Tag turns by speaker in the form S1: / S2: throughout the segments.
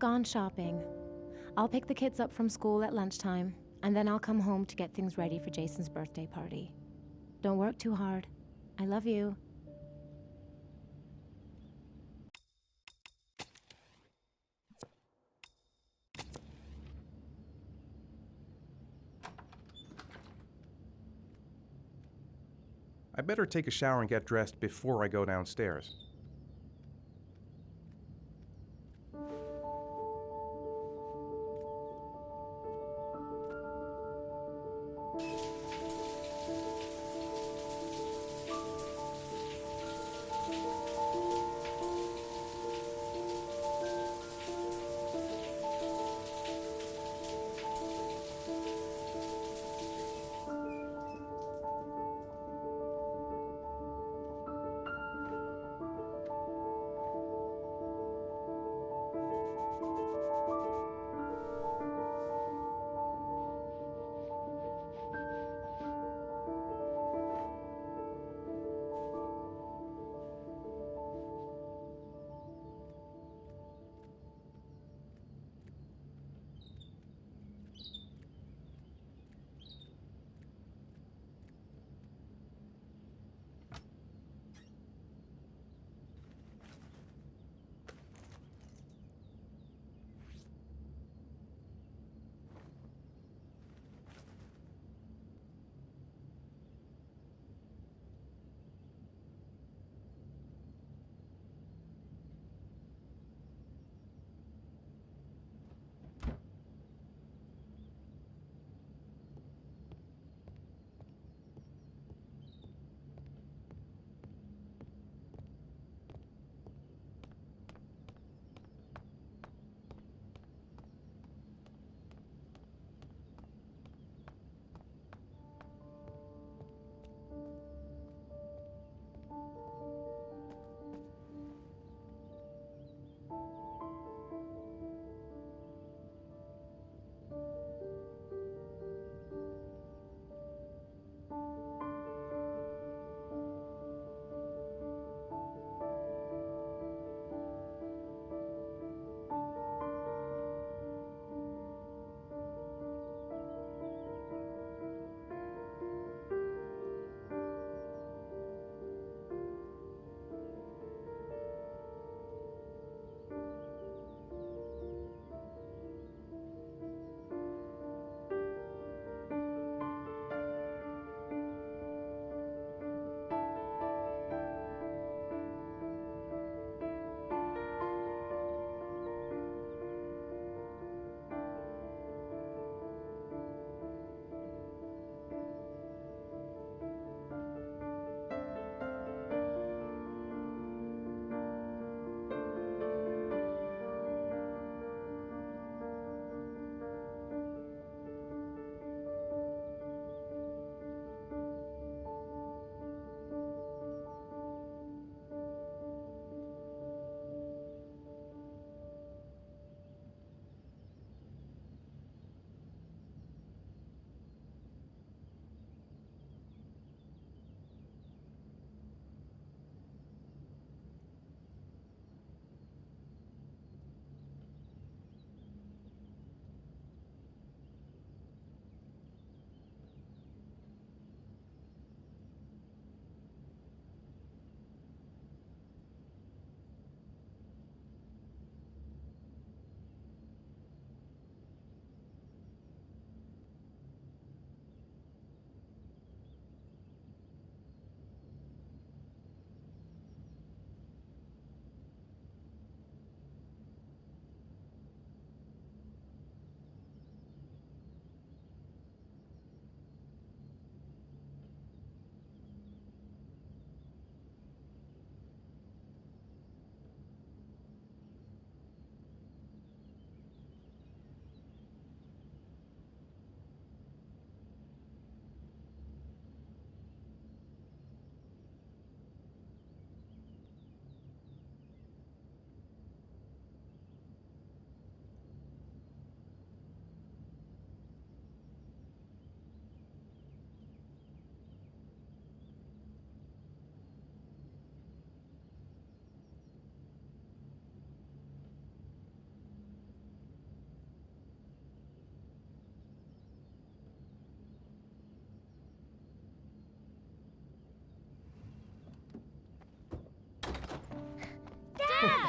S1: gone shopping. I'll pick the kids up from school at lunchtime, and then I'll come home to get things ready for Jason's birthday party. Don't work too hard. I love you.
S2: I better take a shower and get dressed before I go downstairs.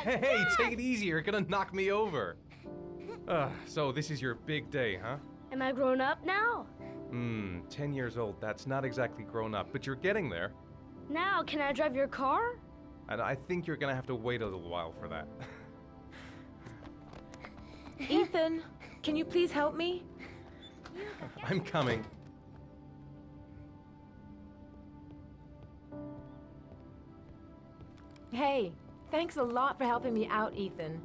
S2: Hey, take it easy. You're gonna knock me over. So this is your big day, huh?
S3: Am I grown up now?
S2: 10 years old. That's not exactly grown up, but you're getting there.
S3: Now, can I drive your car?
S2: And I think you're gonna have to wait a little while for that.
S1: Ethan, can you please help me?
S2: I'm coming.
S1: Hey, thanks a lot for helping me out, Ethan.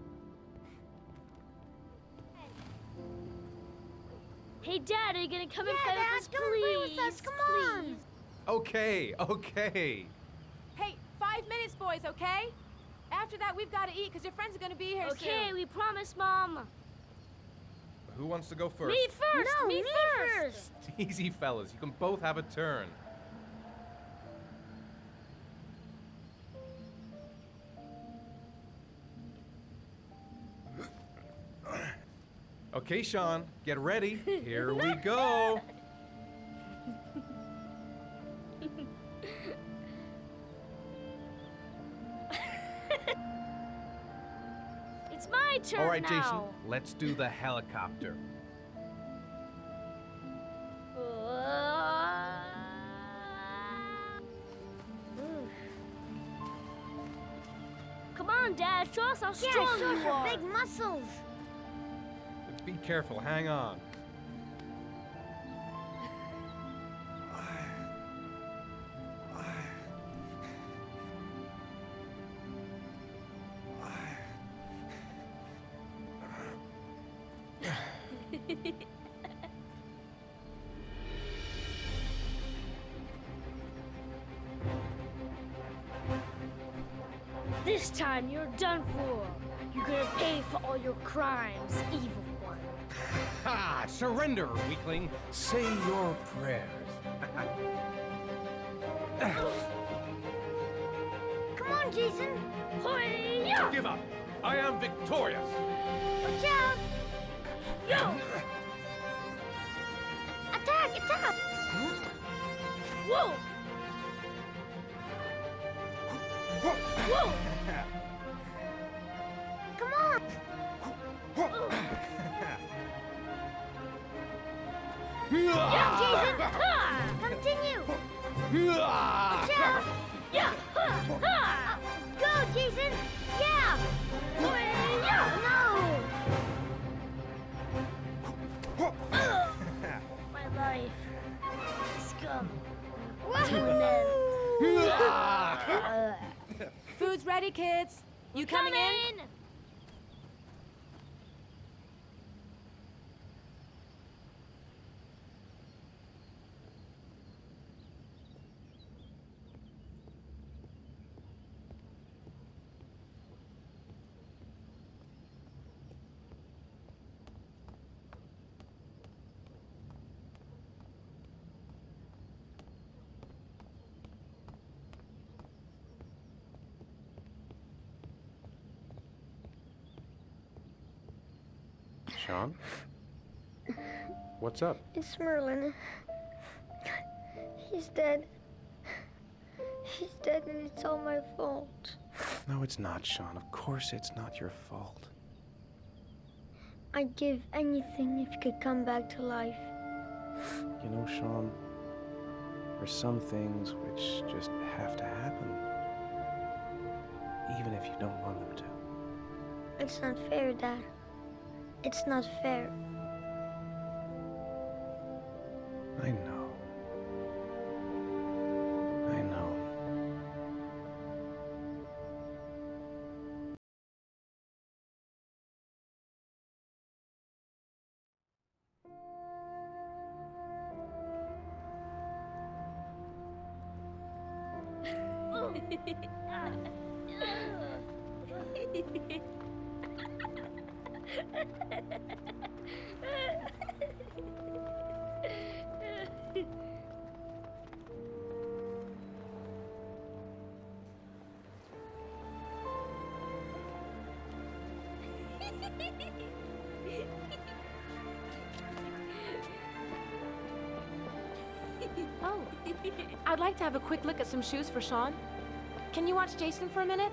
S3: Hey, Dad, are you gonna come and
S4: Yeah,
S3: play
S4: Dad,
S3: with us,
S4: come
S3: please?
S4: and play with us. Come on.
S3: Please.
S2: Okay.
S1: Hey, 5 minutes, boys, okay? After that, we've got to eat because your friends are going to be here
S3: Okay, we promise, Mom.
S2: Who wants to go first?
S3: Me first.
S4: No,
S3: me
S4: me
S3: first.
S2: Easy, fellas. You can both have a turn. Okay, Sean, get ready. Here we go.
S3: It's my turn
S2: All right,
S3: now.
S2: Jason, let's do the helicopter.
S3: Come on, Dad. Show us how
S4: Yeah,
S3: strong
S4: show
S3: you
S4: us your
S3: are.
S4: big muscles.
S2: Be careful, hang on.
S3: This time you're done for. You're gonna pay for all your crimes, evil one.
S2: Ha! Surrender, weakling. Say your prayers.
S4: Come on, Jason.
S3: Hoya!
S2: Give up. I am victorious.
S4: Watch out.
S3: Yo!
S4: Attack, attack.
S3: Whoa! Whoa!
S4: Come on.
S3: Yeah,
S4: Jason.
S3: Ha!
S4: Continue.
S2: Ah!
S4: Watch out.
S3: Yeah! Ha! Ha!
S4: Go, Jason. Yeah.
S3: Hoya!
S4: No.
S3: My life. Scum.
S4: Woohoo.
S1: Food's ready, kids. You coming in?
S2: Sean? What's up?
S4: It's Merlin. He's dead. He's dead and it's all my fault.
S2: No, it's not, Sean. Of course it's not your fault.
S4: I'd give anything if you could come back to life.
S2: You know, Sean, there's some things which just have to happen. Even if you don't want them to.
S4: It's not fair, Dad. It's not fair.
S2: I know. I know.
S1: Oh, I'd like to have a quick look at some shoes for Sean. Can you watch Jason for a minute?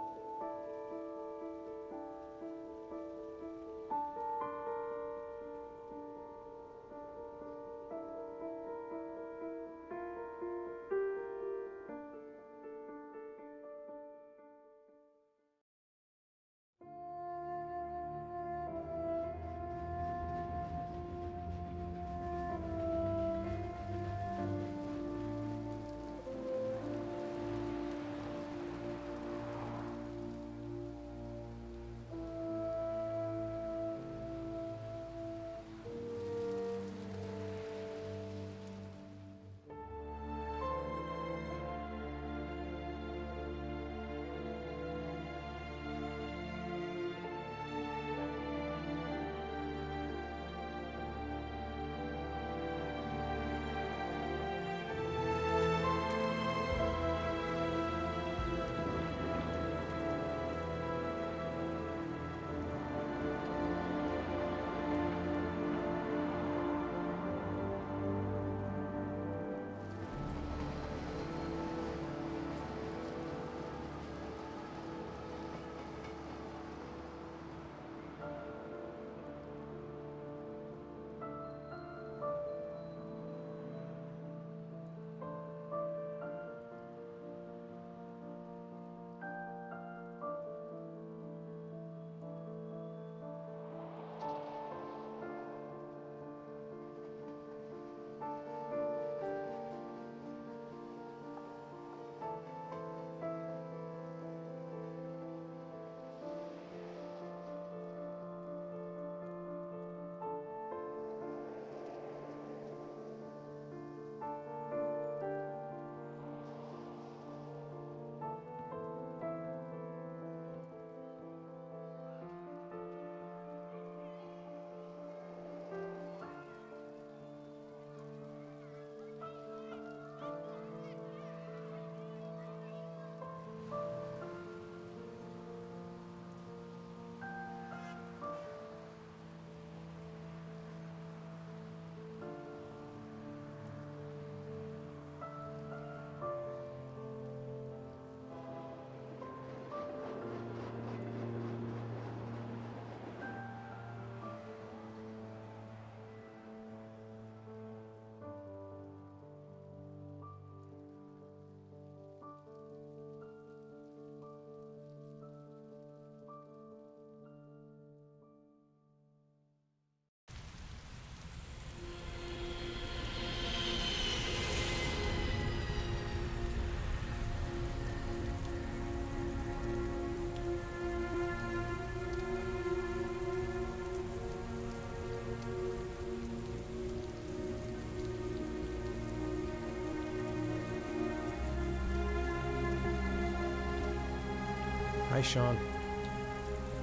S2: Bye, Sean.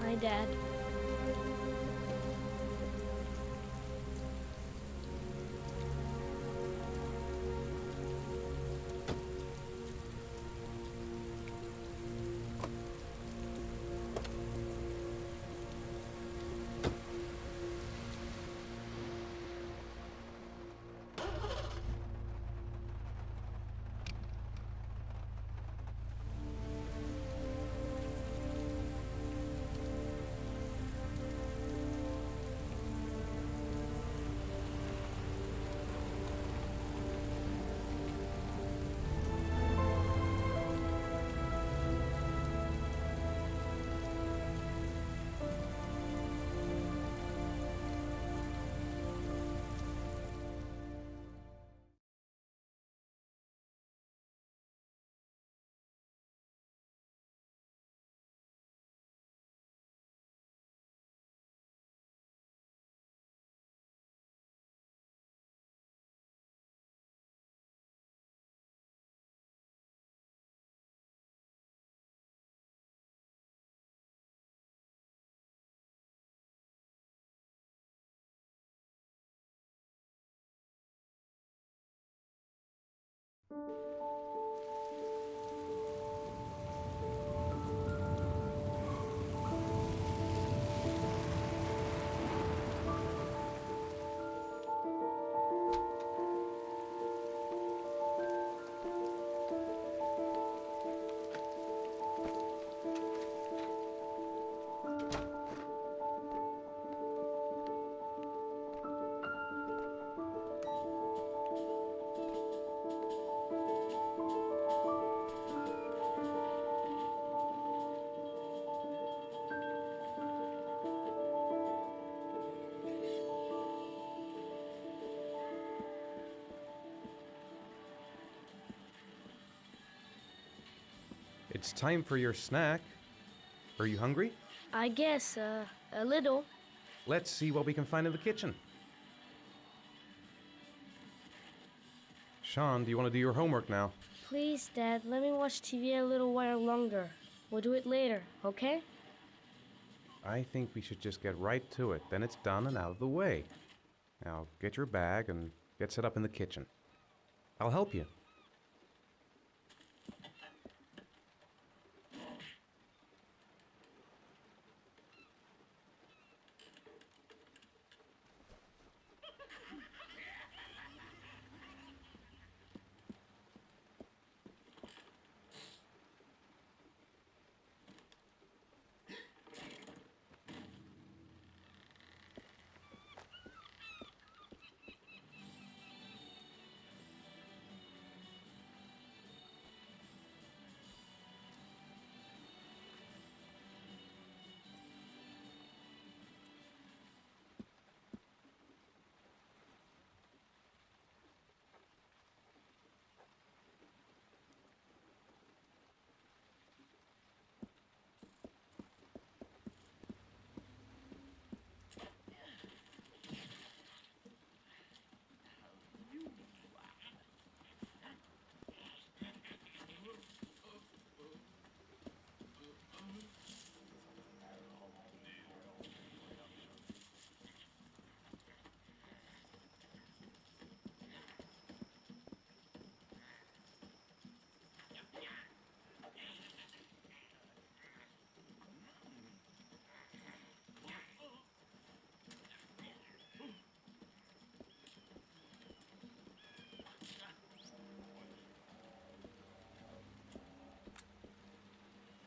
S3: Bye, Dad.
S5: It's time for your snack. Are you hungry?
S3: I guess, a little.
S5: Let's see what we can find in the kitchen. Sean, do you want to do your homework now?
S3: Please, Dad, let me watch TV a little while longer. We'll do it later, okay?
S5: I think we should just get right to it. Then it's done and out of the way. Now, get your bag and get set up in the kitchen. I'll help you.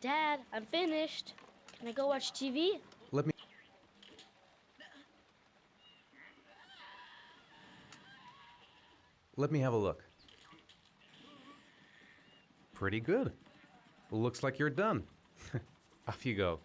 S3: Dad, I'm finished. Can I go watch TV?
S5: Let me have a look. Pretty good. Looks like you're done. Off you go.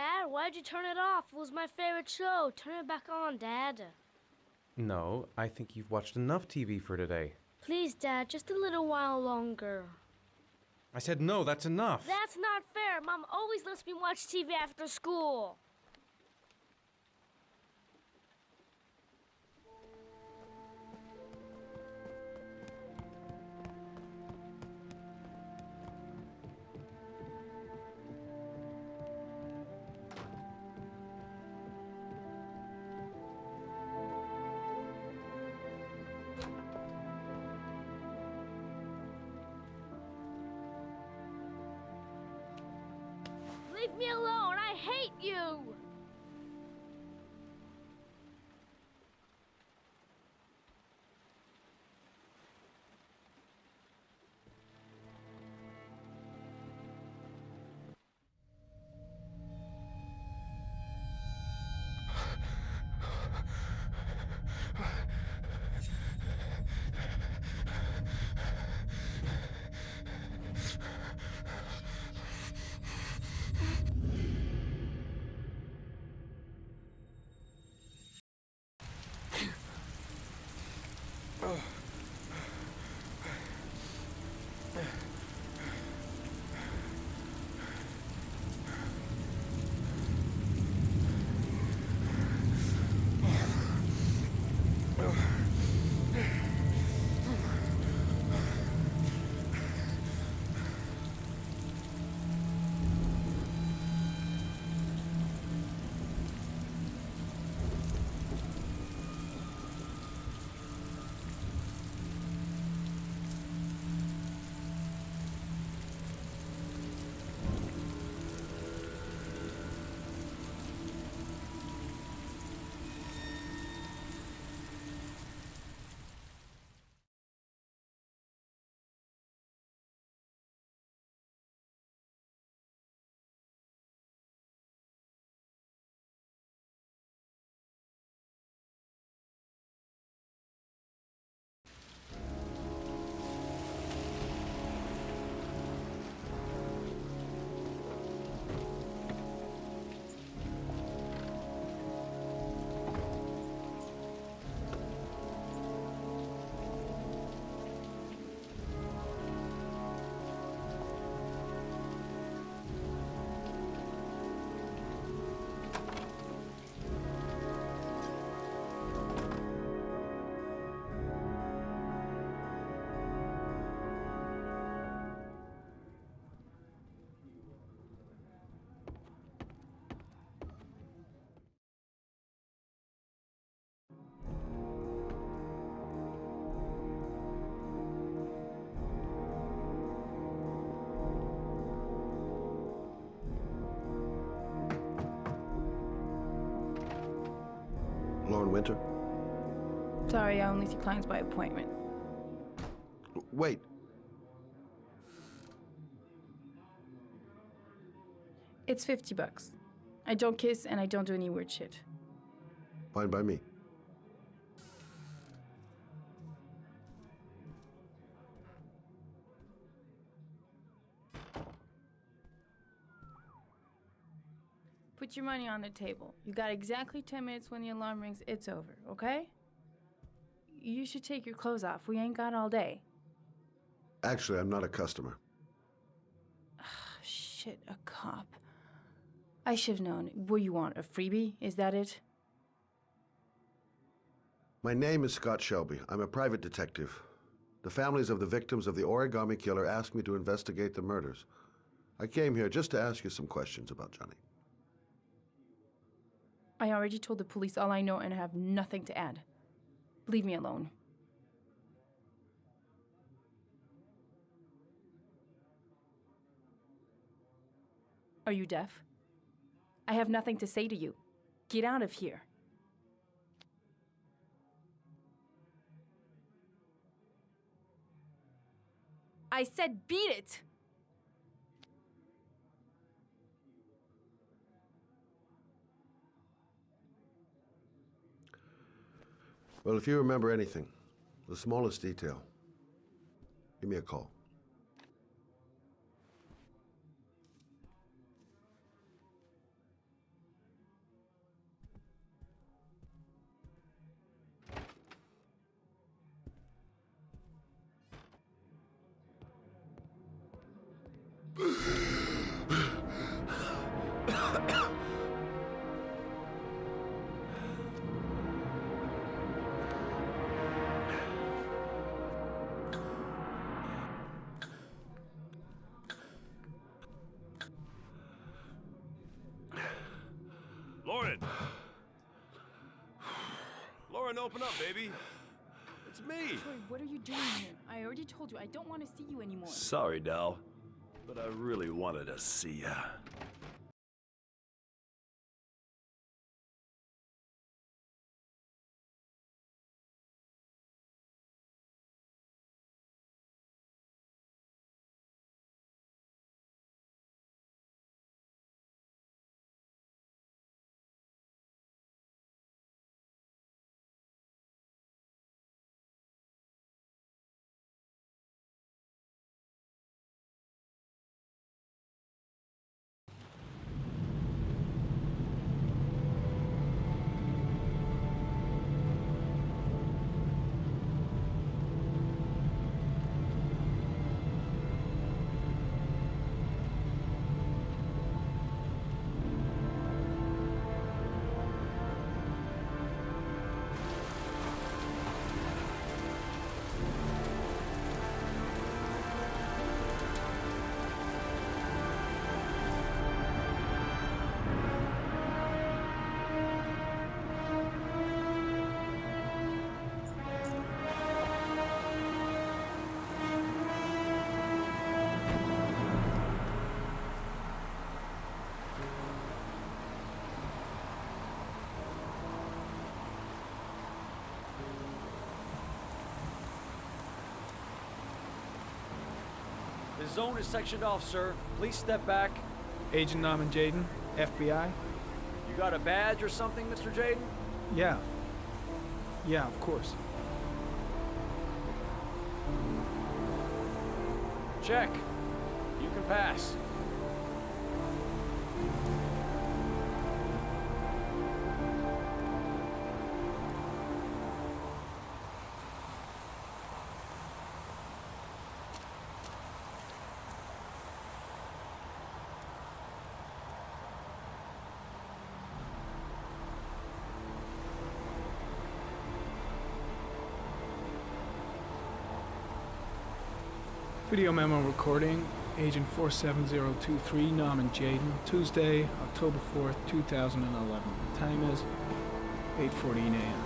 S3: Dad, why'd you turn it off? It was my favorite show. Turn it back on, Dad.
S5: No, I think you've watched enough TV for today.
S3: Please, Dad, just a little while longer.
S5: I said no, that's enough.
S3: That's not fair. Mom always lets me watch TV after school. Leave me alone. I hate you.
S6: Lauren Winter?
S7: Sorry, I only see clients by appointment.
S6: Wait.
S7: It's $50. I don't kiss and I don't do any weird shit.
S6: Fine by me.
S7: Put your money on the table. You got exactly 10 minutes. When the alarm rings, it's over, okay? You should take your clothes off. We ain't got all day.
S6: Actually, I'm not a customer.
S7: Shit, a cop. I should've known. What do you want, a freebie? Is that it?
S6: My name is Scott Shelby. I'm a private detective. The families of the victims of the origami killer asked me to investigate the murders. I came here just to ask you some questions about Johnny.
S7: I already told the police all I know and I have nothing to add. Leave me alone. Are you deaf? I have nothing to say to you. Get out of here. I said beat it!
S6: Well, if you remember anything, the smallest detail, give me a call.
S8: door and open up, baby. It's me.
S7: Troy, what are you doing here? I already told you I don't want to see you anymore.
S8: Sorry, Dal, but I really wanted to see ya.
S9: The zone is sectioned off, sir. Please step back.
S2: Agent Norman Jaden, FBI?
S9: You got a badge or something, Mr. Jaden?
S2: Yeah. Yeah, of course.
S9: Check. You can pass.
S2: Video memo recording, Agent 47023, Norman Jaden, Tuesday, October 4th, 2011. Time is 8:14 a.m.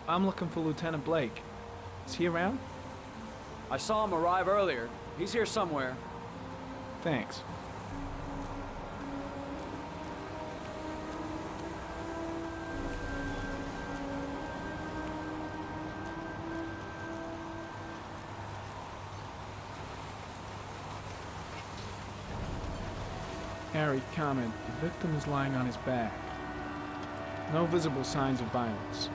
S2: I'm looking for Lieutenant Blake. Is he around?
S9: I saw him arrive earlier. He's here somewhere.
S2: Thanks. Harry, comment. The victim is lying on his back. No visible signs of violence.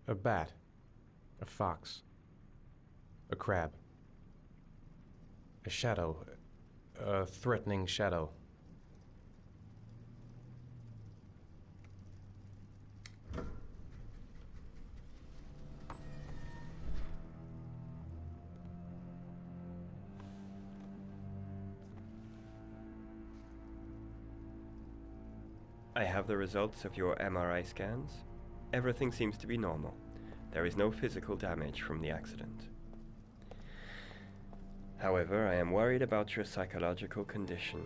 S5: A bat. A fox. A crab. A shadow. A threatening shadow.
S10: I have the results of your MRI scans. Everything seems to be normal. There is no physical damage from the accident. However, I am worried about your psychological condition.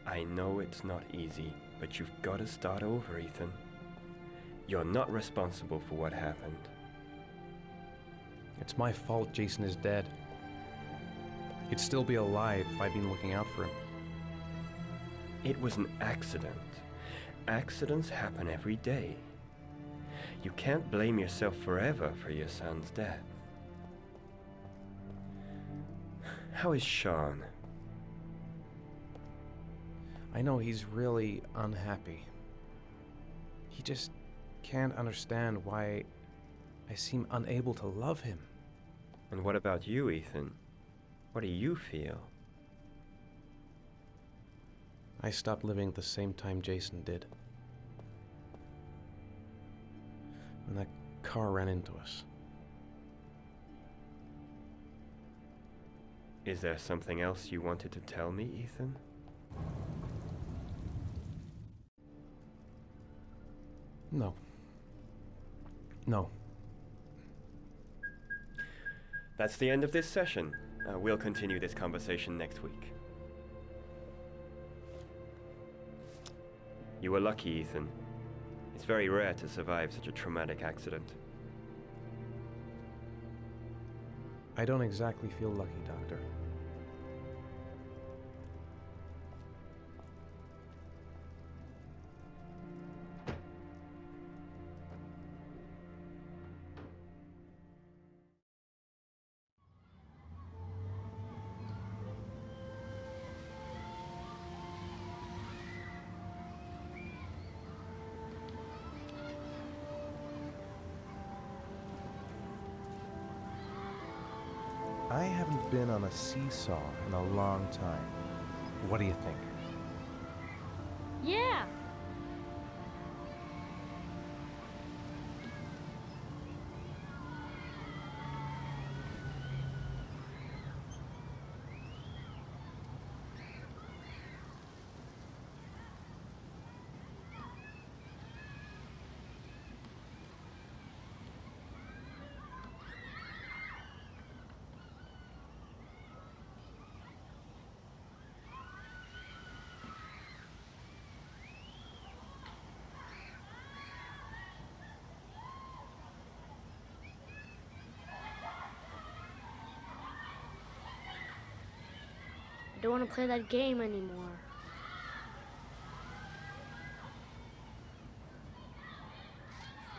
S10: I know it's not easy, but you've got to start over, Ethan. You're not responsible for what happened.
S2: It's my fault Jason is dead. He'd still be alive if I'd been looking out for him.
S10: It was an accident. Accidents happen every day. You can't blame yourself forever for your son's death. How is Sean?
S2: I know he's really unhappy. He just can't understand why I seem unable to love him.
S10: And what about you, Ethan? What do you feel?
S2: I stopped living at the same time Jason did. When that car ran into us.
S10: Is there something else you wanted to tell me, Ethan?
S2: No. No.
S10: That's the end of this session. We'll continue this conversation next week. You were lucky, Ethan. It's very rare to survive such a traumatic accident.
S2: I don't exactly feel lucky, Doctor. I haven't been on a seesaw in a long time. What do you think?
S3: Yeah. I don't want to play that game anymore.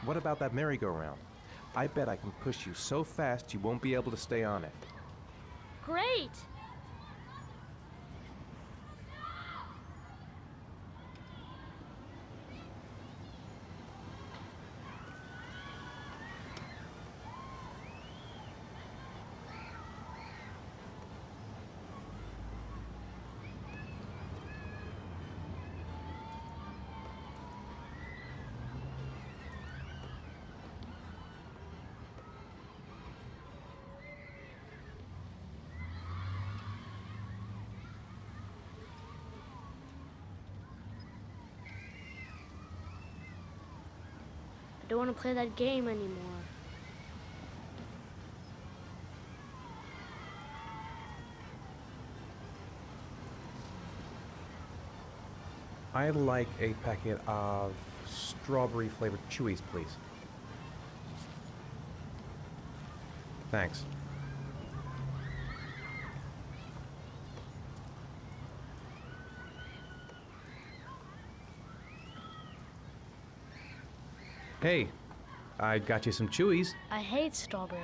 S2: What about that merry-go-round? I bet I can push you so fast you won't be able to stay on it.
S3: Great! I don't want to play that game anymore.
S2: I'd like a packet of strawberry-flavored Chewies, please. Thanks. Hey, I got you some Chewies.
S3: I hate strawberry.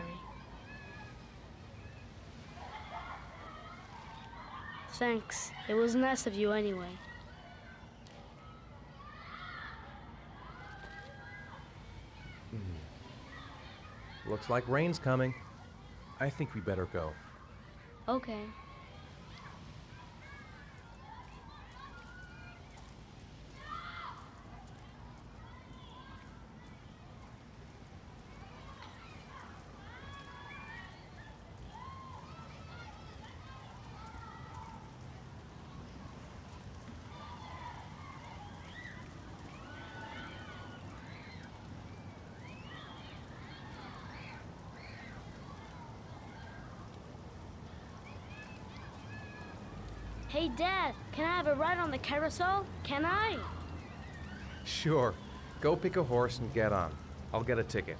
S3: Thanks. It was nice of you anyway.
S2: Looks like rain's coming. I think we better go.
S3: Okay. Hey, Dad, can I have a ride on the carousel? Can I?
S2: Sure. Go pick a horse and get on. I'll get a ticket.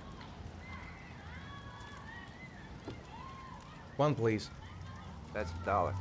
S2: One, please.
S11: That's $1.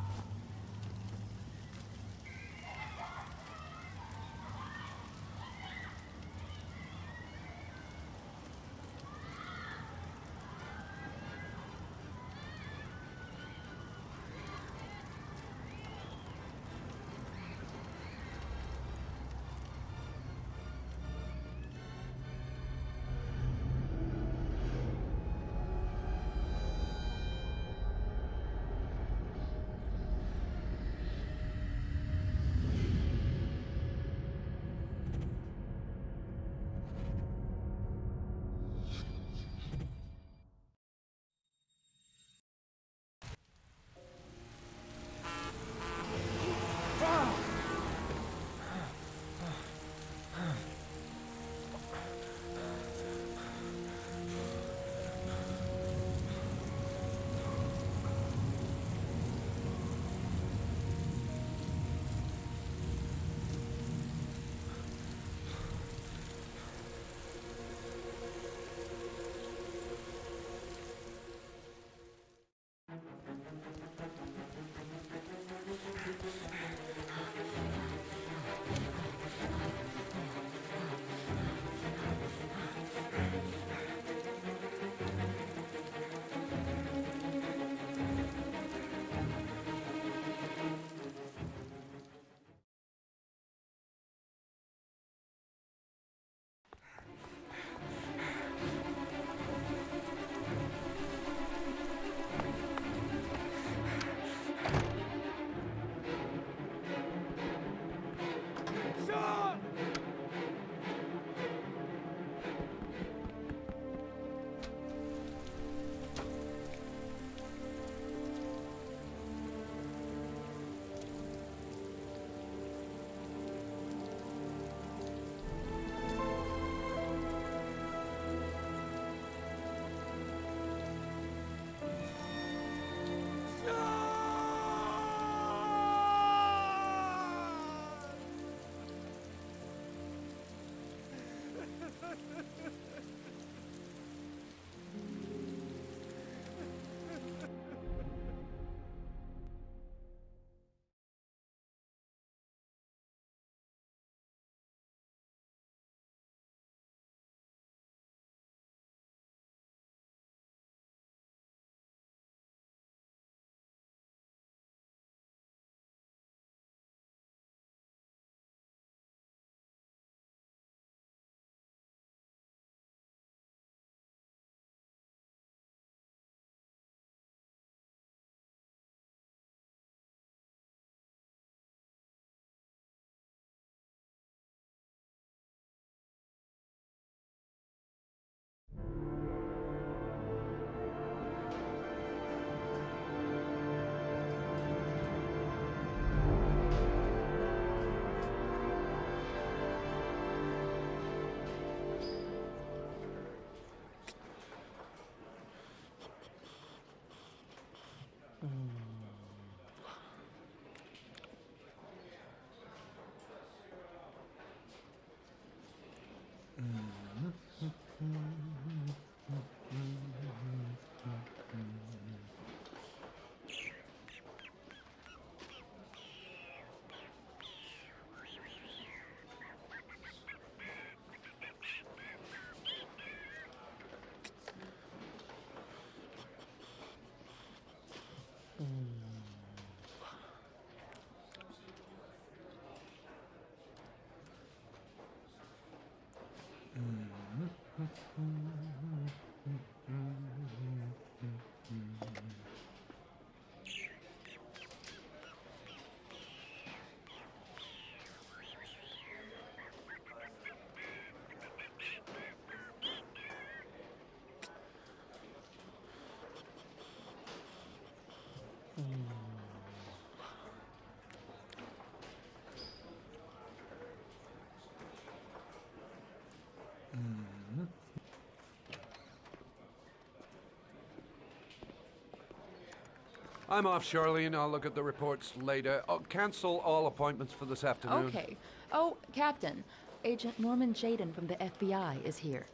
S11: I'm off, Charlene. I'll look at the reports later. Oh, cancel all appointments for this afternoon.
S12: Okay. Oh, Captain, Agent Norman Jaden from the FBI is here.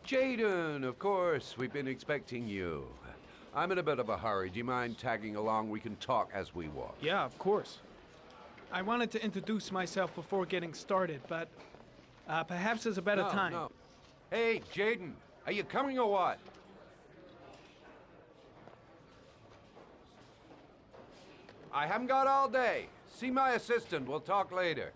S11: Jaden, of course. We've been expecting you. I'm in a bit of a hurry. Do you mind tagging along? We can talk as we walk.
S13: Yeah, of course. I wanted to introduce myself before getting started, but perhaps there's a better time.
S11: No. Hey, Jaden, are you coming or what? I haven't got all day. See my assistant. We'll talk later.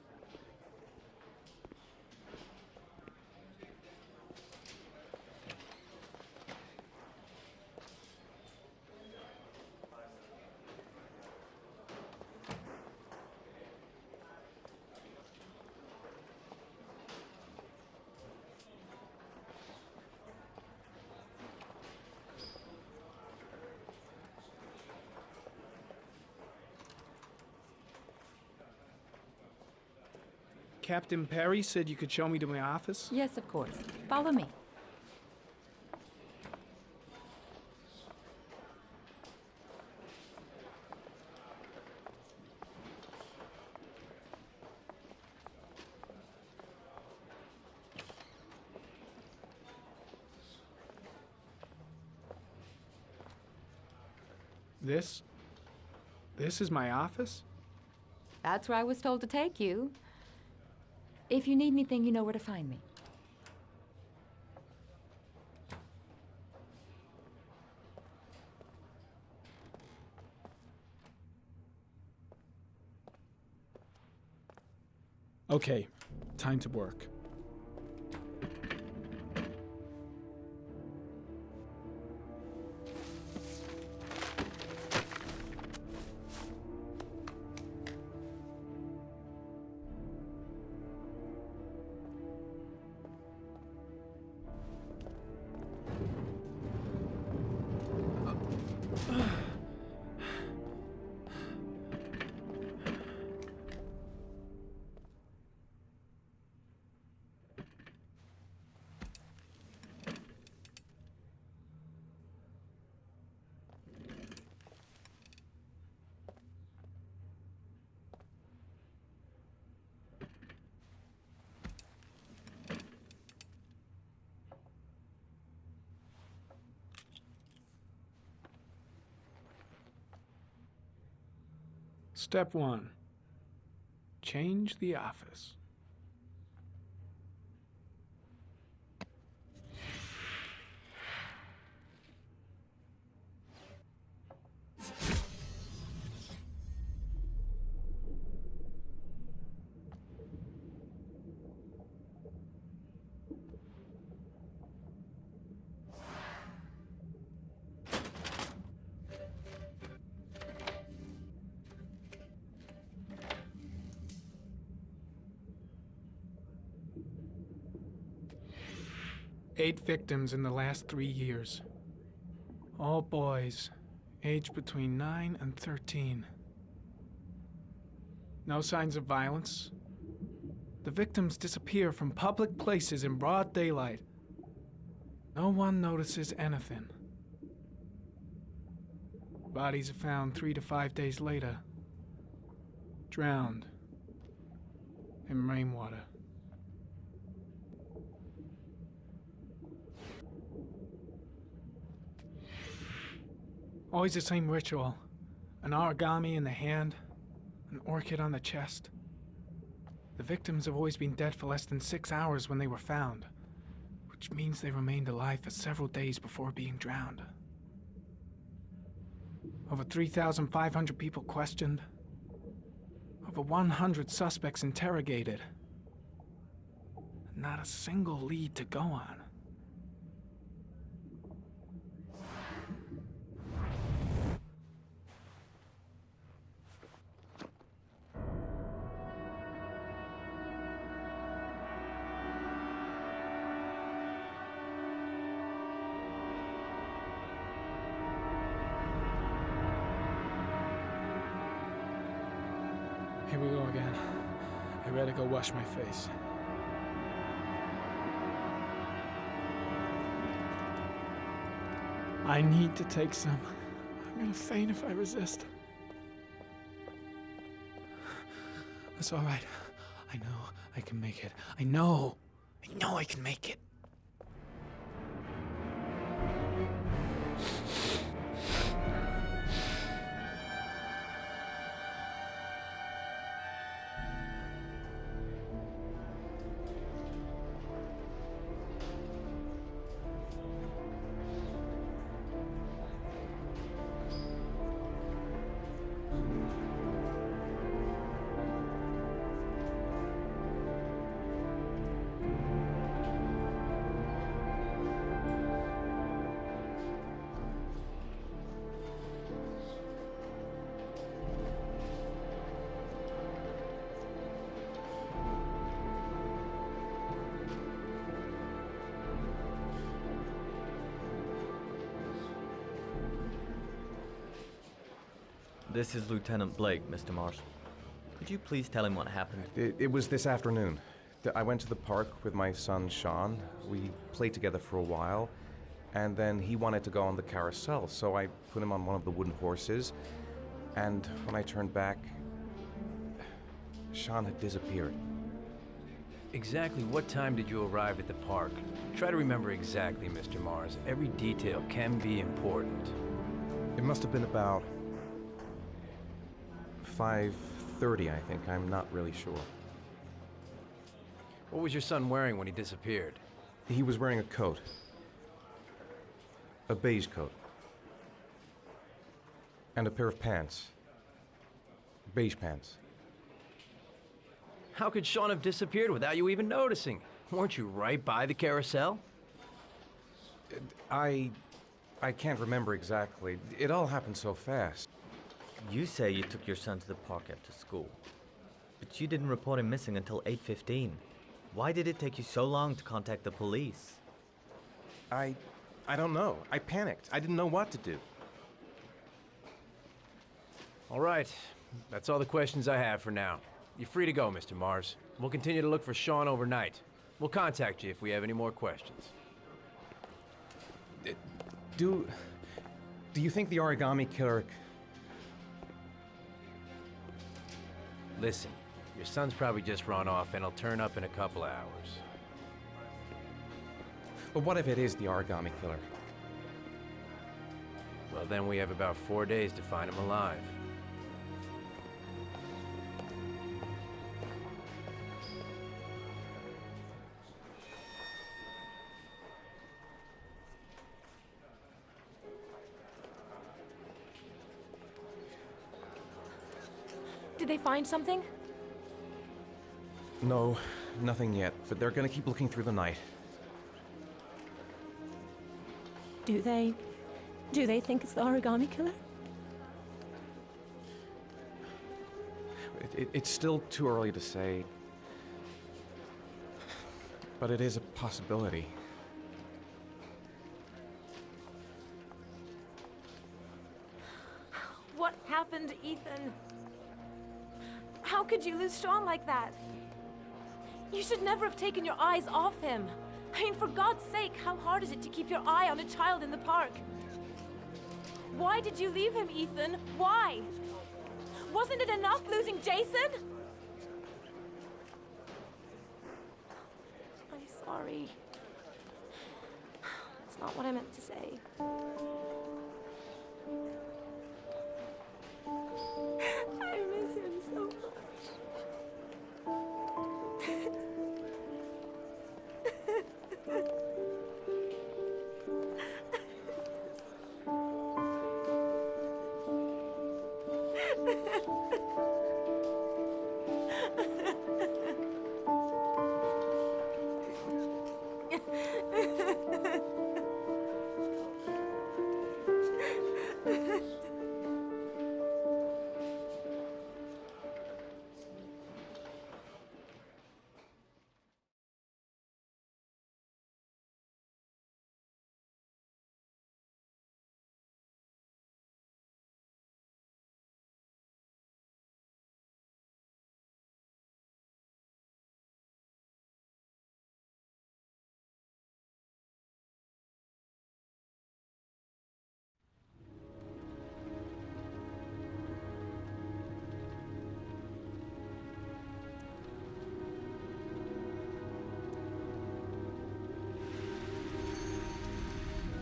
S13: Captain Perry said you could show me to my office?
S12: Yes, of course. Follow me.
S13: This is my office?
S12: That's where I was told to take you. If you need anything, you know where to find me.
S13: Okay, time to work. Step 1. Change the office. Eight victims in the last 3 years. All boys, aged between 9 and 13. No signs of violence. The victims disappear from public places in broad daylight. No one notices anything. Bodies are found 3 to 5 days later, drowned in rainwater. Always the same ritual. An origami in the hand, an orchid on the chest. The victims have always been dead for less than 6 hours when they were found, which means they remained alive for several days before being drowned. Over 3,500 people questioned. Over 100 suspects interrogated. Not a single lead to go on. Here we go again. I better go wash my face. I need to take some. I'm gonna faint if I resist. That's all right. I know I can make it. I know I can make it.
S14: This is Lieutenant Blake, Mr. Marsh. Could you please tell him what happened?
S2: It was this afternoon. I went to the park with my son, Sean. We played together for a while, and then he wanted to go on the carousel, so I put him on one of the wooden horses, and when I turned back, Sean had disappeared.
S15: Exactly what time did you arrive at the park? Try to remember exactly, Mr. Mars. Every detail can be important.
S2: It must have been about 5:30, I think. I'm not really sure.
S15: What was your son wearing when he disappeared?
S2: He was wearing a coat. A beige coat. And a pair of pants. Beige pants.
S15: How could Sean have disappeared without you even noticing? Weren't you right by the carousel?
S2: I can't remember exactly. It all happened so fast.
S14: You say you took your son to the park after school, but you didn't report him missing until 8:15. Why did it take you so long to contact the police?
S2: I don't know. I panicked. I didn't know what to do.
S15: All right. That's all the questions I have for now. You're free to go, Mr. Mars. We'll continue to look for Sean overnight. We'll contact you if we have any more questions.
S2: Do you think the origami killer...
S15: Listen, your son's probably just run off and he'll turn up in a couple of hours.
S2: But what if it is the origami killer?
S15: Well, then we have about 4 days to find him alive.
S1: Did they find something?
S2: No, nothing yet, but they're gonna keep looking through the night.
S1: Do they think it's the origami killer?
S2: It's still too early to say, but it is a possibility.
S1: What happened, Ethan? How could you lose Sean like that? You should never have taken your eyes off him. I mean, for God's sake, how hard is it to keep your eye on a child in the park? Why did you leave him, Ethan? Why? Wasn't it enough losing Jason? I'm sorry. That's not what I meant to say. I miss him so much.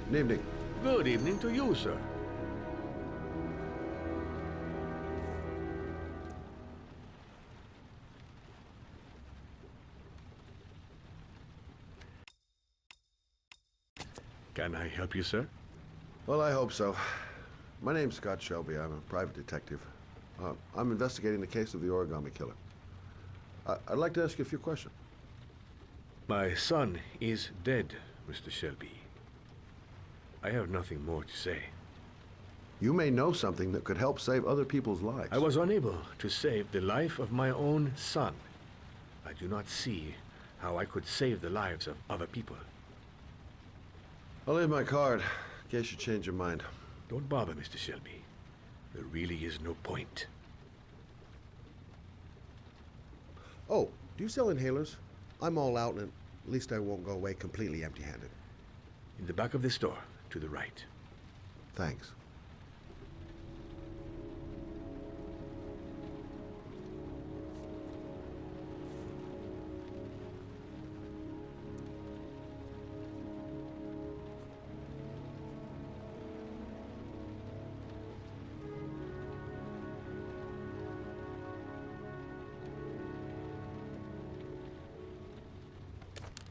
S6: Good evening.
S16: Good evening to you, sir. Can I help you, sir?
S6: Well, I hope so. My name's Scott Shelby. I'm a private detective. I'm investigating the case of the origami killer. I'd like to ask you a few questions.
S16: My son is dead, Mr. Shelby. I have nothing more to say.
S6: You may know something that could help save other people's lives.
S16: I was unable to save the life of my own son. I do not see how I could save the lives of other people.
S6: I'll leave my card in case you change your mind.
S16: Don't bother, Mr. Shelby. There really is no point.
S6: Oh, do you sell inhalers? I'm all out, and at least I won't go away completely empty-handed.
S16: In the back of the store, to the right.
S6: Thanks.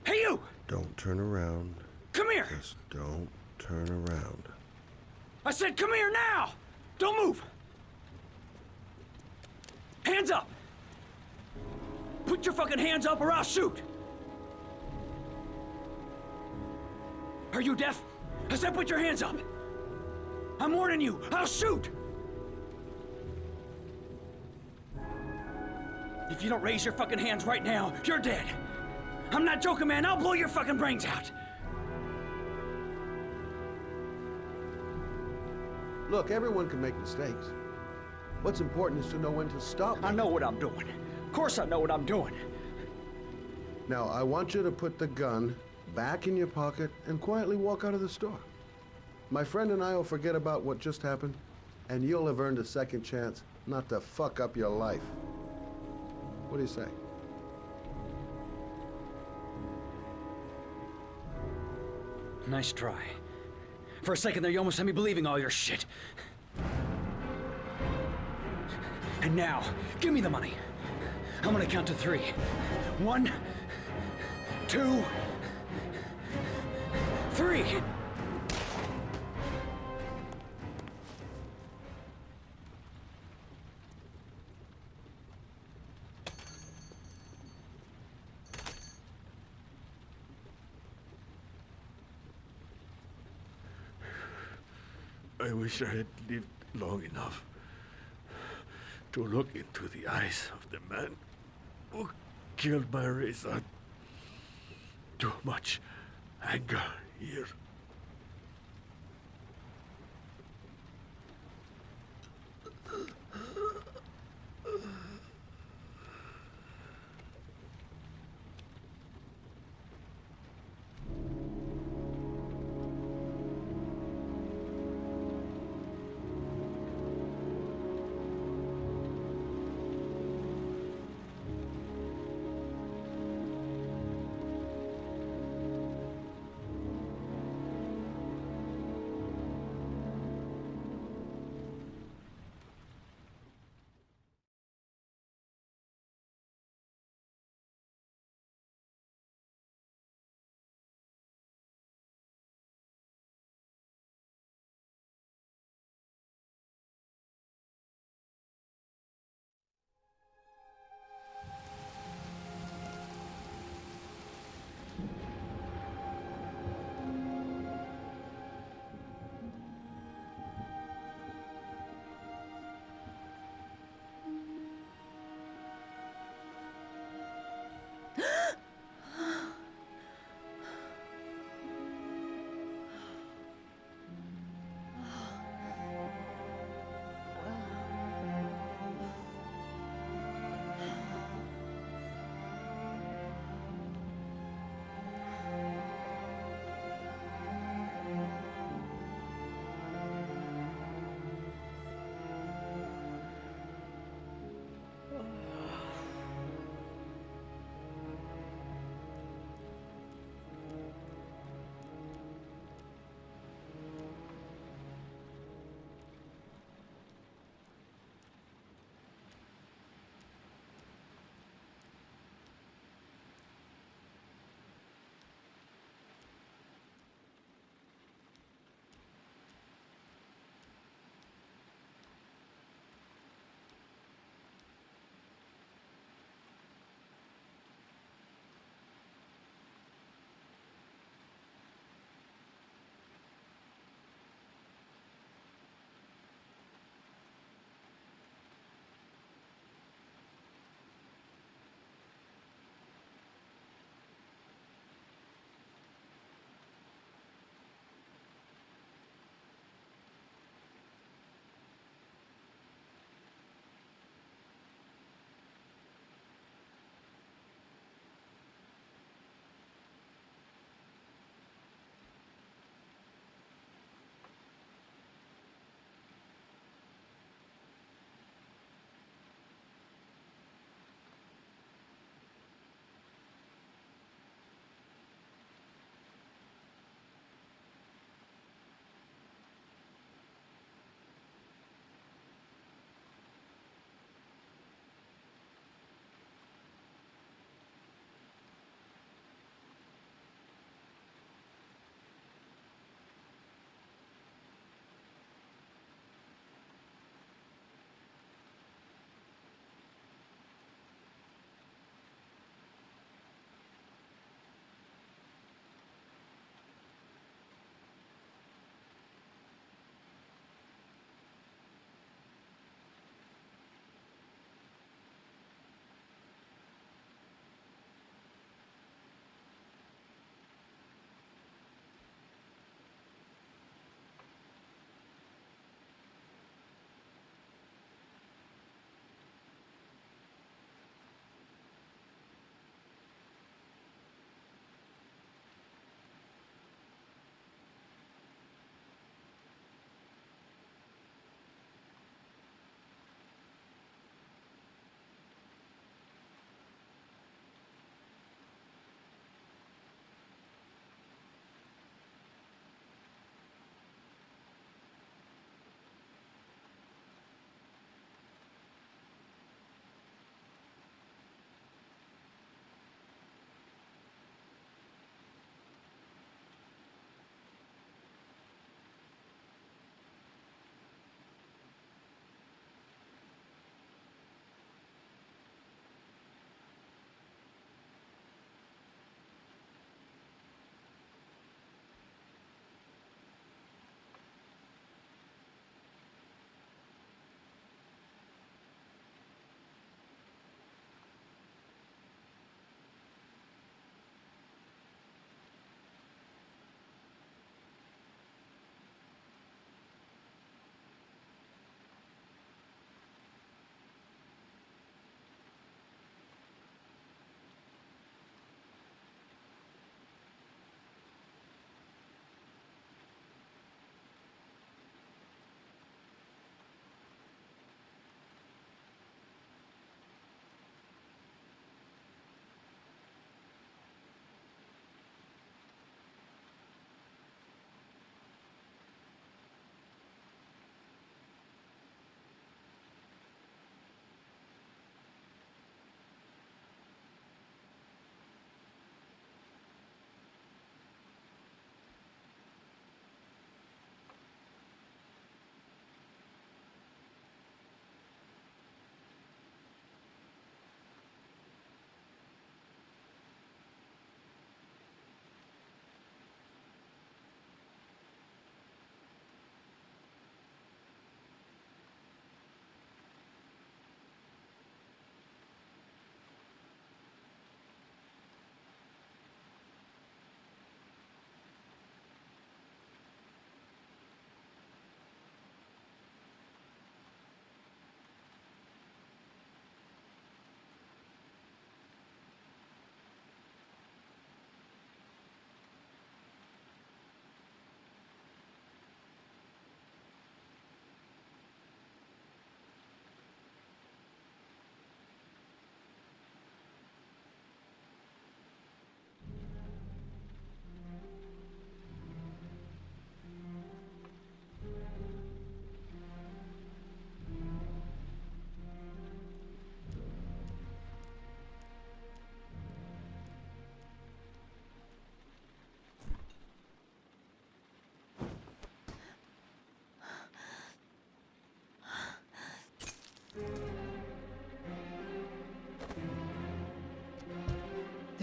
S9: Hey, you!
S6: Don't turn around.
S9: Come here!
S6: Just don't turn around.
S9: I said come here now! Don't move! Hands up! Put your fucking hands up or I'll shoot! Are you deaf? I said put your hands up! I'm warning you, I'll shoot! If you don't raise your fucking hands right now, you're dead! I'm not joking, man, I'll blow your fucking brains out!
S6: Look, everyone can make mistakes. What's important is to know when to stop.
S9: I know what I'm doing. Of course I know what I'm doing.
S6: Now, I want you to put the gun back in your pocket and quietly walk out of the store. My friend and I will forget about what just happened, and you'll have earned a second chance not to fuck up your life. What do you say?
S9: Nice try. For a second there, you almost had me believing all your shit. And now, give me the money. I'm gonna count to 3. 1, 2, 3.
S16: I wish I had lived long enough to look into the eyes of the man who killed my Reza. Too much anger here.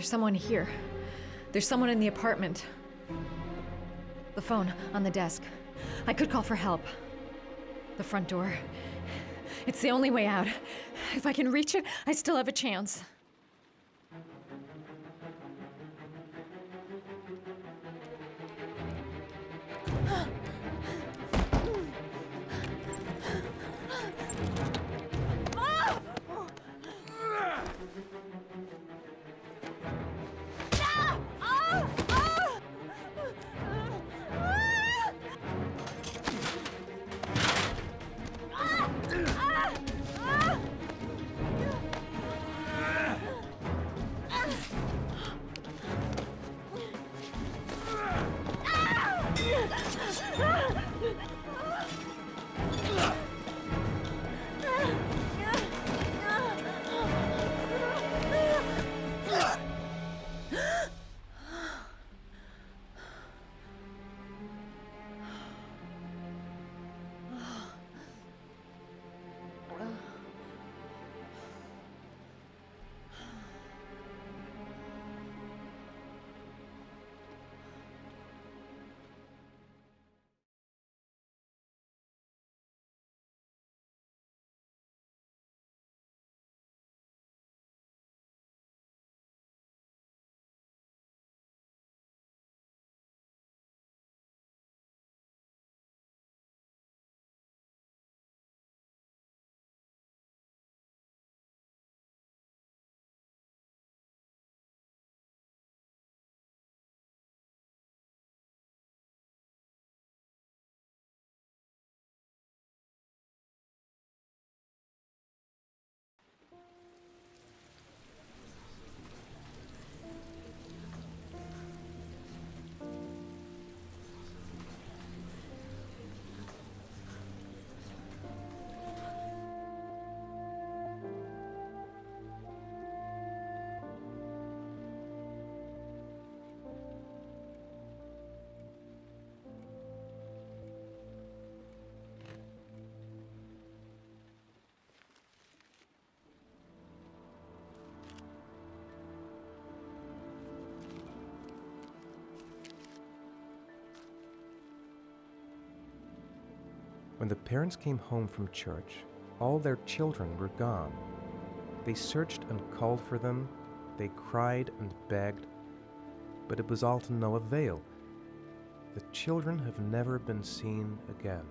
S17: There's someone here. There's someone in the apartment. The phone on the desk. I could call for help. The front door. It's the only way out. If I can reach it, I still have a chance.
S2: When the parents came home from church, all their children were gone. They searched and called for them, they cried and begged, but it was all to no avail. The children have never been seen again.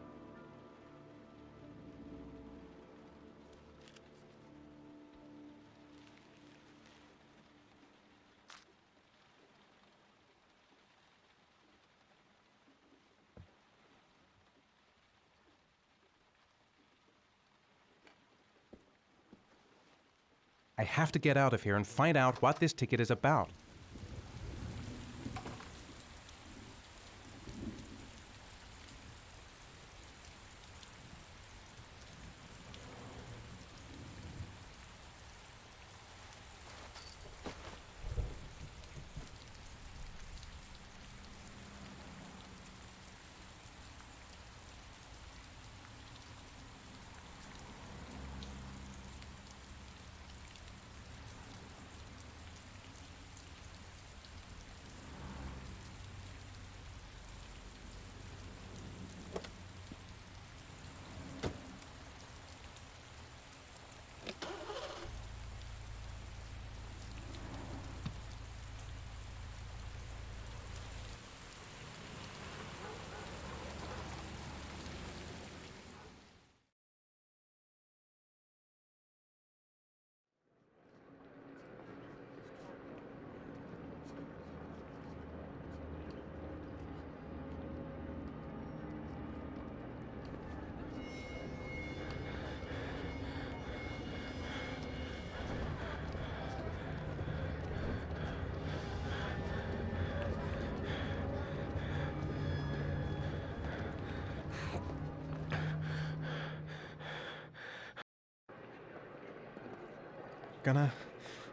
S2: I have to get out of here and find out what this ticket is about.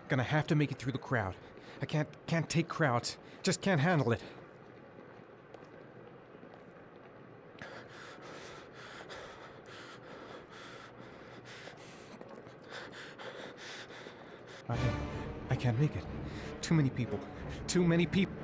S2: Gonna have to make it through the crowd. I can't take crowds. Just can't handle it. I can't make it. Too many people. Too many people.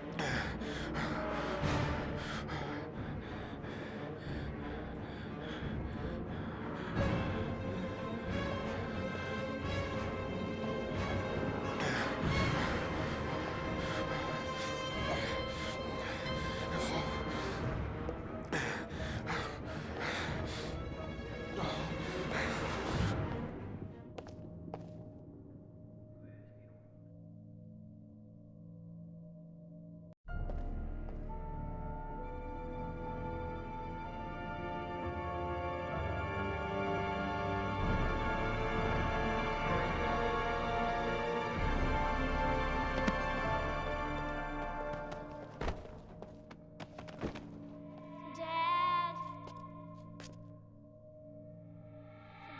S3: Dad!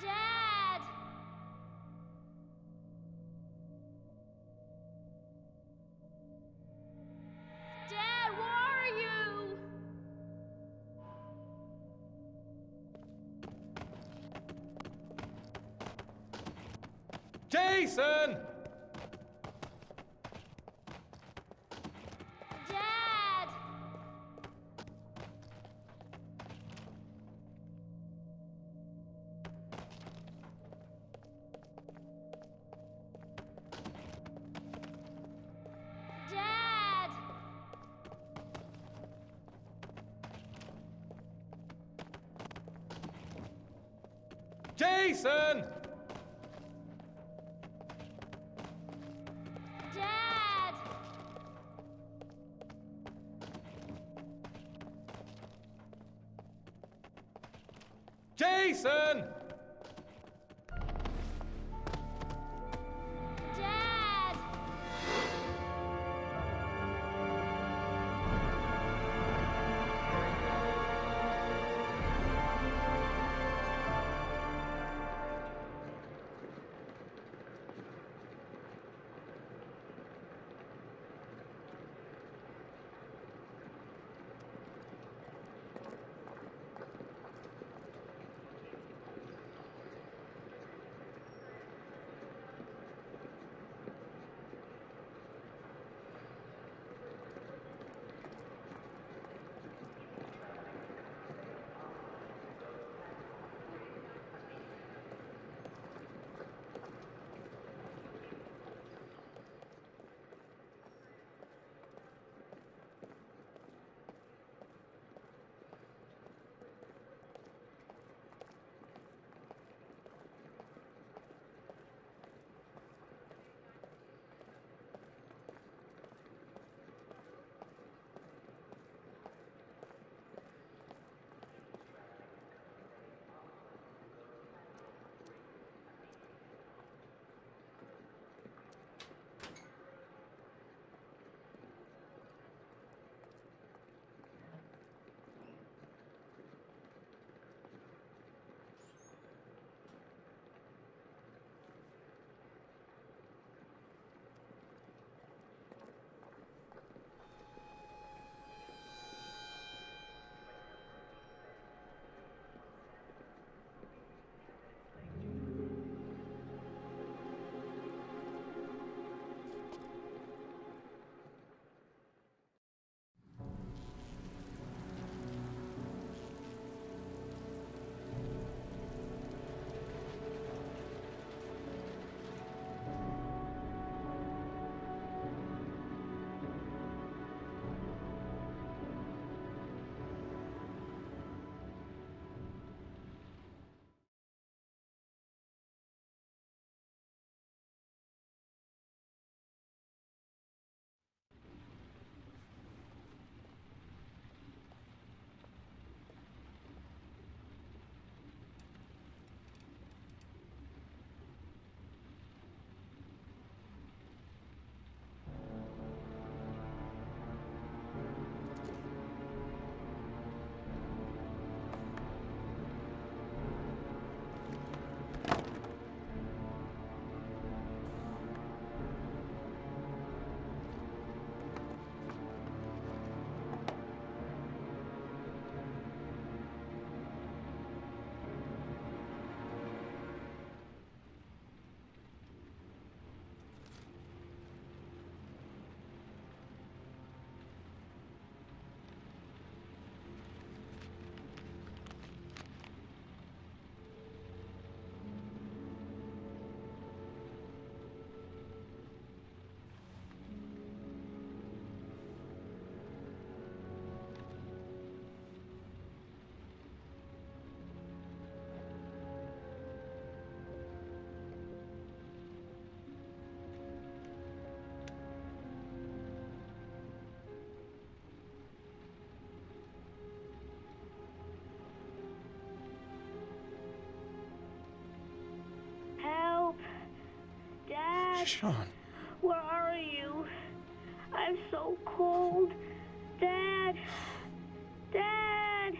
S3: Dad! Dad, where are you?
S2: Jason!
S3: Dad! Dad!
S2: Jason!
S3: Dad!
S2: Jason!
S3: Dad!
S13: Sean.
S4: Where are you? I'm so cold. Dad! Dad!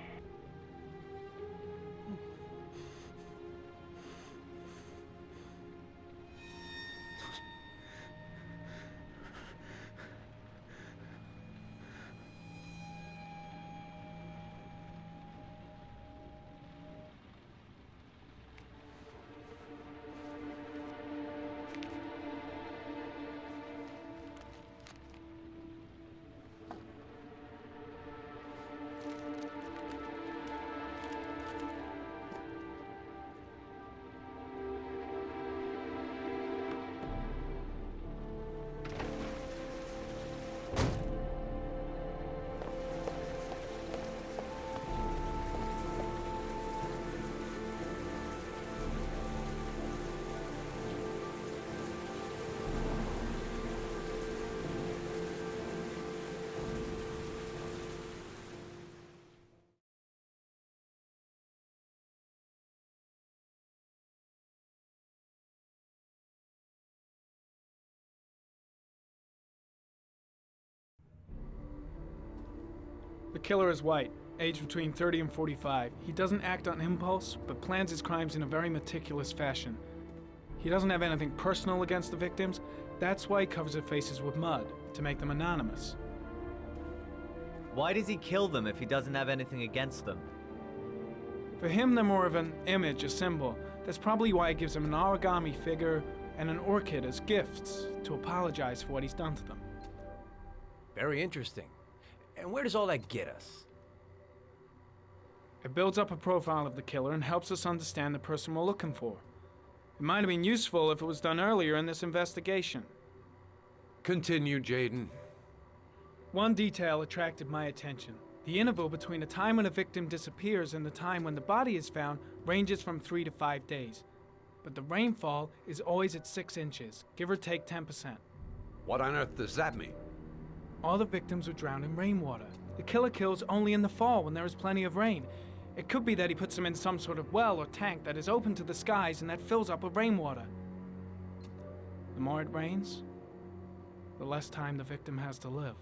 S13: The killer is white, aged between 30 and 45. He doesn't act on impulse, but plans his crimes in a very meticulous fashion. He doesn't have anything personal against the victims. That's why he covers their faces with mud, to make them anonymous.
S14: Why does he kill them if he doesn't have anything against them?
S13: For him, they're more of an image, a symbol. That's probably why he gives them an origami figure and an orchid as gifts to apologize for what he's done to them.
S15: Very interesting. And where does all that get us?
S13: It builds up a profile of the killer and helps us understand the person we're looking for. It might have been useful if it was done earlier in this investigation.
S11: Continue, Jaden.
S13: One detail attracted my attention. The interval between the time when a victim disappears and the time when the body is found ranges from 3 to 5 days. But the rainfall is always at 6 inches, give or take 10%.
S11: What on earth does that mean?
S13: All the victims were drowned in rainwater. The killer kills only in the fall when there is plenty of rain. It could be that he puts them in some sort of well or tank that is open to the skies and that fills up with rainwater. The more it rains, the less time the victim has to live.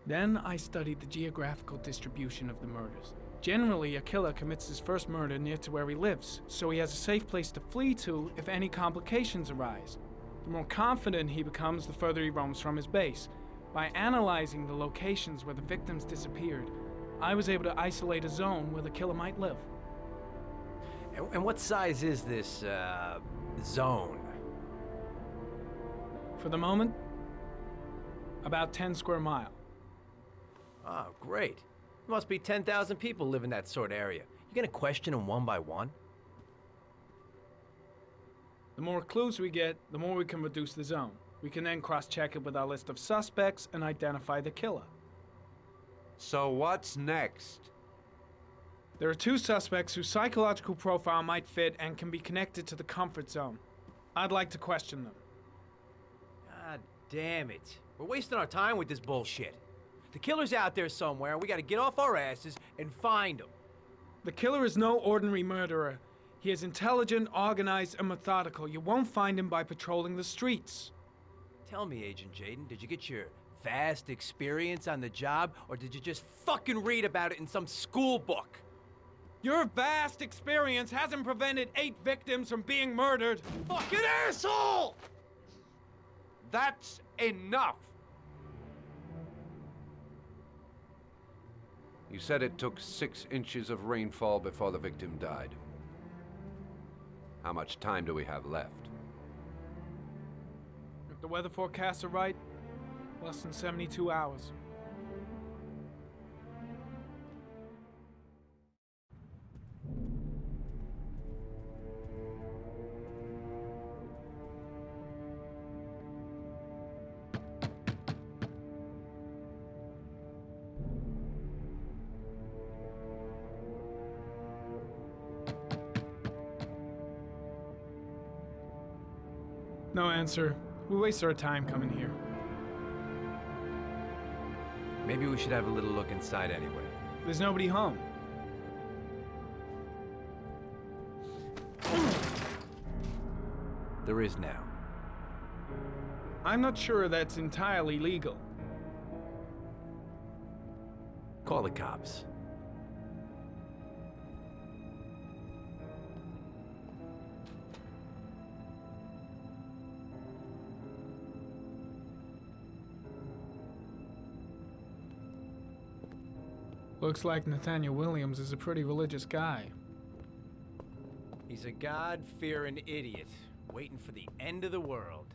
S13: Then I studied the geographical distribution of the murders. Generally, a killer commits his first murder near to where he lives, so he has a safe place to flee to if any complications arise. The more confident he becomes, the further he roams from his base. By analyzing the locations where the victims disappeared, I was able to isolate a zone where the killer might live.
S15: And what size is this, zone?
S13: For the moment, about 10 square miles.
S15: Oh, great. There must be 10,000 people live in that sort of area. You gonna question them one by one?
S13: The more clues we get, the more we can reduce the zone. We can then cross-check it with our list of suspects and identify the killer.
S11: So what's next?
S13: There are 2 suspects whose psychological profile might fit and can be connected to the comfort zone. I'd like to question them.
S15: God damn it. We're wasting our time with this bullshit. The killer's out there somewhere, and we gotta get off our asses and find him.
S13: The killer is no ordinary murderer. He is intelligent, organized, and methodical. You won't find him by patrolling the streets.
S15: Tell me, Agent Jaden, did you get your vast experience on the job, or did you just fucking read about it in some school book?
S13: Your vast experience hasn't prevented 8 victims from being murdered.
S11: Fucking asshole! That's enough! You said it took 6 inches of rainfall before the victim died. How much time do we have left?
S13: If the weather forecasts are right, less than 72 hours. No answer. We waste our time coming here.
S15: Maybe we should have a little look inside anyway.
S13: There's nobody home.
S15: There is now.
S13: I'm not sure that's entirely legal.
S15: Call the cops.
S13: Looks like Nathaniel Williams is a pretty religious guy.
S15: He's a God-fearing idiot, waiting for the end of the world.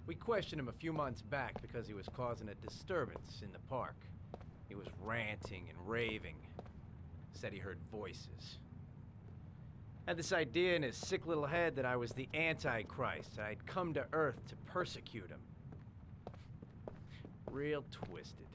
S15: We questioned him a few months back because he was causing a disturbance in the park. He was ranting and raving. Said he heard voices. Had this idea in his sick little head that I was the Antichrist, and I'd come to Earth to persecute him. Real twisted.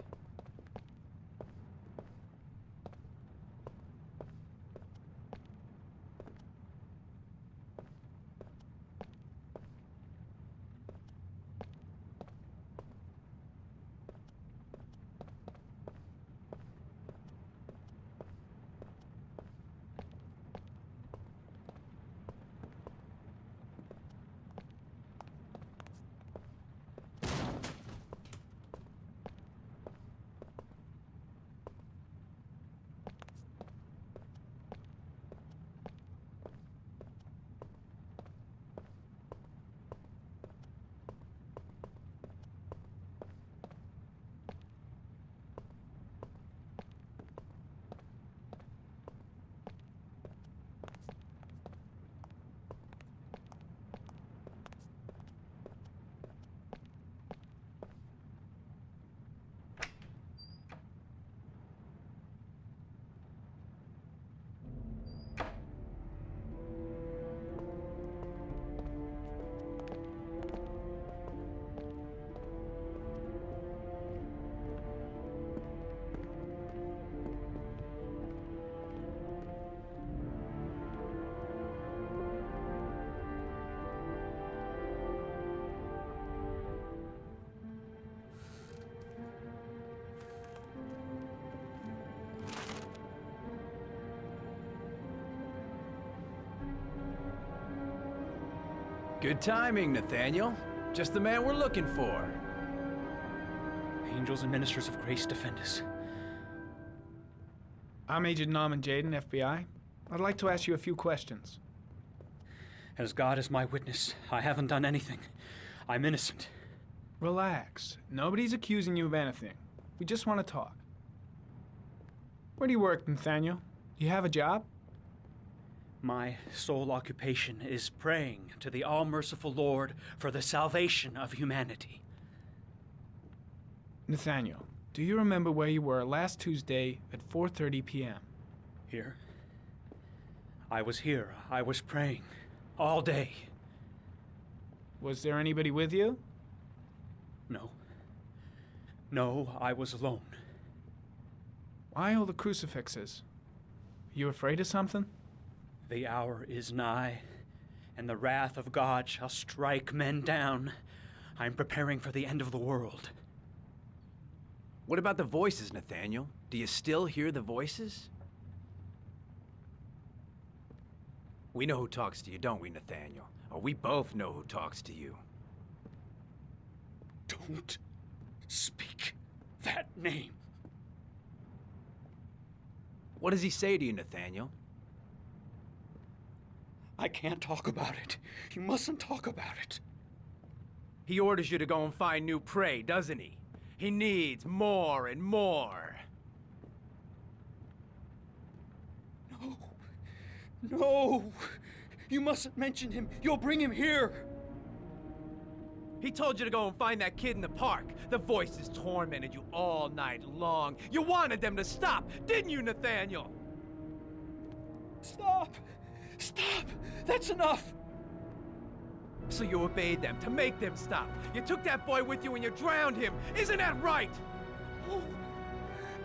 S15: Good timing, Nathaniel. Just the man we're looking for.
S9: Angels and ministers of grace defend us.
S13: I'm Agent Norman Jaden, FBI. I'd like to ask you a few questions.
S9: As God is my witness, I haven't done anything. I'm innocent.
S13: Relax. Nobody's accusing you of anything. We just want to talk. Where do you work, Nathaniel? Do you have a job?
S9: My sole occupation is praying to the all-merciful Lord for the salvation of humanity.
S13: Nathaniel, do you remember where you were last Tuesday at 4:30 p.m.?
S9: Here? I was here. I was praying. All day.
S13: Was there anybody with you?
S9: No. No, I was alone.
S13: Why all the crucifixes? Are you afraid of something?
S9: The hour is nigh, and the wrath of God shall strike men down. I'm preparing for the end of the world.
S15: What about the voices, Nathaniel? Do you still hear the voices? We know who talks to you, don't we, Nathaniel? Or we both know who talks to you.
S9: Don't speak that name.
S15: What does he say to you, Nathaniel?
S9: I can't talk about it. You mustn't talk about it.
S15: He orders you to go and find new prey, doesn't he? He needs more and more.
S9: No. No! You mustn't mention him. You'll bring him here.
S15: He told you to go and find that kid in the park. The voices tormented you all night long. You wanted them to stop, didn't you, Nathaniel?
S9: Stop! Stop! That's enough!
S15: So you obeyed them to make them stop. You took that boy with you and you drowned him. Isn't that right?
S9: Oh.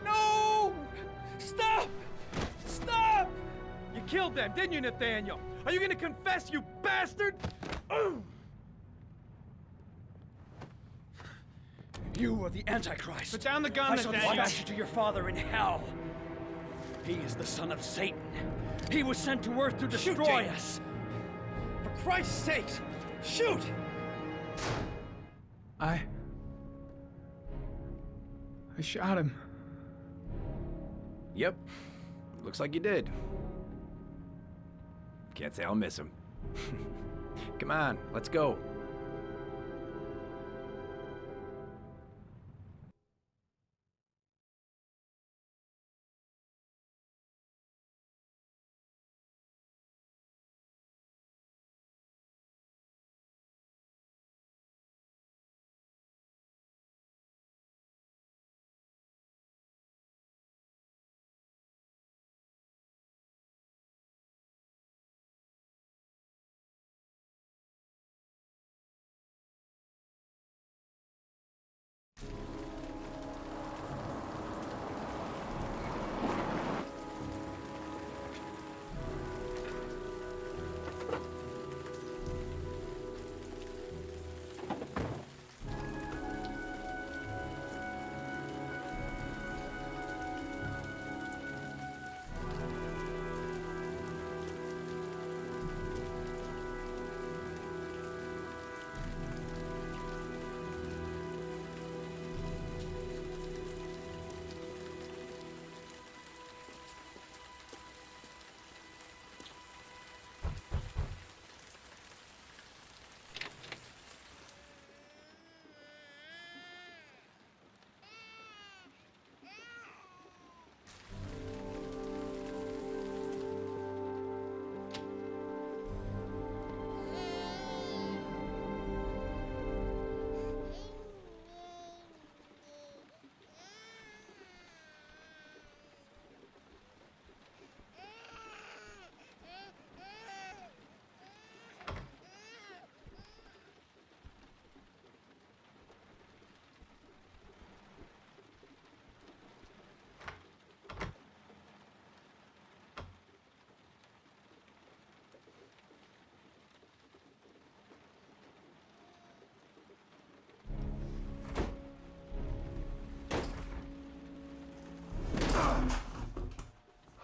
S9: No! Stop! Stop!
S15: You killed them, didn't you, Nathaniel? Are you gonna confess, you bastard?
S9: You are the Antichrist.
S13: Put down the gun,
S9: I shall
S13: Nathaniel.
S9: dispatch you to your father in hell. He is the son of Satan. He was sent to Earth to destroy us.
S15: For Christ's sake, shoot!
S13: I shot him.
S15: Yep. Looks like you did. Can't say I'll miss him. Come on, let's go.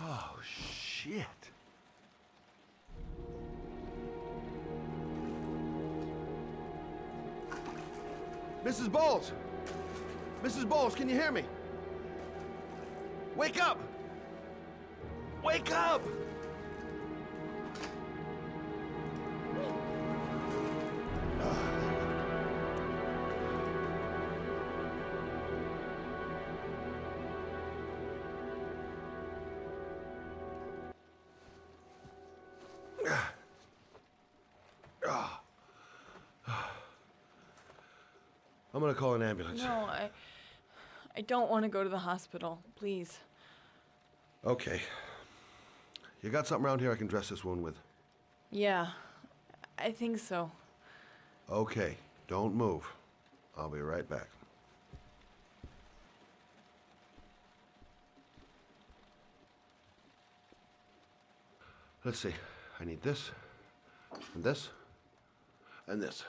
S6: Oh, shit. Mrs. Bowles! Mrs. Bowles, can you hear me? Wake up! Wake up! I'm gonna call an ambulance.
S7: No, I don't want to go to the hospital. Please.
S6: Okay. You got something around here I can dress this wound with?
S7: Yeah, I think so.
S6: Okay, don't move. I'll be right back. Let's see. I need this, and this, and this.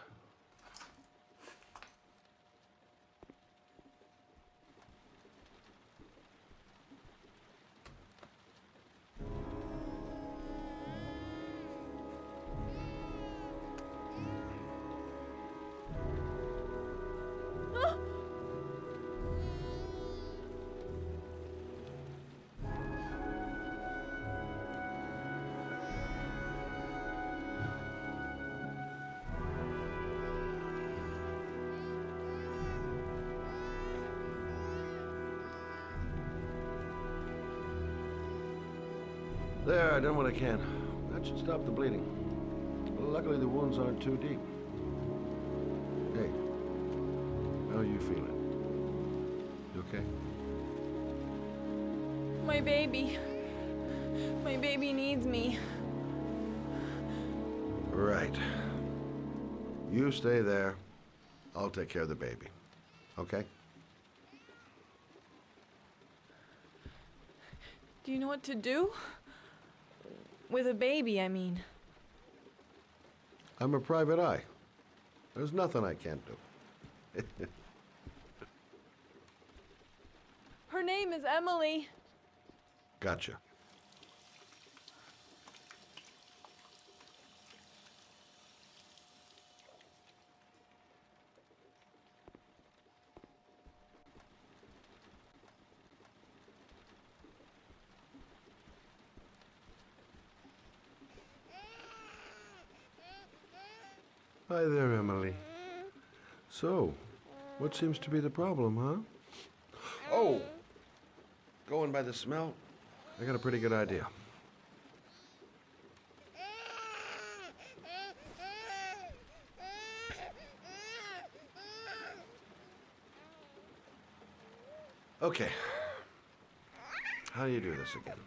S6: There, I done what I can. That should stop the bleeding. Luckily, the wounds aren't too deep. Hey, how are you feeling? You okay?
S7: My baby. My baby needs me.
S6: Right. You stay there. I'll take care of the baby. Okay?
S7: Do you know what to do? With a baby, I mean.
S6: I'm a private eye. There's nothing I can't do.
S7: Her name is Emily.
S6: Gotcha. Hi there, Emily. So, what seems to be the problem, huh? Oh, going by the smell, I got a pretty good idea. Okay. How do you do this again?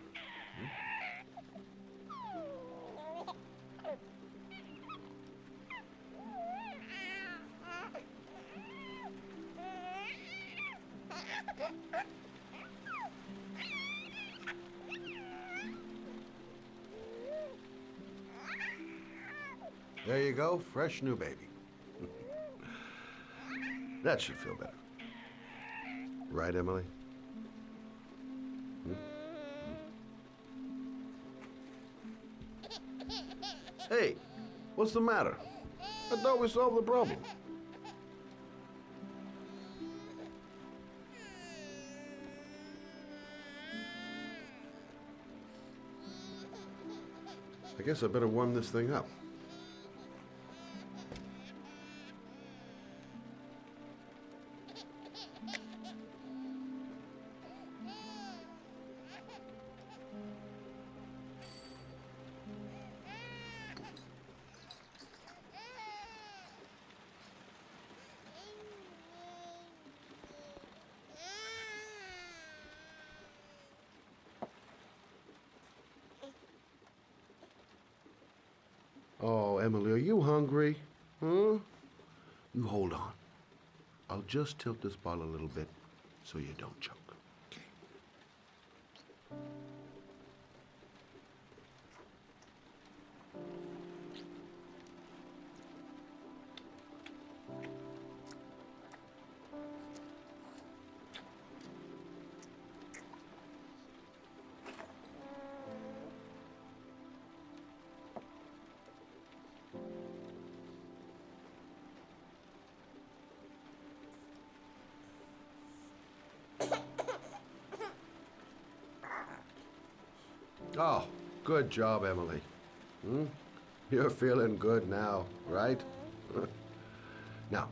S6: There you go, fresh new baby. That should feel better. Right, Emily? Hey, what's the matter? I thought we solved the problem. I guess I better warm this thing up. Oh, Emily, are you hungry? Huh? You hold on. I'll just tilt this bottle a little bit so you don't choke. Okay. Oh, good job, Emily. You're feeling good now, right? Now,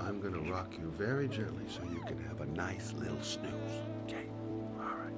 S6: I'm gonna rock you very gently so you can have a nice little snooze, okay? All right.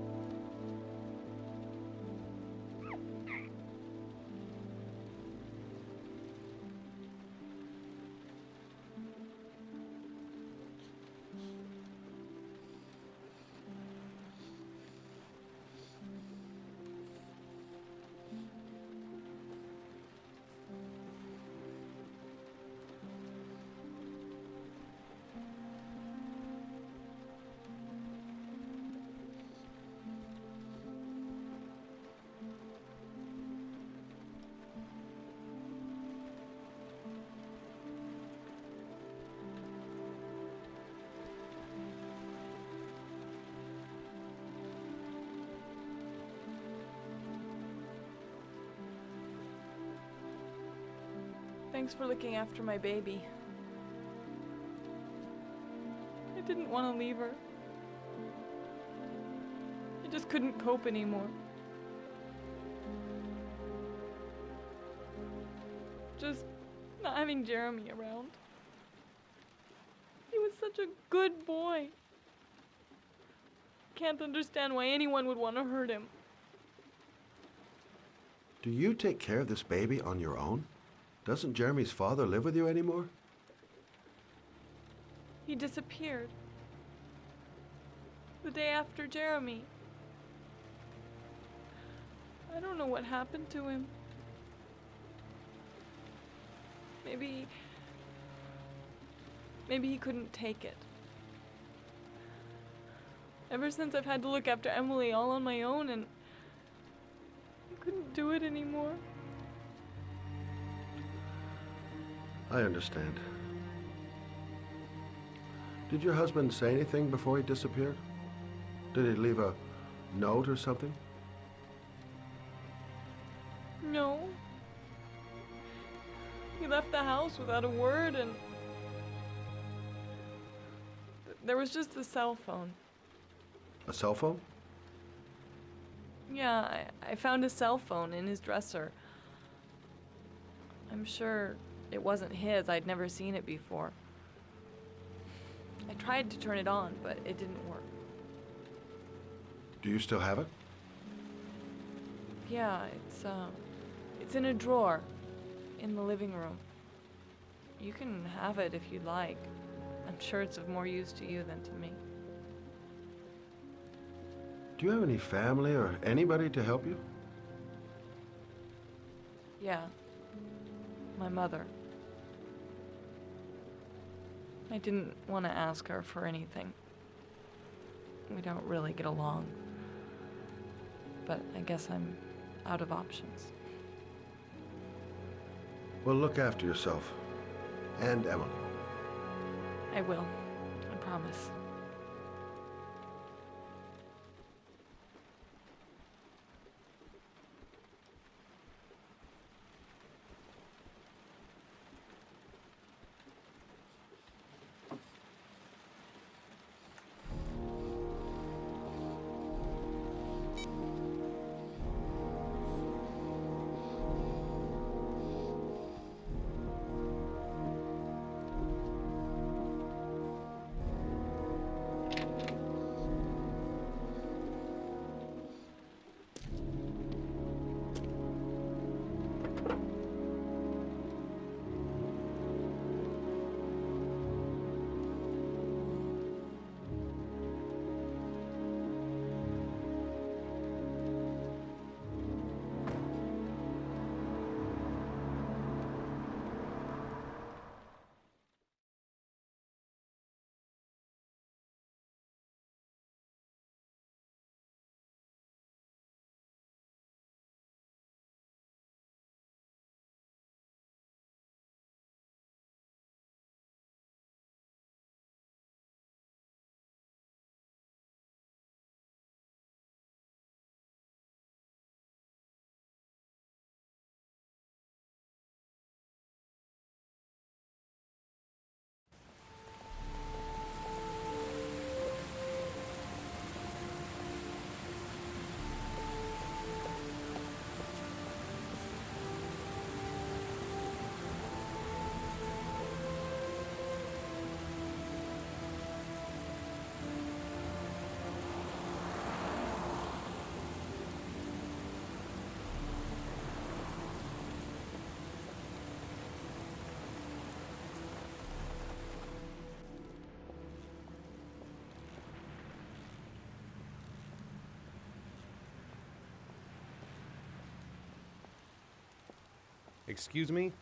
S7: Thanks for looking after my baby. I didn't want to leave her. I just couldn't cope anymore. Just not having Jeremy around. He was such a good boy. Can't understand why anyone would want to hurt him.
S6: Do you take care of this baby on your own? Doesn't Jeremy's father live with you anymore?
S7: He disappeared. The day after Jeremy. I don't know what happened to him. Maybe he couldn't take it. Ever since I've had to look after Emily all on my own, and I couldn't do it anymore.
S6: I understand. Did your husband say anything before he disappeared? Did he leave a note or something?
S7: No. He left the house without a word, and there was just the cell phone.
S6: A cell phone?
S7: Yeah, I found a cell phone in his dresser. I'm sure It wasn't his. I'd never seen it before. I tried to turn it on, but it didn't work.
S6: Do you still have it?
S7: Yeah, it's in a drawer in the living room. You can have it if you'd like. I'm sure it's of more use to you than to me.
S6: Do you have any family or anybody to help you?
S7: Yeah. My mother. I didn't want to ask her for anything. We don't really get along. But I guess I'm out of options.
S6: Well, look after yourself. And Emily.
S7: I will. I promise.
S5: Excuse me?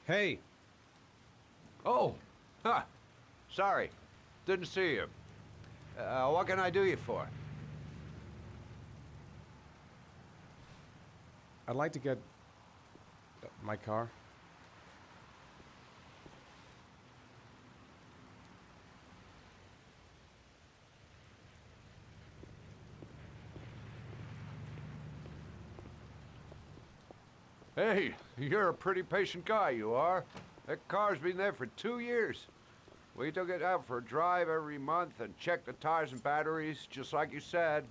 S5: Hey!
S11: Oh! Huh. Sorry. Didn't see you. What can I do you for?
S2: I'd like to get my car.
S11: Hey, you're a pretty patient guy, you are. That car's been there for 2 years. We took it out for a drive every month and checked the tires and batteries, just like you said.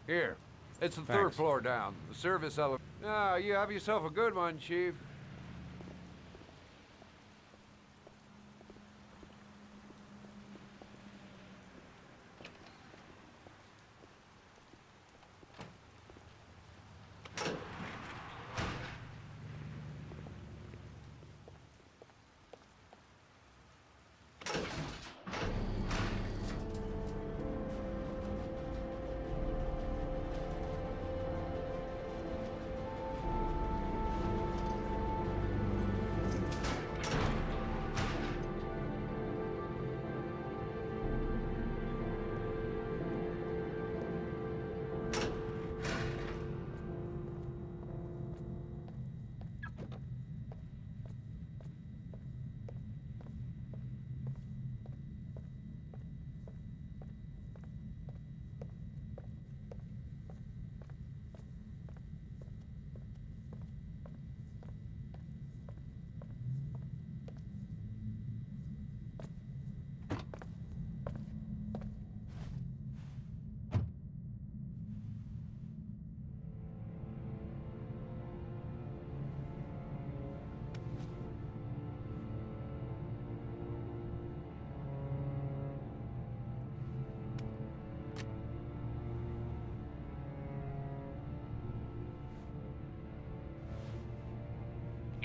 S11: Here, it's the third floor down, the service elevator. Ah, you have yourself a good one, Chief.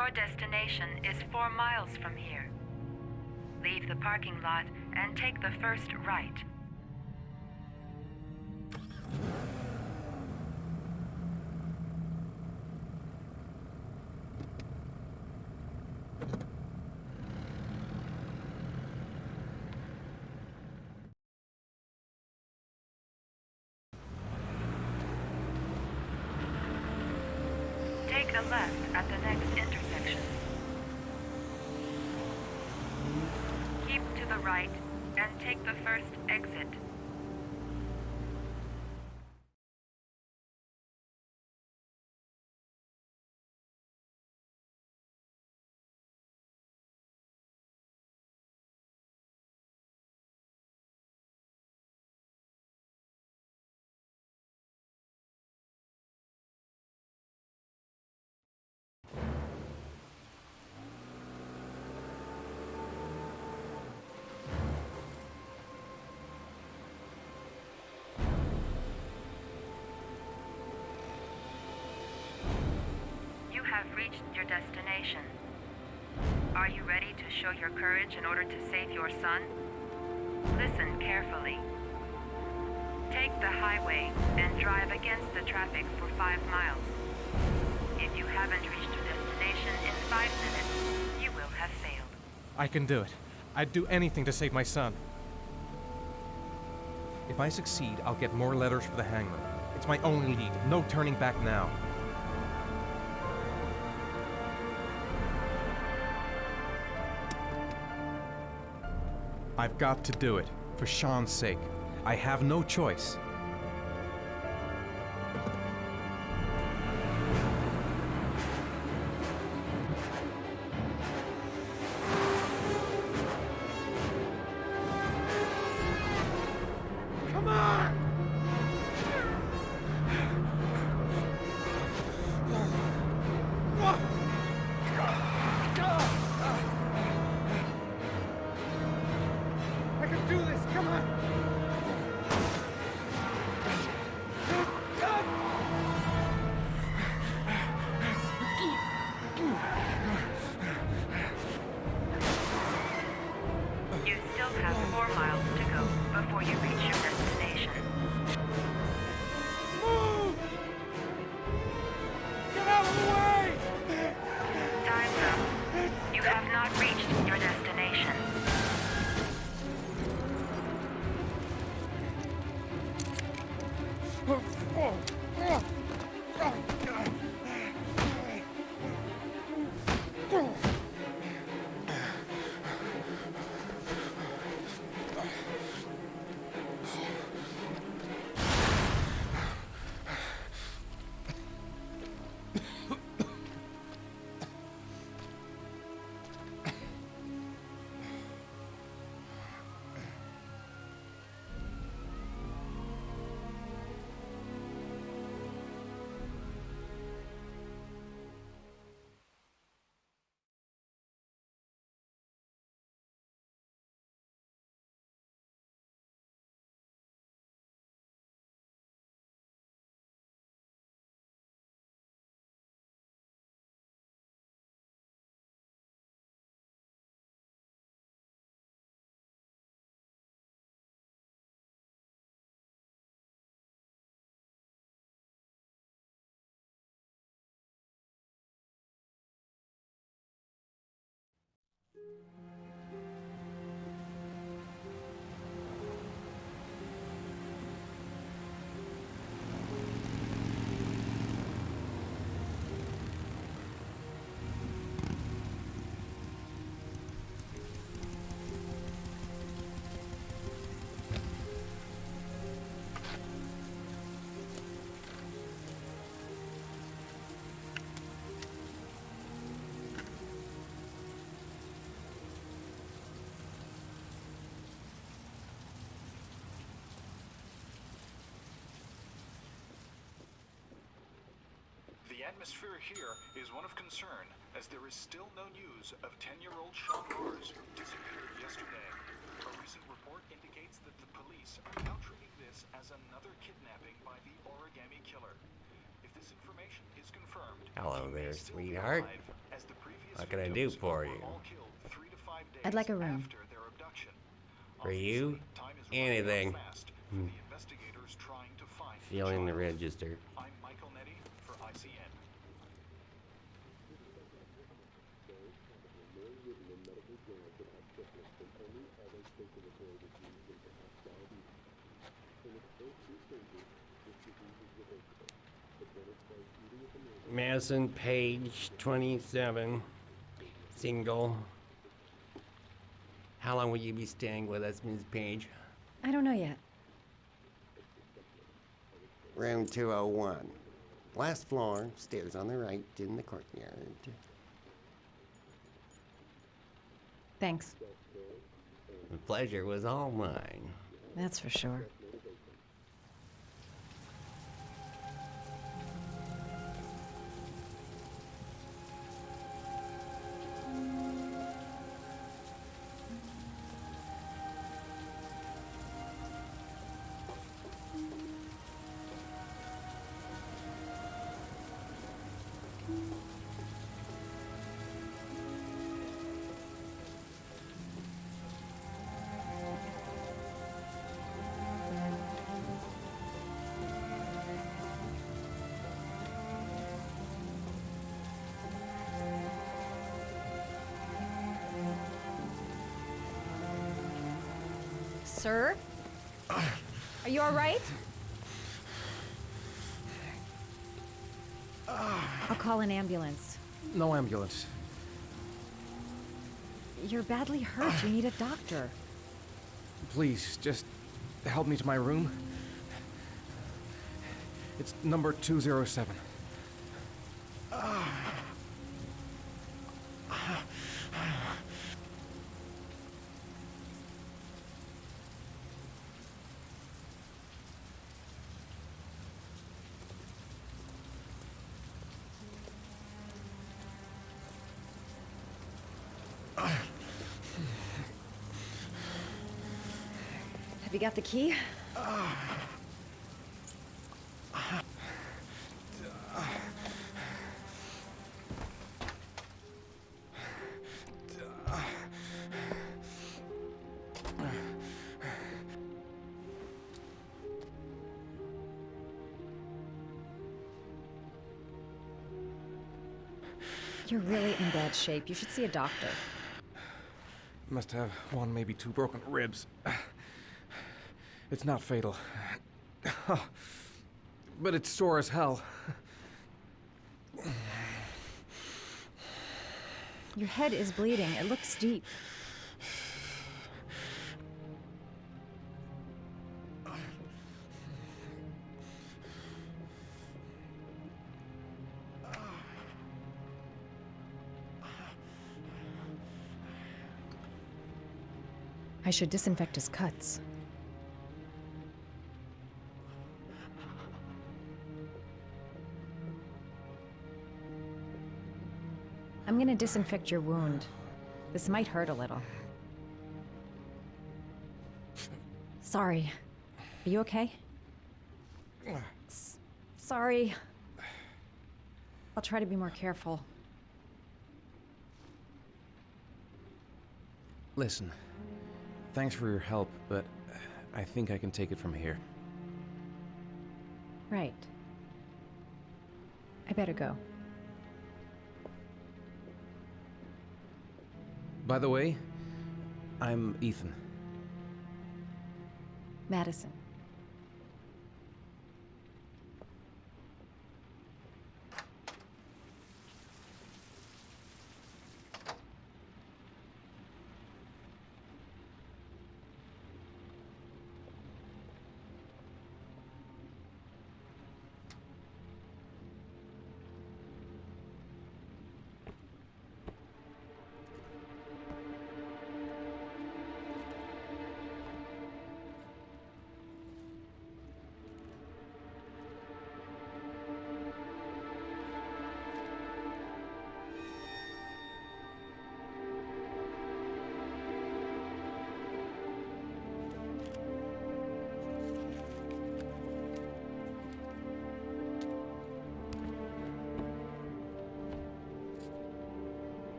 S18: Your destination is 4 miles from here. Leave the parking lot and take the first right. Take a left at the next intersection. Keep to the right and take the first exit. You have reached your destination. Are you ready to show your courage in order to save your son? Listen carefully. Take the highway and drive against the traffic for 5 miles. If you haven't reached your destination in 5 minutes, you will have failed.
S2: I can do it. I'd do anything to save my son. If I succeed, I'll get more letters for the hangman. It's my only lead. No turning back now. I've got to do it, for Sean's sake. I have no choice.
S16: Come on! I can do this, come on!
S18: You still have 4 miles to go before you reach your destination.
S16: Move! Get out of the way!
S18: Time's up. You have not reached your destination.
S19: The atmosphere here is one of concern, as there is still no news of 10-year-old Sean Mars, who disappeared yesterday. A recent report indicates that the police are now treating this as another kidnapping by the origami killer. If this information is confirmed,
S20: Hello
S19: he may
S20: there,
S19: still be
S20: sweetheart.
S19: alive, as the previous
S20: What can I do for you?
S17: I'd like a room.
S20: For you? Anything. Feeling the register. Madison, page 27, single. How long will you be staying with us, Ms. Page?
S17: I don't know yet.
S20: Room 201. Last floor, stairs on the right in the courtyard.
S17: Thanks.
S20: The pleasure was all mine.
S17: That's for sure. Sir? Are you all right? I'll call an ambulance.
S2: No ambulance.
S17: You're badly hurt. You need a doctor.
S2: Please, just help me to my room. It's number 207.
S17: Have you got the key? You're really in bad shape. You should see a doctor.
S2: Must have one, maybe two broken ribs. It's not fatal. But it's sore as hell.
S17: Your head is bleeding. It looks deep. I should disinfect his cuts. I'm gonna disinfect your wound. This might hurt a little. Sorry. Are you okay? Sorry. I'll try to be more careful.
S2: Listen, thanks for your help, but I think I can take it from here.
S17: Right. I better go.
S2: By the way, I'm Ethan.
S17: Madison.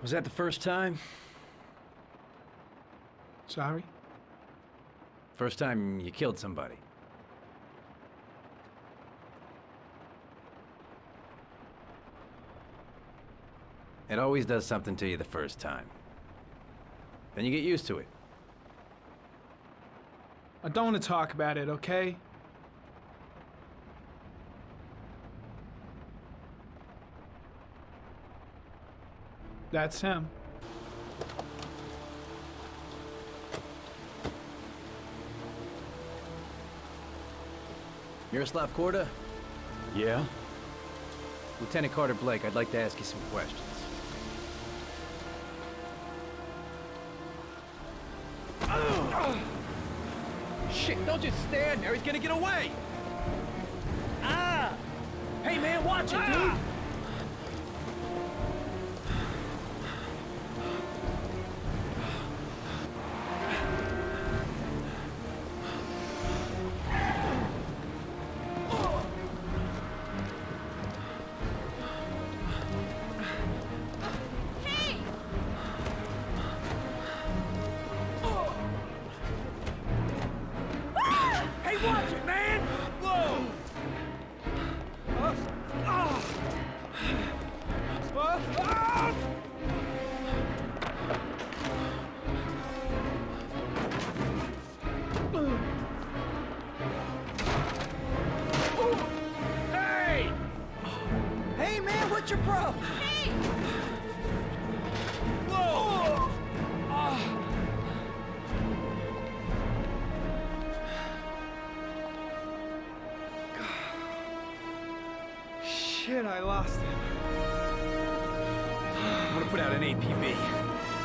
S15: Was that the first time?
S13: Sorry?
S15: First time you killed somebody? It always does something to you the first time. Then you get used to it.
S13: I don't want to talk about it, okay? That's him.
S15: Miroslav Korda?
S9: Yeah?
S15: Lieutenant Carter Blake, I'd like to ask you some questions.
S9: Shit, don't just stand there. He's gonna get away. Ah! Hey, man, watch it, dude. Hey, watch it, man! Whoa! Hey! Hey, man, what's your problem? Hey! Whoa!
S13: Shit, I lost him.
S15: I'm gonna put out an APB.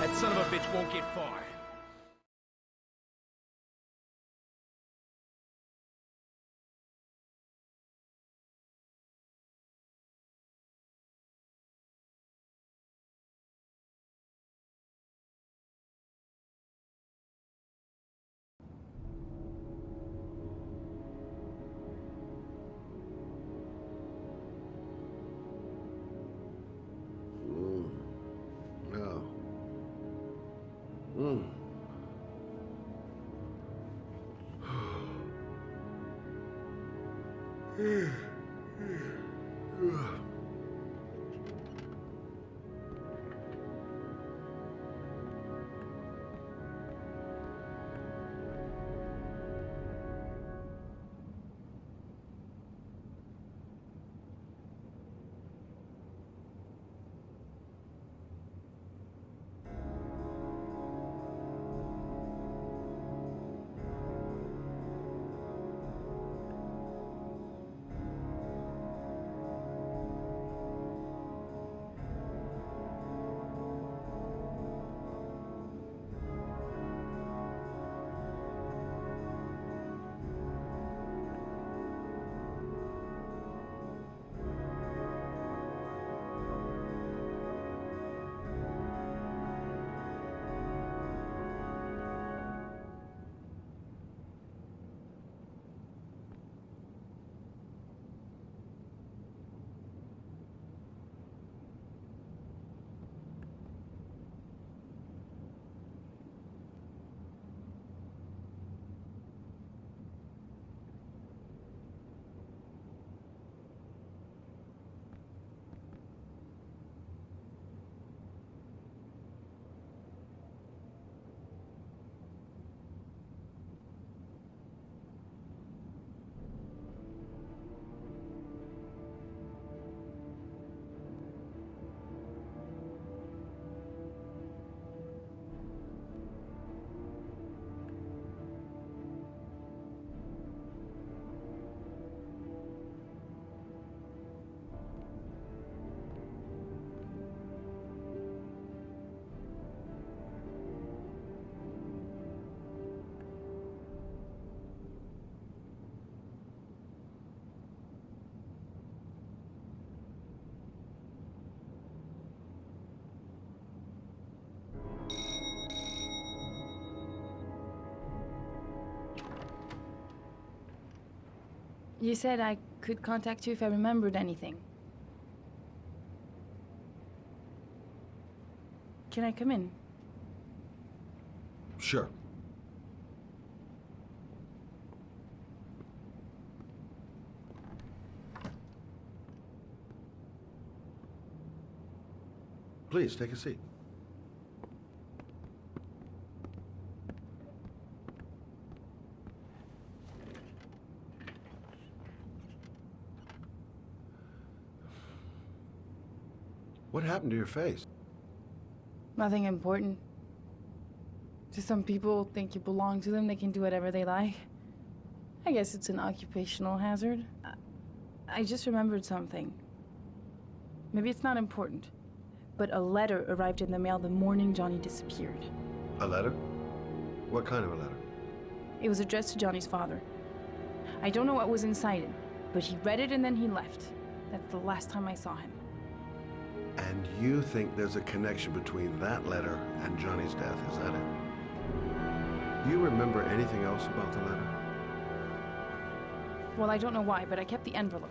S15: That son of a bitch won't get far.
S6: No.
S7: You said I could contact you if I remembered anything. Can I come in?
S6: Sure. Please, take a seat. What happened to your face?
S7: Nothing important. Just some people think you belong to them, they can do whatever they like. I guess it's an occupational hazard. I just remembered something. Maybe it's not important, but a letter arrived in the mail the morning Johnny disappeared.
S6: A letter? What kind of a letter?
S7: It was addressed to Johnny's father. I don't know what was inside it, but he read it and then he left. That's the last time I saw him.
S6: And you think there's a connection between that letter and Johnny's death, is that it? Do you remember anything else about the letter?
S7: Well, I don't know why, but I kept the envelope.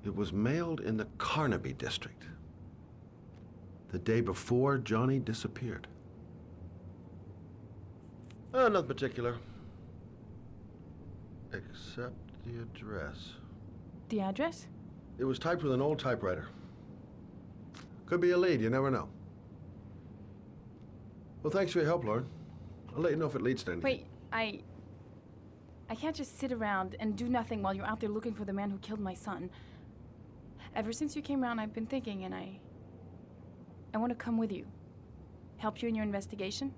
S6: It was mailed in the Carnaby district, the day before Johnny disappeared. Nothing particular, except the address.
S7: The address?
S6: It was typed with an old typewriter. Could be a lead, you never know. Well, thanks for your help, Lauren. I'll let you know if it leads to anything.
S7: Wait, I can't just sit around and do nothing while you're out there looking for the man who killed my son. Ever since you came around, I've been thinking, and I want to come with you. Help you in your investigation?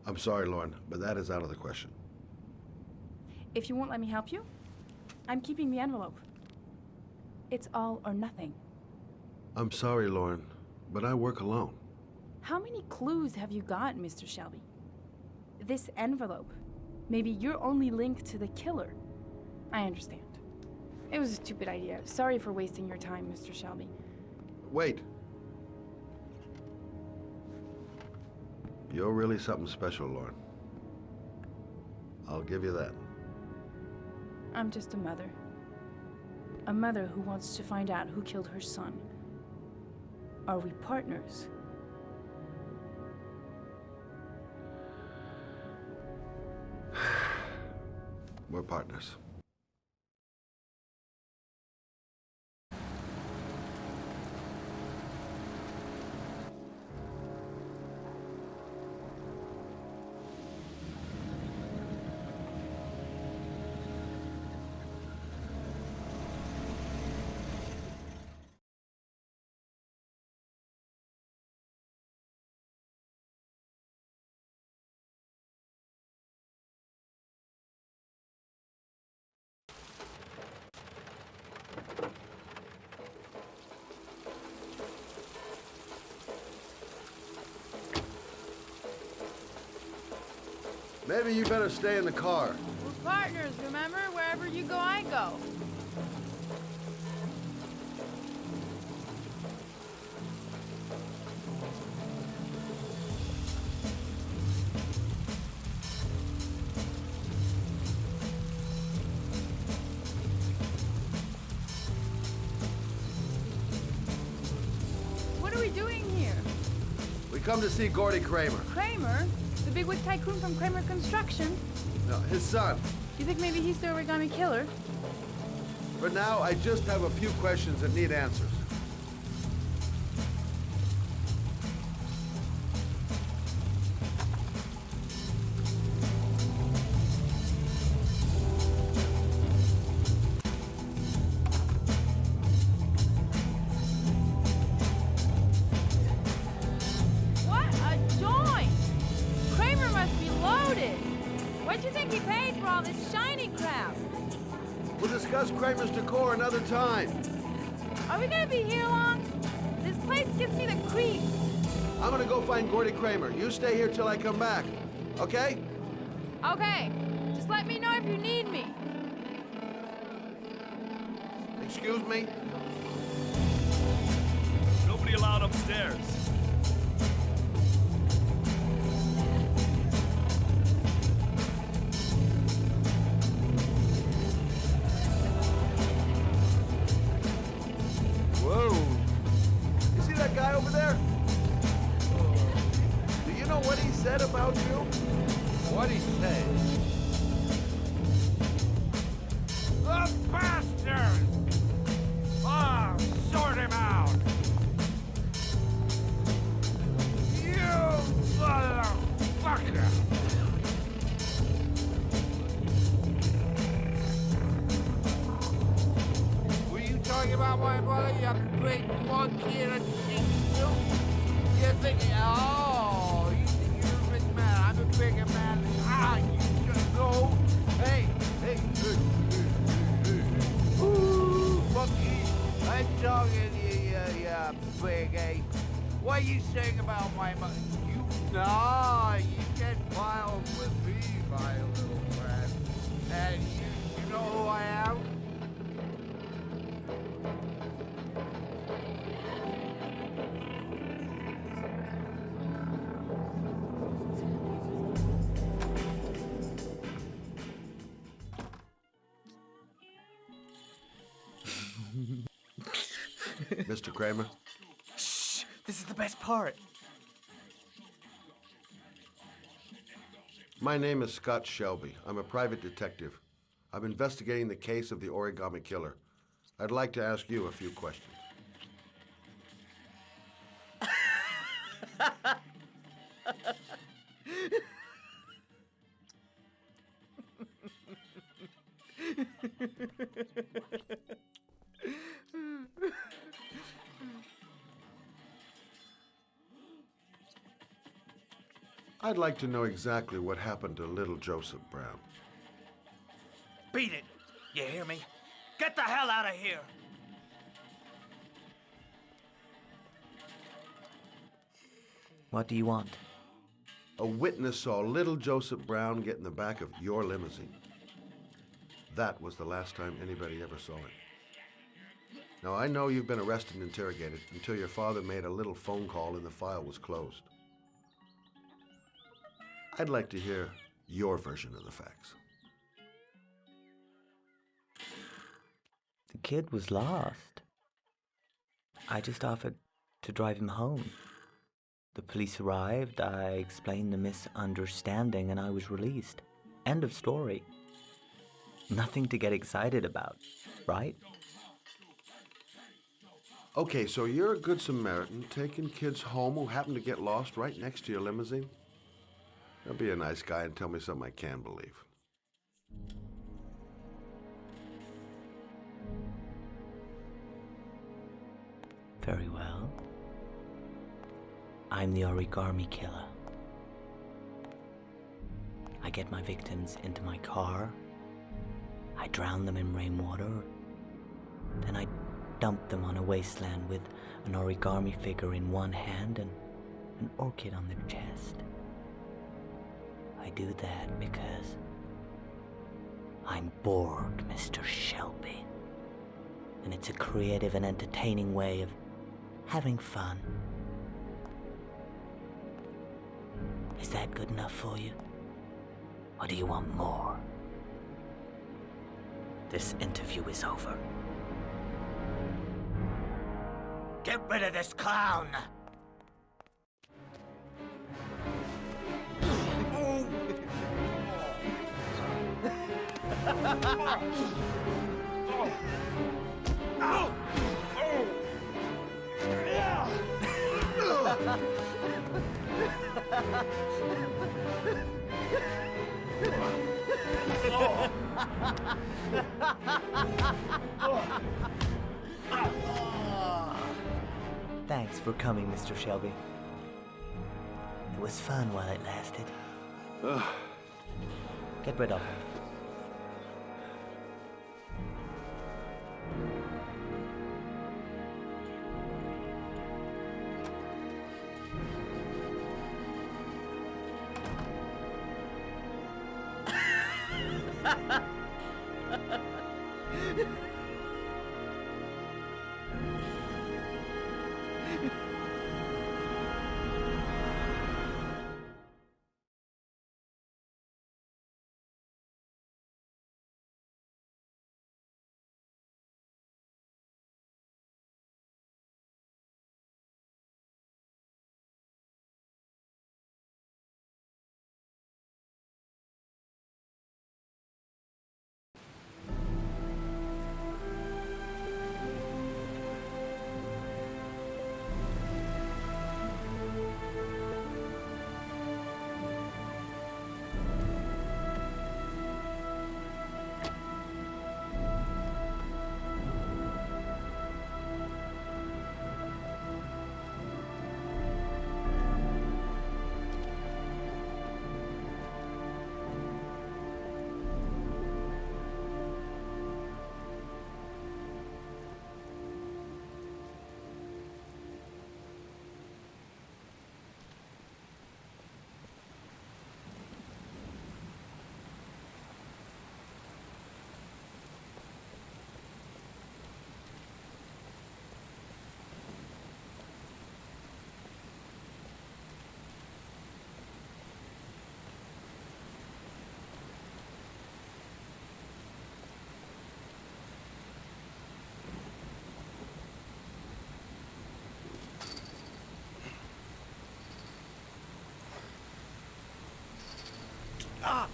S6: I'm sorry, Lauren, but that is out of the question.
S7: If you won't let me help you, I'm keeping the envelope. It's all or nothing.
S6: I'm sorry, Lauren, but I work alone.
S7: How many clues have you got, Mr. Shelby? This envelope. Maybe your only link to the killer. I understand. It was a stupid idea. Sorry for wasting your time, Mr. Shelby.
S6: Wait. You're really something special, Lauren. I'll give you that.
S7: I'm just a mother. A mother who wants to find out who killed her son. Are we partners?
S6: We're partners. Maybe you better stay in the car.
S7: We're partners, remember? Wherever you go, I go. What are we doing here?
S6: We come to see Gordy Kramer.
S7: Kramer? The bigwig tycoon from Kramer Construction?
S6: No, his son.
S7: You think maybe he's the origami killer?
S6: For now, I just have a few questions that need answers.
S7: What a joint! Kramer must be loaded. What do you think he paid for all this shiny crap?
S6: We'll discuss Kramer's decor another time.
S7: Are we gonna be here long? This place gives me the creeps.
S6: I'm gonna go find Gordy Kramer. You stay here till I come back, okay?
S7: Okay, just let me know if you need me.
S6: Excuse me?
S8: Open Nobody allowed upstairs.
S6: Whoa. You see that guy over there? Do you know what he said about you?
S11: What'd he say? The bastard! Ah, sort him out! You motherfucker! Were you talking about my brother, you big monkey in a suit? You're thinking, oh, you think you're a big man. I'm a bigger man. Ah, you just go. Hey, hey, ooh, monkey. I'm talking to you, you big ape. What are you saying about my mother? You get wild with me, my little friend. And you know who I am?
S6: Mr. Kramer?
S15: Shh! This is the best part.
S6: My name is Scott Shelby. I'm a private detective. I'm investigating the case of the origami killer. I'd like to ask you a few questions. I'd like to know exactly what happened to little Joseph Brown.
S15: Beat it! You hear me? Get the hell out of here!
S14: What do you want?
S6: A witness saw little Joseph Brown get in the back of your limousine. That was the last time anybody ever saw it. Now, I know you've been arrested and interrogated until your father made a little phone call and the file was closed. I'd like to hear your version of the facts.
S14: The kid was lost. I just offered to drive him home. The police arrived, I explained the misunderstanding, and I was released. End of story. Nothing to get excited about, right?
S6: Okay, so you're a good Samaritan taking kids home who happen to get lost right next to your limousine? Now be a nice guy and tell me something I can believe.
S14: Very well. I'm the origami killer. I get my victims into my car. I drown them in rainwater. Then I dump them on a wasteland with an origami figure in one hand and an orchid on their chest. I do that because I'm bored, Mr. Shelby. And it's a creative and entertaining way of having fun. Is that good enough for you? Or do you want more? This interview is over.
S15: Get rid of this clown!
S14: Thanks for coming, Mr. Shelby. It was fun while it lasted. Get rid of him.
S15: Ha
S2: Whoa!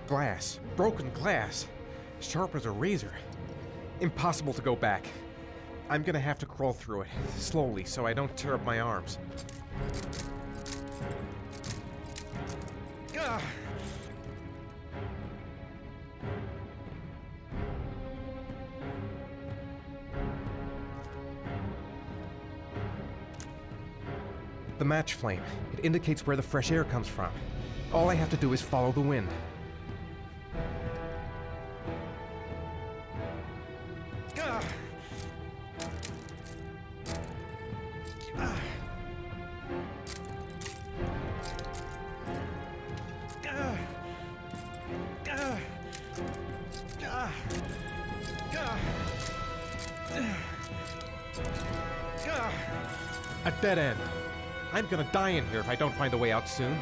S2: Glass. Broken glass. Sharp as a razor. Impossible to go back. I'm gonna have to crawl through it, slowly, so I don't tear up my arms. Ugh. The match flame. It indicates where the fresh air comes from. All I have to do is follow the wind. Ugh. A dead end. I'm gonna die in here if I don't find a way out soon.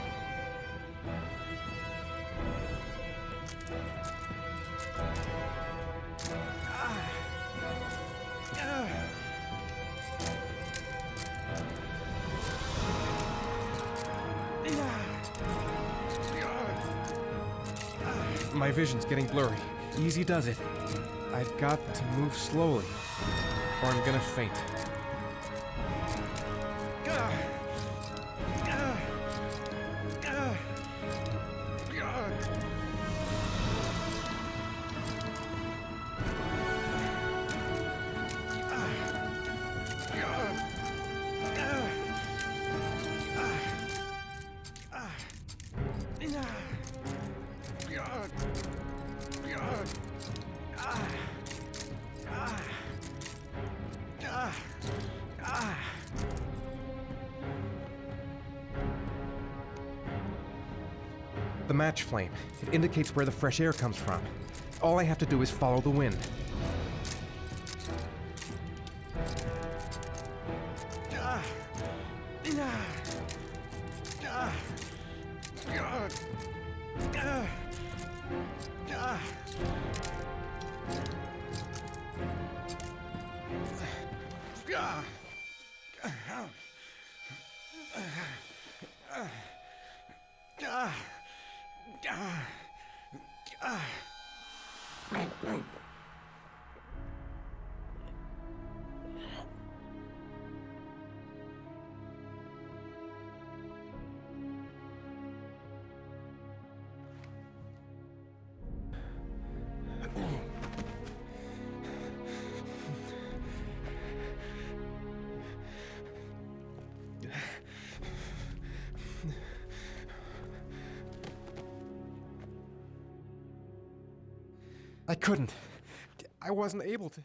S2: My vision's getting blurry. Easy does it. I've got to move slowly, or I'm gonna faint. The match flame. It indicates where the fresh air comes from. All I have to do is follow the wind.
S21: I couldn't. I wasn't able to.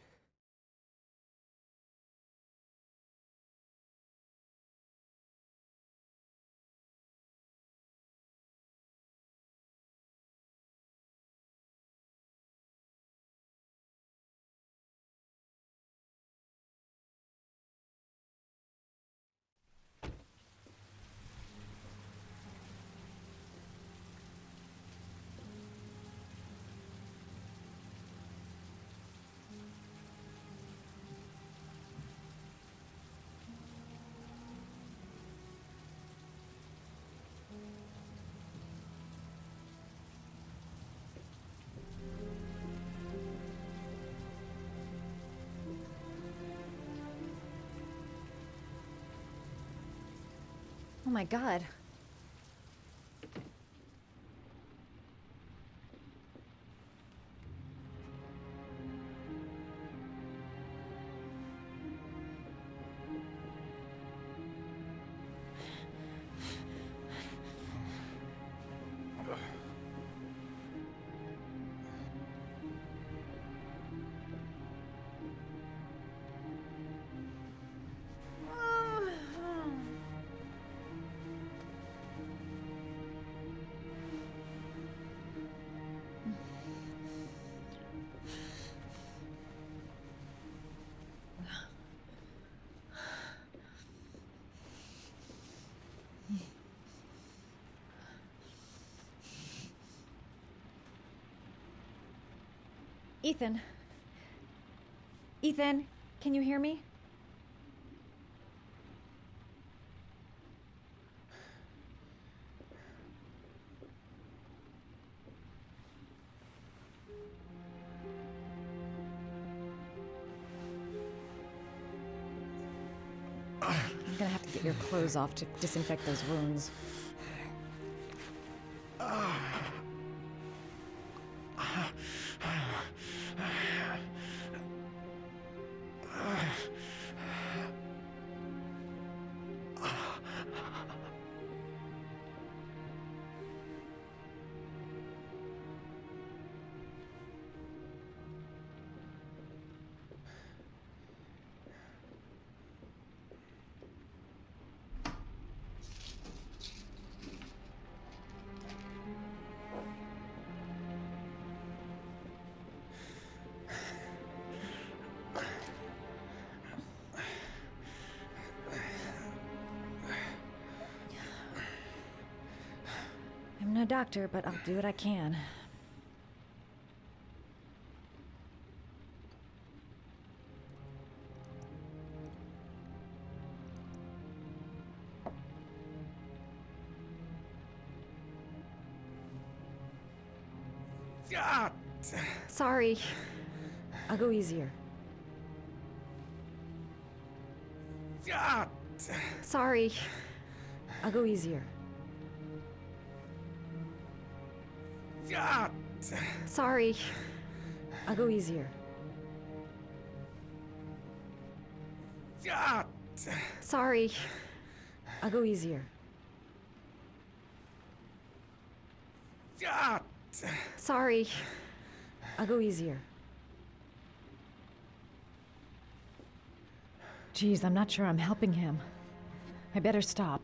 S17: Oh my God. Ethan. Ethan, can you hear me? I'm gonna have to get your clothes off to disinfect those wounds. I'm no doctor, but I'll do what I can. Sorry. I'll go easier. Sorry. I'll go easier. Sorry. I'll go easier. Sorry. I'll go easier. Sorry. I'll go easier. Geez, I'm not sure I'm helping him. I better stop.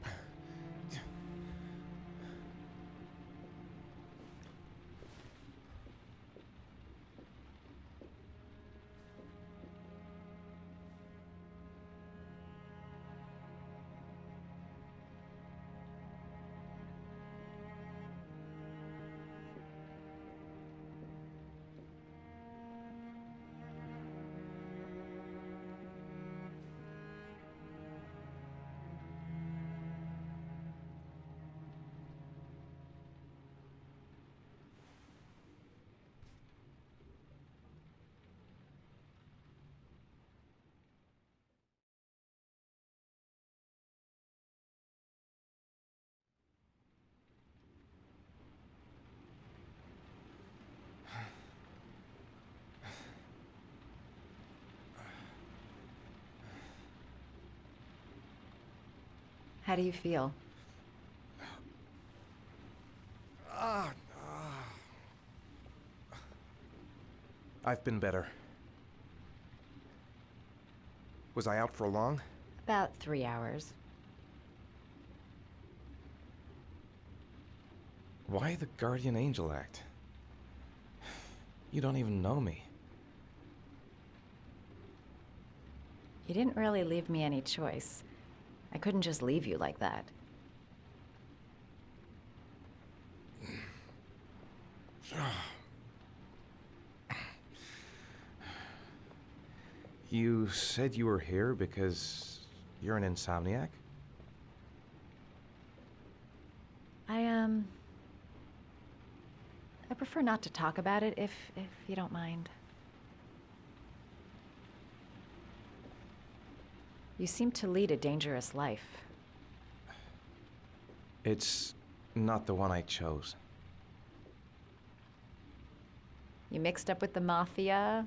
S17: How do you feel?
S2: I've been better. Was I out for long?
S17: About 3 hours.
S2: Why the guardian angel act? You don't even know me.
S17: You didn't really leave me any choice. I couldn't just leave you like that.
S2: You said you were here because you're an insomniac?
S17: I prefer not to talk about it if you don't mind. You seem to lead a dangerous life.
S2: It's not the one I chose.
S17: You mixed up with the mafia?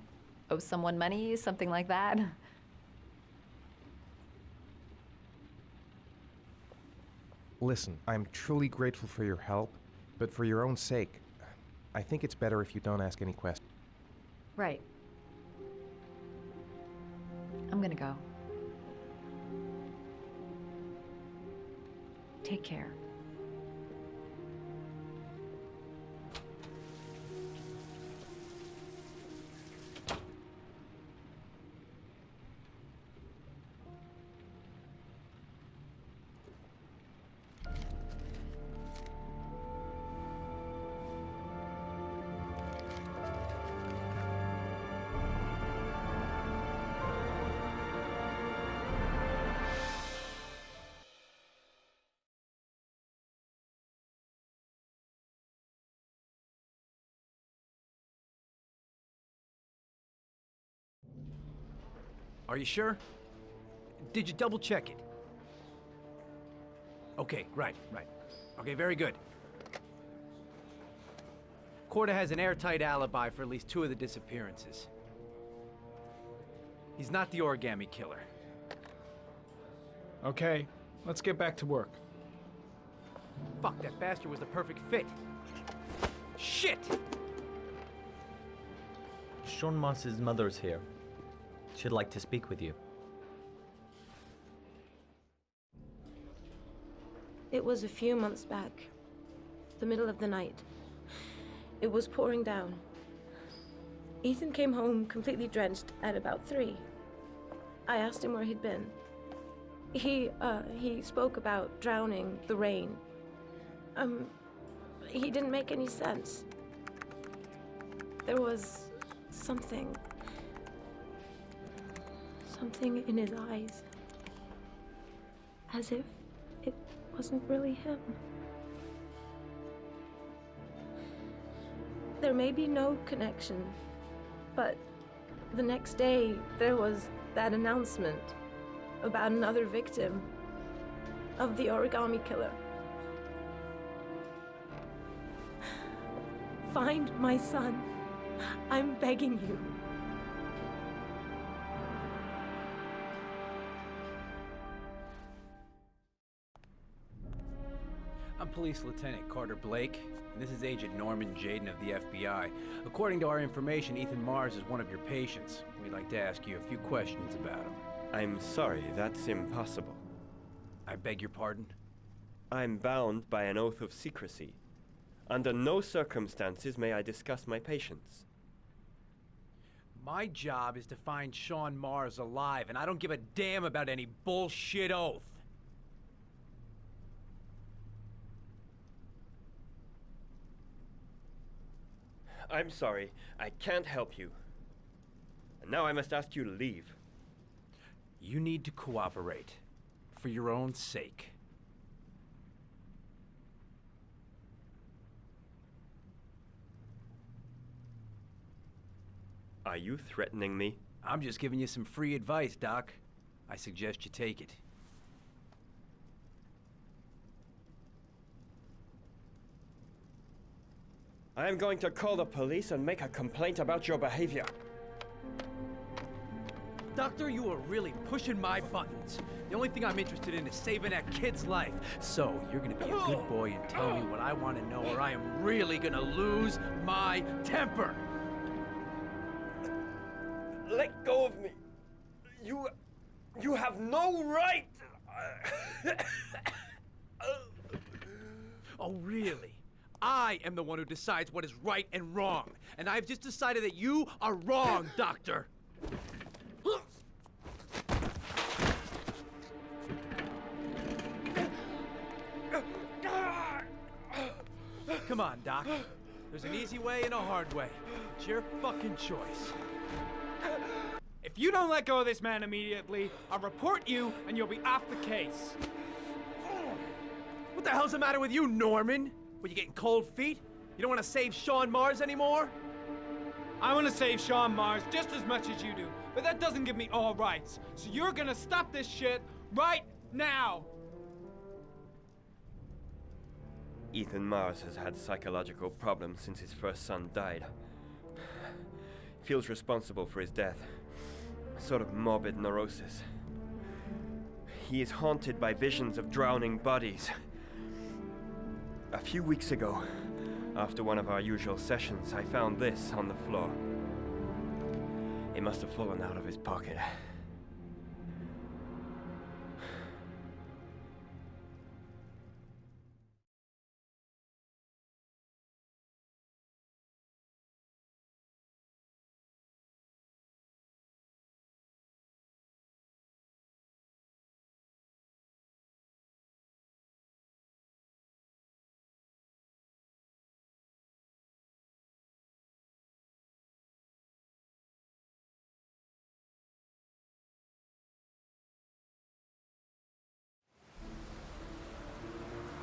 S17: Owe someone money? Something like that?
S2: Listen, I'm truly grateful for your help, but for your own sake, I think it's better if you don't ask any questions.
S17: Right. I'm gonna go. Take care.
S15: Are you sure? Did you double check it? Okay, right. Okay, very good. Corda has an airtight alibi for at least 2 of the disappearances. He's not the origami killer.
S13: Okay, let's get back to work.
S15: Fuck, that bastard was the perfect fit. Shit!
S14: Sean Moss's mother's here. She'd like to speak with you.
S1: It was a few months back. The middle of the night. It was pouring down. Ethan came home completely drenched at about 3. I asked him where he'd been. He spoke about drowning, the rain. He didn't make any sense. There was something in his eyes. As if it wasn't really him. There may be no connection, but the next day there was that announcement about another victim of the origami killer. Find my son. I'm begging you.
S15: I'm Police Lieutenant Carter Blake, and this is Agent Norman Jaden of the FBI. According to our information, Ethan Mars is one of your patients. We'd like to ask you a few questions about him.
S10: I'm sorry, that's impossible.
S15: I beg your pardon?
S10: I'm bound by an oath of secrecy. Under no circumstances may I discuss my patients.
S15: My job is to find Sean Mars alive, and I don't give a damn about any bullshit oath.
S10: I'm sorry, I can't help you. And now I must ask you to leave.
S15: You need to cooperate, for your own sake.
S10: Are you threatening me?
S15: I'm just giving you some free advice, Doc. I suggest you take it.
S10: I am going to call the police and make a complaint about your behavior.
S15: Doctor, you are really pushing my buttons. The only thing I'm interested in is saving that kid's life. So, you're gonna be a good boy and tell me what I want to know, or I am really gonna lose my temper.
S10: Let go of me. You have no right.
S15: Oh, really? I am the one who decides what is right and wrong. And I've just decided that you are wrong, Doctor. Come on, Doc. There's an easy way and a hard way. It's your fucking choice.
S13: If you don't let go of this man immediately, I'll report you and you'll be off the case.
S15: What the hell's the matter with you, Norman? Were you getting cold feet? You don't want to save Sean Mars anymore?
S13: I want to save Sean Mars just as much as you do, but that doesn't give me all rights. So you're gonna stop this shit right now!
S10: Ethan Mars has had psychological problems since his first son died. Feels responsible for his death. A sort of morbid neurosis. He is haunted by visions of drowning bodies. A few weeks ago, after one of our usual sessions, I found this on the floor. It must have fallen out of his pocket.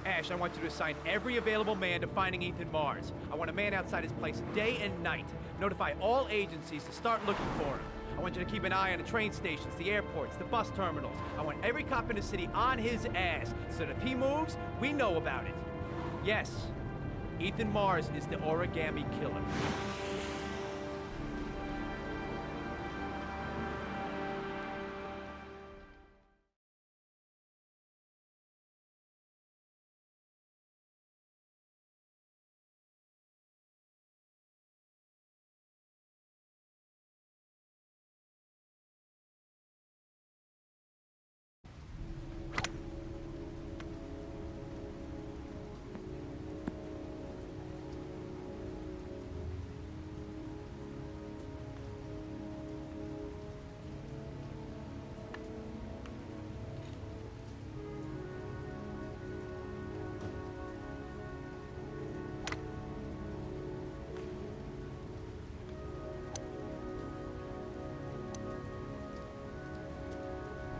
S15: Ash, I want you to assign every available man to finding Ethan Mars. I want a man outside his place day and night. Notify all agencies to start looking for him. I want you to keep an eye on the train stations, the airports, the bus terminals. I want every cop in the city on his ass, so that if he moves, we know about it. Yes, Ethan Mars is the origami killer.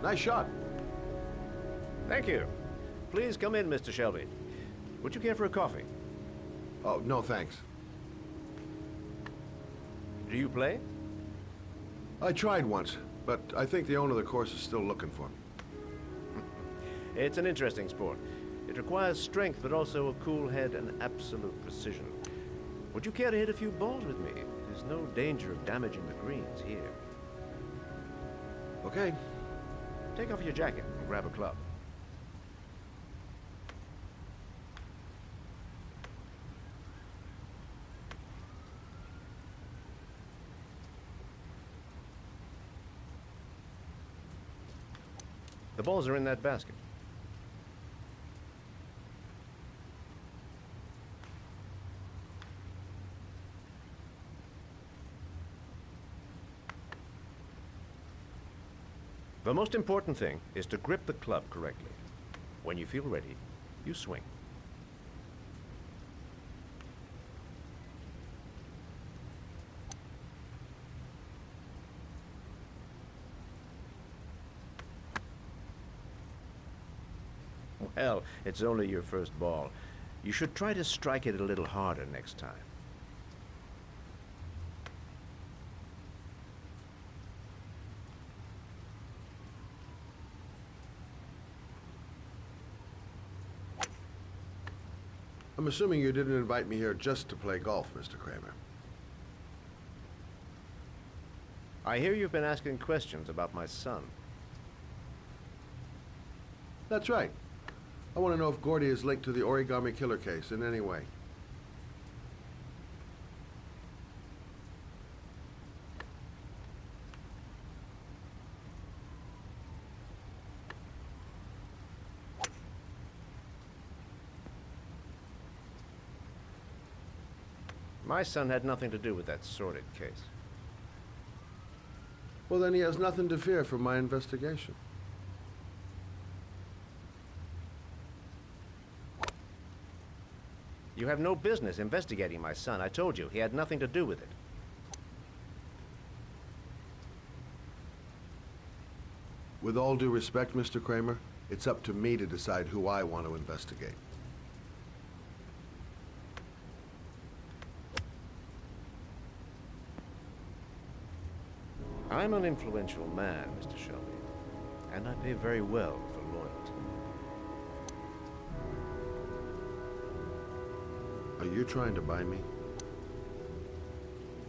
S6: Nice shot.
S11: Thank you. Please come in, Mr. Shelby. Would you care for a coffee?
S6: Oh, no thanks.
S11: Do you play?
S6: I tried once, but I think the owner of the course is still looking for me.
S11: It's an interesting sport. It requires strength, but also a cool head and absolute precision. Would you care to hit a few balls with me? There's no danger of damaging the greens here.
S6: Okay.
S11: Take off your jacket and grab a club. The balls are in that basket. The most important thing is to grip the club correctly. When you feel ready, you swing. Well, it's only your first ball. You should try to strike it a little harder next time.
S6: I'm assuming you didn't invite me here just to play golf, Mr. Kramer.
S11: I hear you've been asking questions about my son.
S6: That's right. I want to know if Gordy is linked to the origami killer case in any way.
S11: My son had nothing to do with that sordid case.
S6: Well, then he has nothing to fear from my investigation.
S11: You have no business investigating my son. I told you, he had nothing to do with it.
S6: With all due respect, Mr. Kramer, it's up to me to decide who I want to investigate.
S11: I'm an influential man, Mr. Shelby, and I pay very well for loyalty.
S6: Are you trying to buy me?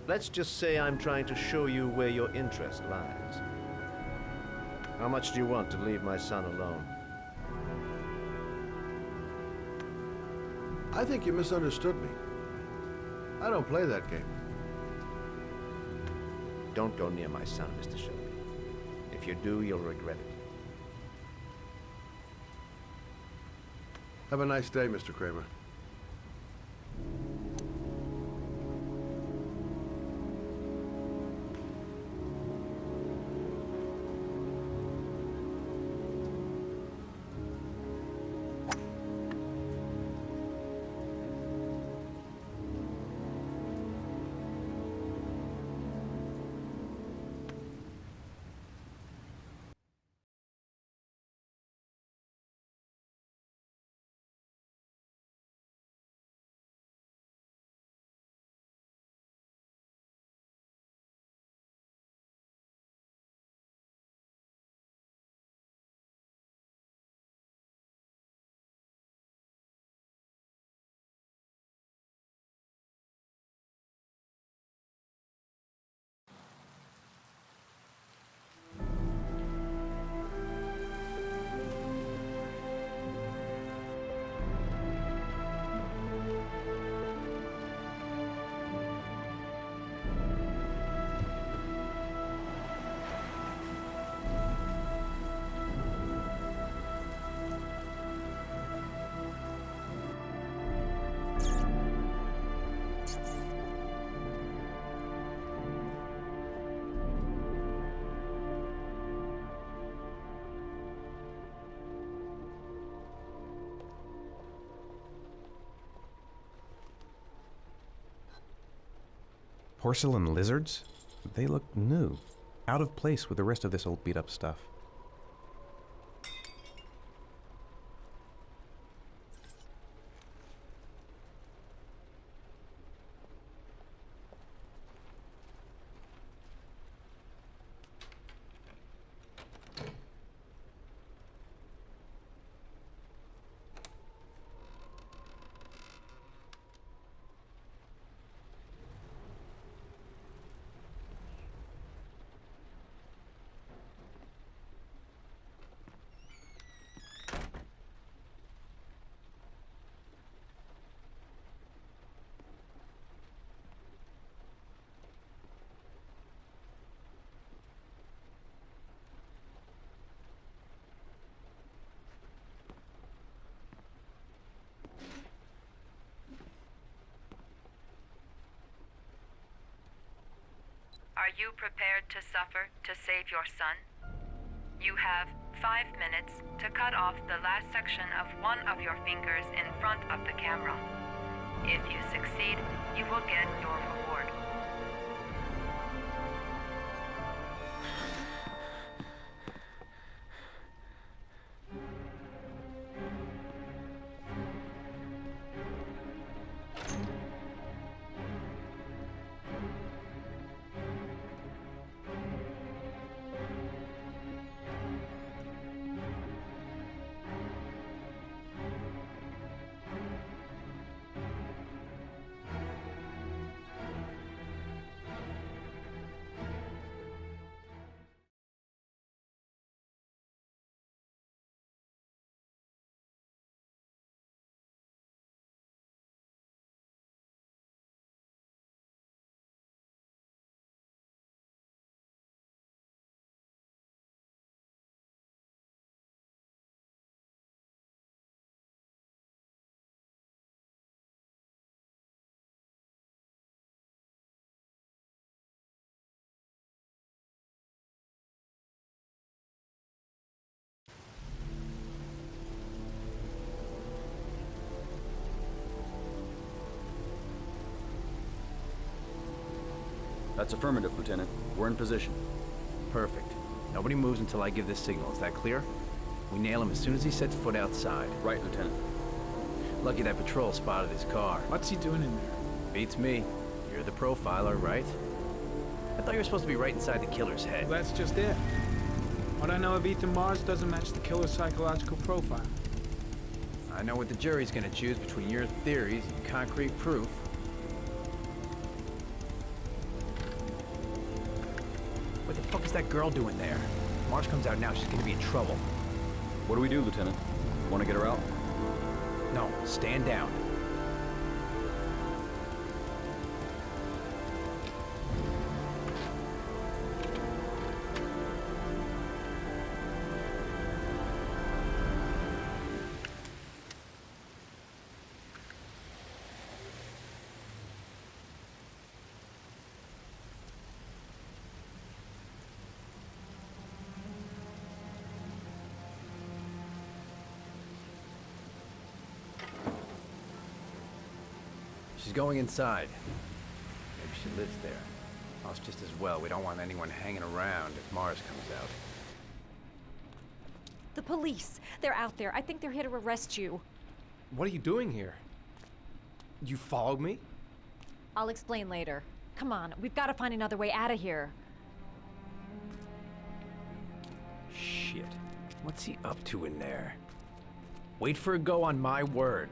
S11: Let's just say I'm trying to show you where your interest lies. How much do you want to leave my son alone?
S6: I think you misunderstood me. I don't play that game.
S11: Don't go near my son, Mr. Shelby. If you do, you'll regret it.
S6: Have a nice day, Mr. Kramer.
S2: Porcelain lizards? They look new. Out of place with the rest of this old beat-up stuff.
S18: Are you prepared to suffer to save your son? You have 5 minutes to cut off the last section of one of your fingers in front of the camera. If you succeed, you will get your reward.
S12: That's affirmative, Lieutenant. We're in position.
S15: Perfect. Nobody moves until I give this signal. Is that clear? We nail him as soon as he sets foot outside.
S12: Right, Lieutenant.
S15: Lucky that patrol spotted his car.
S13: What's he doing in there?
S15: Beats me. You're the profiler, right? I thought you were supposed to be right inside the killer's head.
S13: Well, that's just it. What I know of Ethan Mars doesn't match the killer's psychological profile.
S15: I know what the jury's gonna choose between your theories and concrete proof. What the fuck is that girl doing there? If Mars comes out now, she's gonna be in trouble.
S12: What do we do, Lieutenant? Want to get her out?
S15: No, stand down. She's going inside. Maybe she lives there. Well, it's just as well. We don't want anyone hanging around if Mars comes out.
S17: The police. They're out there. I think they're here to arrest you.
S21: What are you doing here? You followed me?
S17: I'll explain later. Come on, we've got to find another way out of here.
S15: Shit. What's he up to in there? Wait for a go on my word.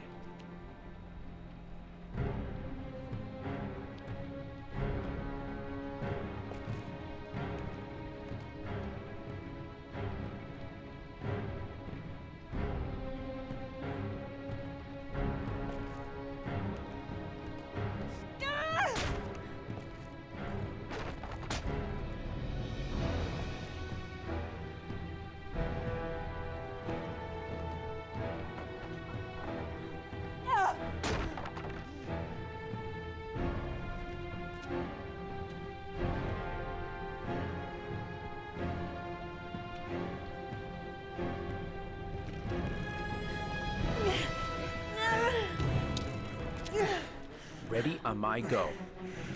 S15: Ready on my go.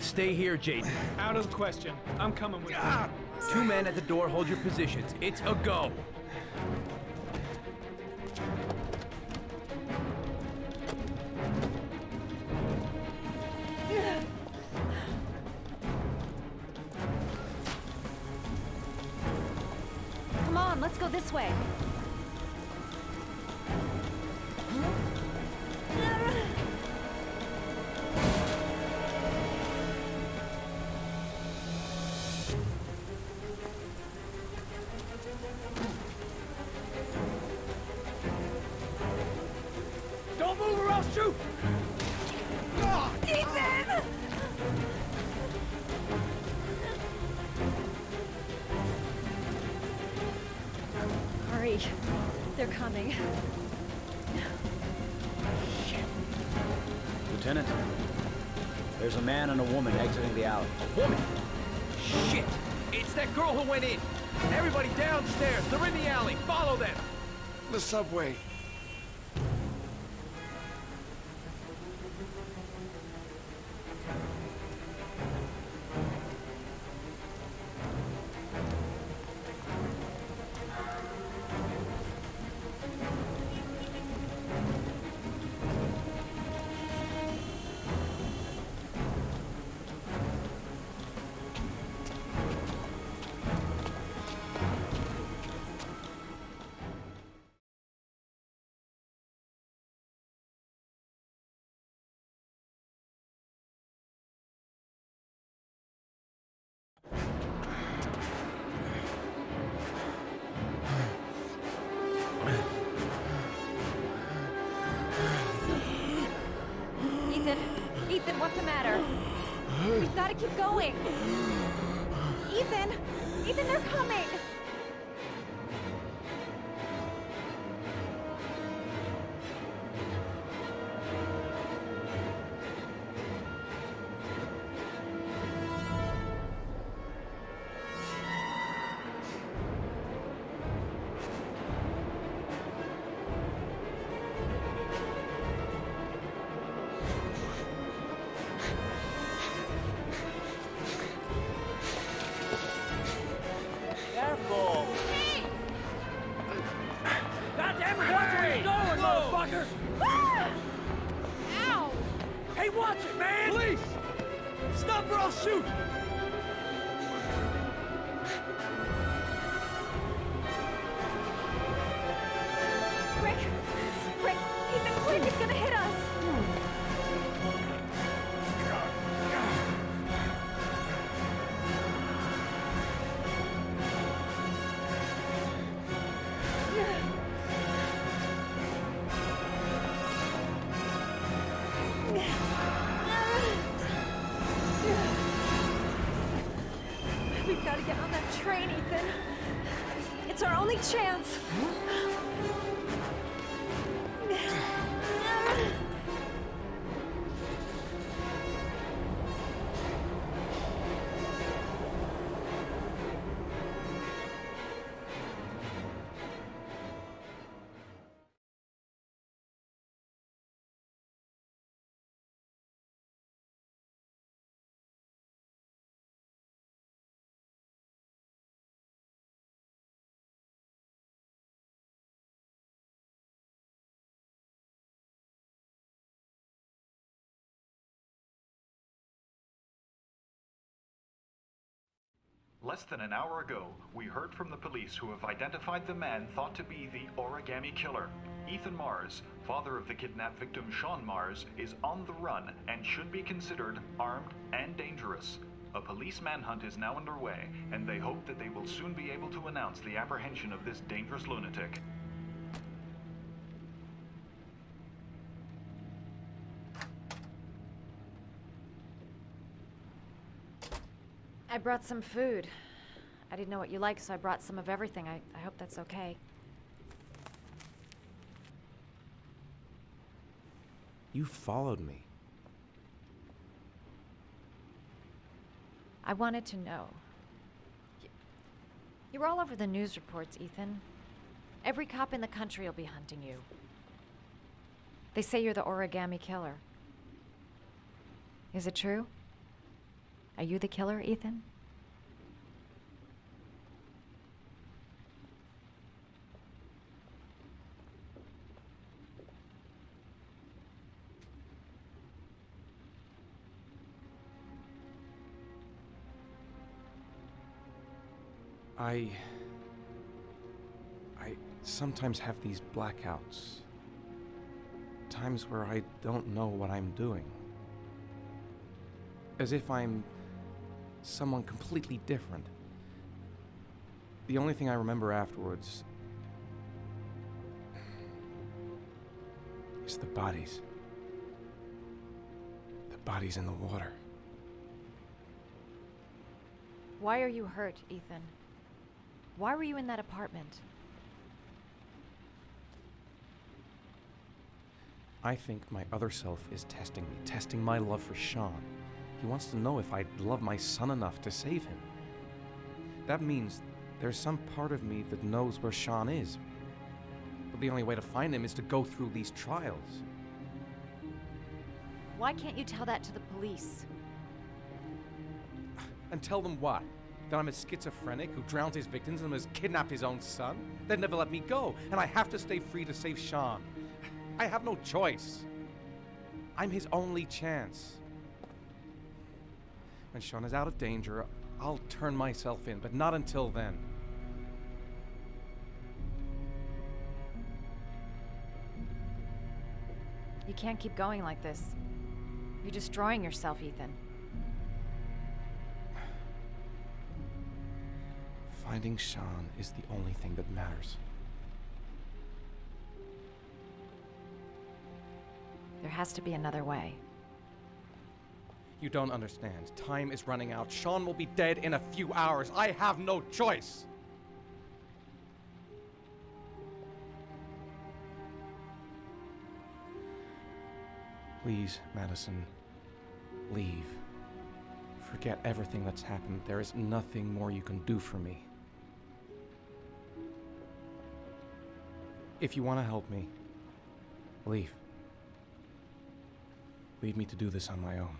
S15: Stay here, Jaden.
S13: Out of the question. I'm coming with you.
S15: 2 men at the door, hold your positions. It's a go.
S17: Come on, let's go this way.
S13: Don't move or I'll shoot!
S17: Ethan! Hurry. They're coming.
S12: Lieutenant, there's a man and a woman exiting the alley.
S15: A woman? Shit! It's that girl who went in! Everybody downstairs! They're in the alley! Follow them!
S16: The subway.
S17: Ethan, what's the matter? We've got to keep going. Ethan, they're coming.
S9: motherfucker!
S1: Ah! Ow!
S9: Hey, watch it, man!
S3: Police! Stop or I'll shoot!
S1: Quick! Quick! Ethan, quick! It's gonna hit us! We've got to get on that train, Ethan. It's our only chance.
S19: Less than an hour ago, we heard from the police who have identified the man thought to be the origami killer. Ethan Mars, father of the kidnapped victim Sean Mars, is on the run and should be considered armed and dangerous. A police manhunt is now underway, and they hope that they will soon be able to announce the apprehension of this dangerous lunatic.
S17: I brought some food. I didn't know what you liked, so I brought some of everything. I hope that's okay.
S2: You followed me.
S17: I wanted to know. You were all over the news reports, Ethan. Every cop in the country will be hunting you. They say you're the origami killer. Is it true? Are you the killer, Ethan?
S2: I sometimes have these blackouts. Times where I don't know what I'm doing. As if I'm someone completely different. The only thing I remember afterwards is the bodies. The bodies in the water.
S17: Why are you hurt, Ethan? Why were you in that apartment?
S2: I think my other self is testing me, testing my love for Sean. He wants to know if I love my son enough to save him. That means there's some part of me that knows where Sean is. But the only way to find him is to go through these trials.
S17: Why can't you tell that to the police?
S2: And tell them what? That I'm a schizophrenic who drowns his victims and has kidnapped his own son? They'd never let me go, and I have to stay free to save Sean. I have no choice. I'm his only chance. When Sean is out of danger, I'll turn myself in, but not until then.
S17: You can't keep going like this. You're destroying yourself, Ethan.
S2: Finding Sean is the only thing that matters.
S17: There has to be another way.
S2: You don't understand. Time is running out. Sean will be dead in a few hours. I have no choice. Please, Madison, leave. Forget everything that's happened. There is nothing more you can do for me. If you want to help me, leave. Leave me to do this on my own.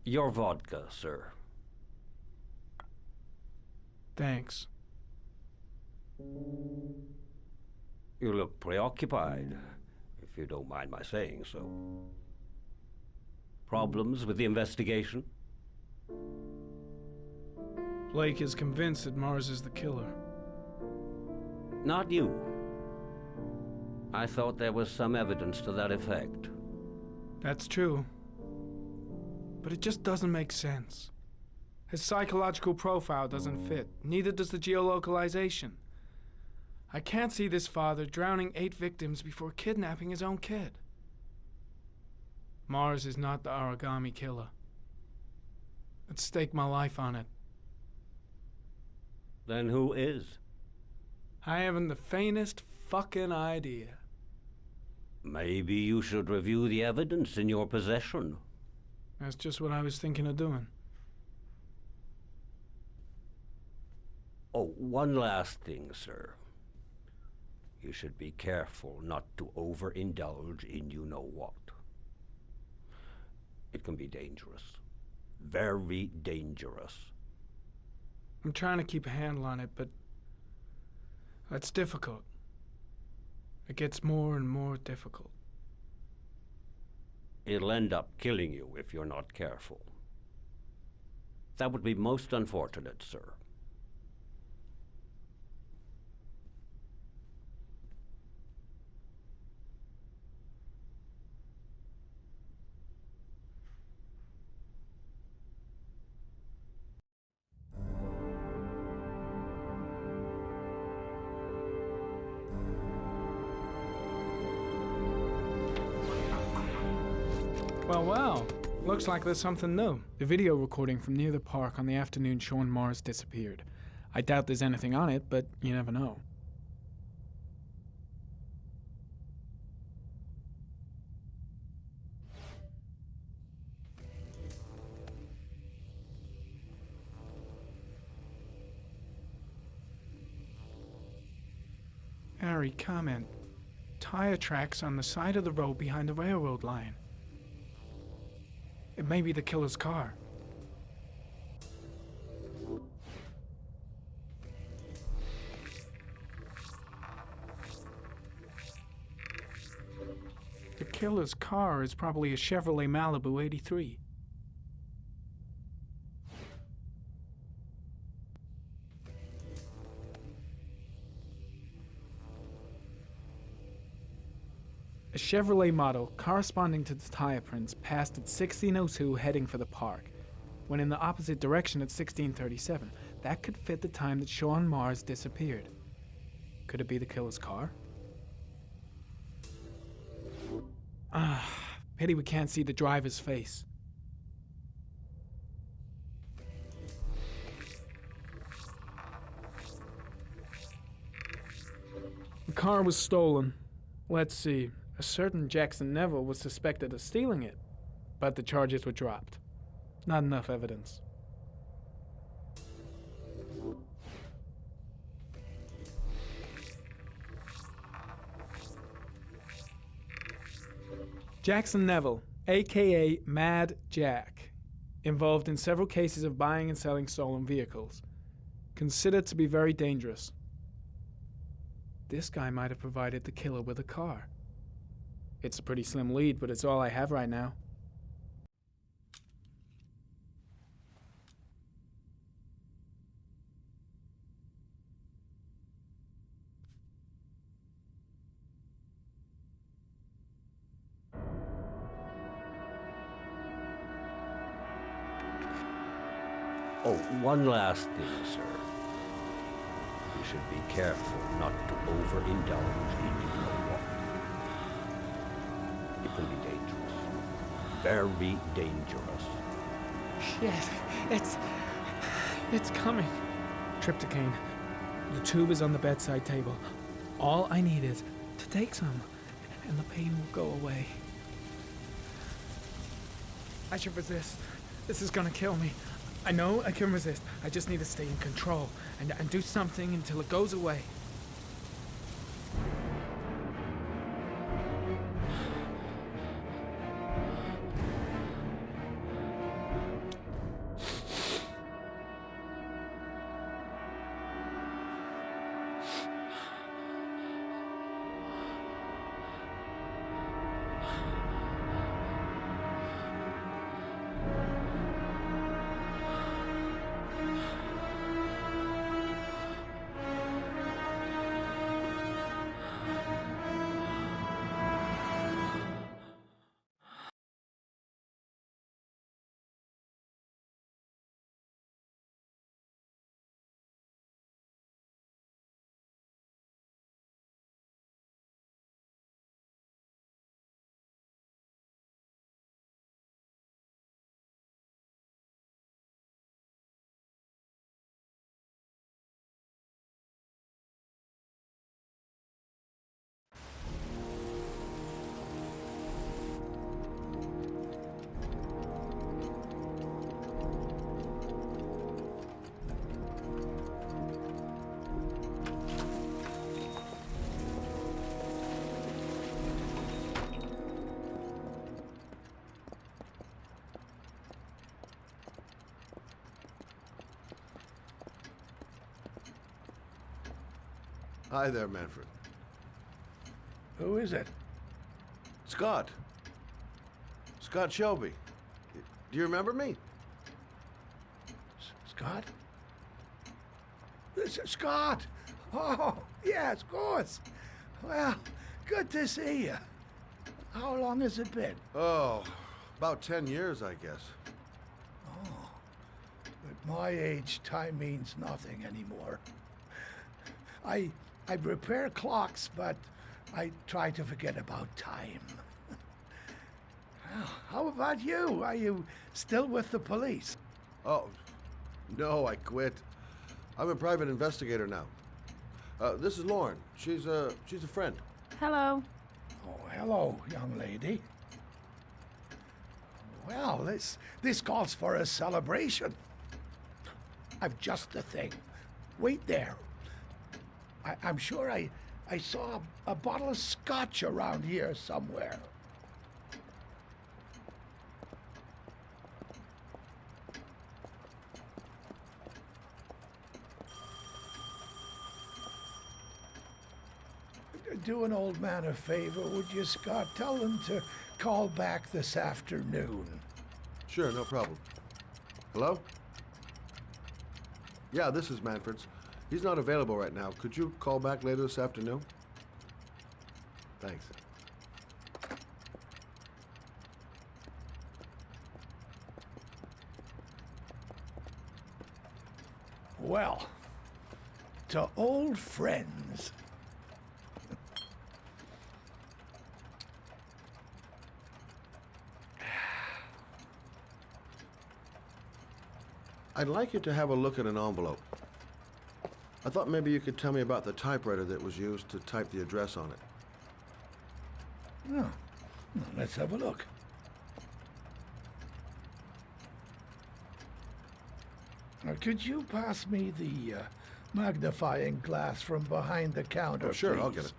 S8: Your vodka, sir.
S13: Thanks.
S8: You look preoccupied, if you don't mind my saying so. Problems with the investigation?
S13: Blake is convinced that Mars is the killer.
S8: Not you. I thought there was some evidence to that effect.
S13: That's true. But it just doesn't make sense. His psychological profile doesn't fit. Neither does the geolocalization. I can't see this father drowning 8 victims before kidnapping his own kid. Mars is not the origami killer. I'd stake my life on it.
S8: Then who is?
S13: I haven't the faintest fucking idea.
S8: Maybe you should review the evidence in your possession.
S13: That's just what I was thinking of doing.
S8: Oh, one last thing, sir. You should be careful not to overindulge in you-know-what. It can be dangerous. Very dangerous.
S13: I'm trying to keep a handle on it, but that's difficult. It gets more and more difficult.
S8: It'll end up killing you if you're not careful. That would be most unfortunate, sir.
S13: Well, looks like there's something new. The video recording from near the park on the afternoon Sean Mars disappeared. I doubt there's anything on it, but you never know. Harry, comment. Tire tracks on the side of the road behind the railroad line. It may be the killer's car. The killer's car is probably a Chevrolet Malibu 83. A Chevrolet model corresponding to the tire prints passed at 1602 heading for the park, when in the opposite direction at 1637. That could fit the time that Sean Mars disappeared. Could it be the killer's car? Pity we can't see the driver's face. The car was stolen. Let's see. A certain Jackson Neville was suspected of stealing it, but the charges were dropped. Not enough evidence. Jackson Neville, aka Mad Jack, involved in several cases of buying and selling stolen vehicles. Considered to be very dangerous. This guy might have provided the killer with a car. It's a pretty slim lead, but it's all I have right now.
S8: Oh, one last thing, sir. You should be careful not to overindulge in you know what. It can be dangerous. Very dangerous.
S13: Shit, it's coming. Trypticane. The tube is on the bedside table. All I need is to take some, and the pain will go away. I should resist. This is gonna kill me. I know I can resist. I just need to stay in control and do something until it goes away.
S6: Hi there, Manfred.
S4: Who is it?
S6: Scott. Scott Shelby. Do you remember me?
S4: Scott? Scott! Oh, yes, of course. Well, good to see you. How long has it been?
S6: Oh, about 10 years, I guess.
S4: Oh, at my age, time means nothing anymore. I repair clocks, but I try to forget about time. Well, how about you? Are you still with the police?
S6: Oh, no, I quit. I'm a private investigator now. This is Lauren. She's a friend.
S7: Hello.
S4: Oh, hello, young lady. Well, this calls for a celebration. I've just the thing. Wait there. I'm sure I saw a bottle of scotch around here somewhere. Do an old man a favor, would you, Scott? Tell him to call back this afternoon.
S6: Sure, no problem. Hello? Yeah, this is Manfred's. He's not available right now. Could you call back later this afternoon? Thanks.
S4: Well, to old friends.
S6: I'd like you to have a look at an envelope. I thought maybe you could tell me about the typewriter that was used to type the address on it.
S4: Oh, let's have a look. Could you pass me the magnifying glass from behind the counter,
S6: sure,
S4: please?
S6: I'll get it.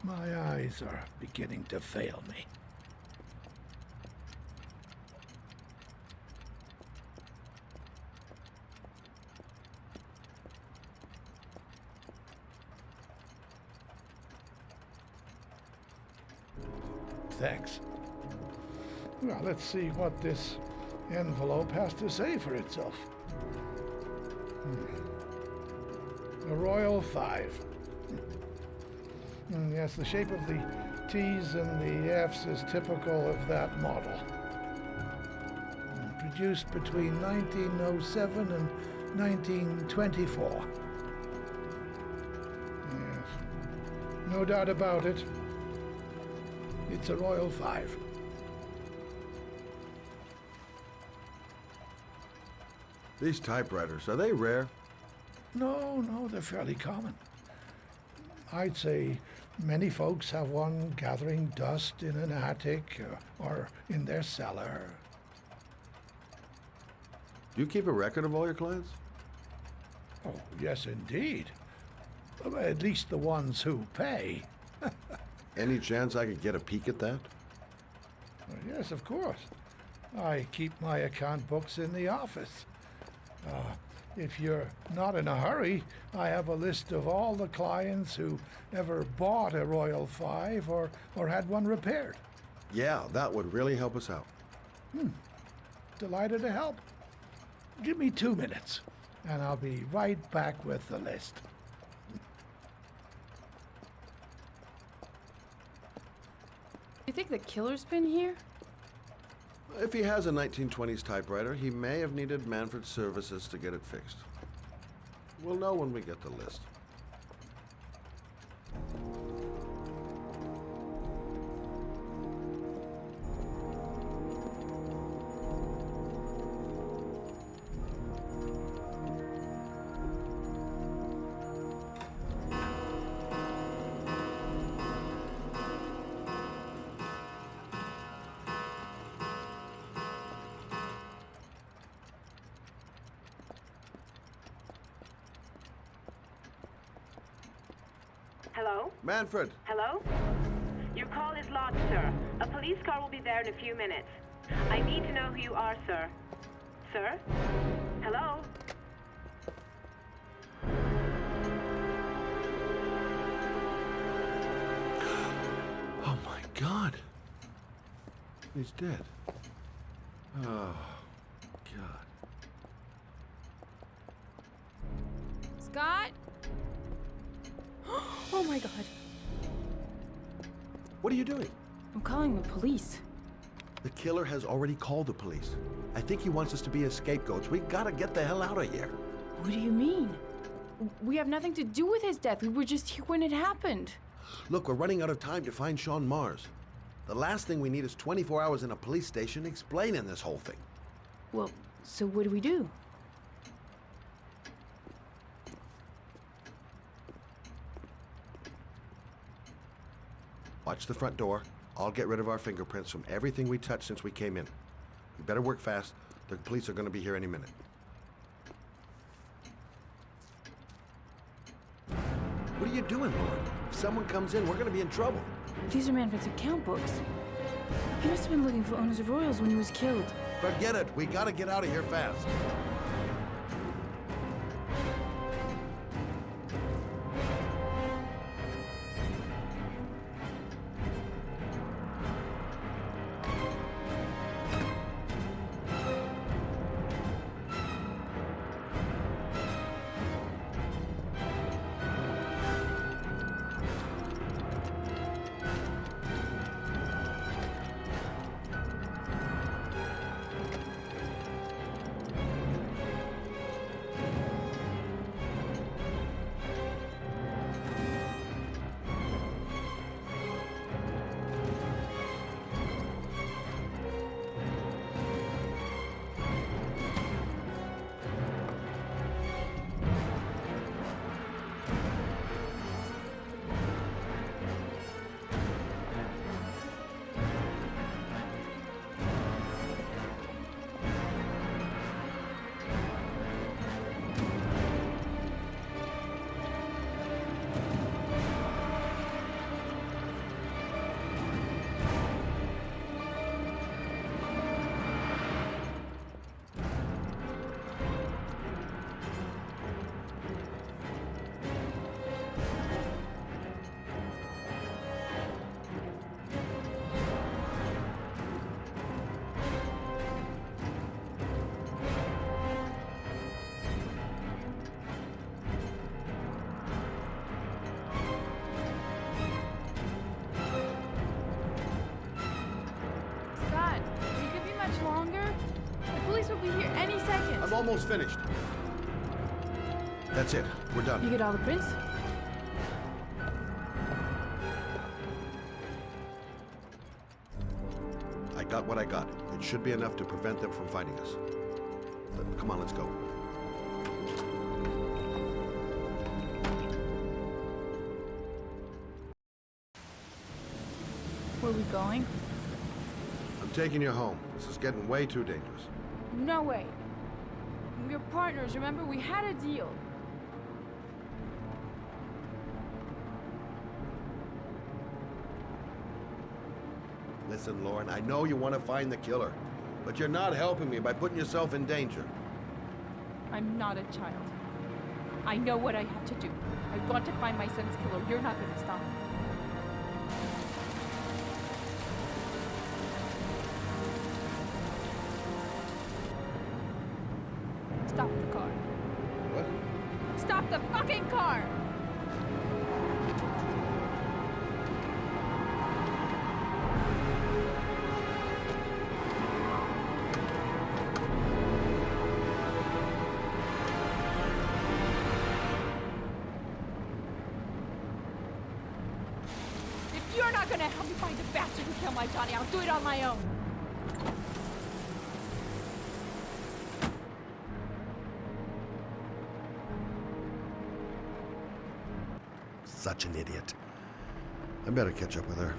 S4: My eyes are beginning to fail me. Thanks. Well, let's see what this envelope has to say for itself. The Royal Five. Yes, the shape of the T's and the F's is typical of that model. produced between 1907 and 1924. Yes, no doubt about it. It's a Royal 5.
S6: These typewriters, are they rare?
S4: No, they're fairly common. I'd say many folks have one gathering dust in an attic or in their cellar.
S6: Do you keep a record of all your clients?
S4: Oh, yes, indeed. At least the ones who pay.
S6: Any chance I could get a peek at that?
S4: Yes, of course. I keep my account books in the office. If you're not in a hurry, I have a list of all the clients who ever bought a Royal 5 or had one repaired.
S6: Yeah, that would really help us out.
S4: Delighted to help. Give me 2 minutes, and I'll be right back with the list.
S7: You think the killer's been here?
S6: If he has a 1920s typewriter, he may have needed Manfred's services to get it fixed. We'll know when we get the list.
S5: Hello?
S6: Manfred!
S5: Hello? Your call is logged, sir. A police car will be there in a few minutes. I need to know who you are, sir. Sir? Hello?
S6: Oh my God! He's dead. Oh, God.
S7: Scott? Oh my God.
S6: What are you doing?
S7: I'm calling the police.
S6: The killer has already called the police. I think he wants us to be his scapegoats. We gotta get the hell out of here.
S7: What do you mean? We have nothing to do with his death. We were just here when it happened.
S6: Look, we're running out of time to find Sean Mars. The last thing we need is 24 hours in a police station explaining this whole thing.
S7: Well, so what do we do?
S6: Watch the front door. I'll get rid of our fingerprints from everything we touched since we came in. We better work fast. The police are going to be here any minute. What are you doing, Lord? If someone comes in, we're going to be in trouble.
S7: These are Manfred's account books. He must have been looking for owners of Royals when he was killed.
S6: Forget it. We got to get out of here fast. almost finished. That's it. We're
S7: You
S6: done.
S7: get all the prints?
S6: I got what I got. It should be enough to prevent them from finding us. Come on, let's go.
S7: Where are we going?
S6: I'm taking you home. This is getting way too dangerous.
S7: No way. We're partners, remember? We had a deal.
S6: Listen, Lauren, I know you want to find the killer, but you're not helping me by putting yourself in danger.
S7: I'm not a child. I know what I have to do. I want to find my son's killer. You're not going to stop me. Stop the car.
S6: What?
S7: Stop the fucking car! If you're not gonna help me find the bastard who killed my Johnny, I'll do it on my own.
S6: Such an idiot. I better catch up with her.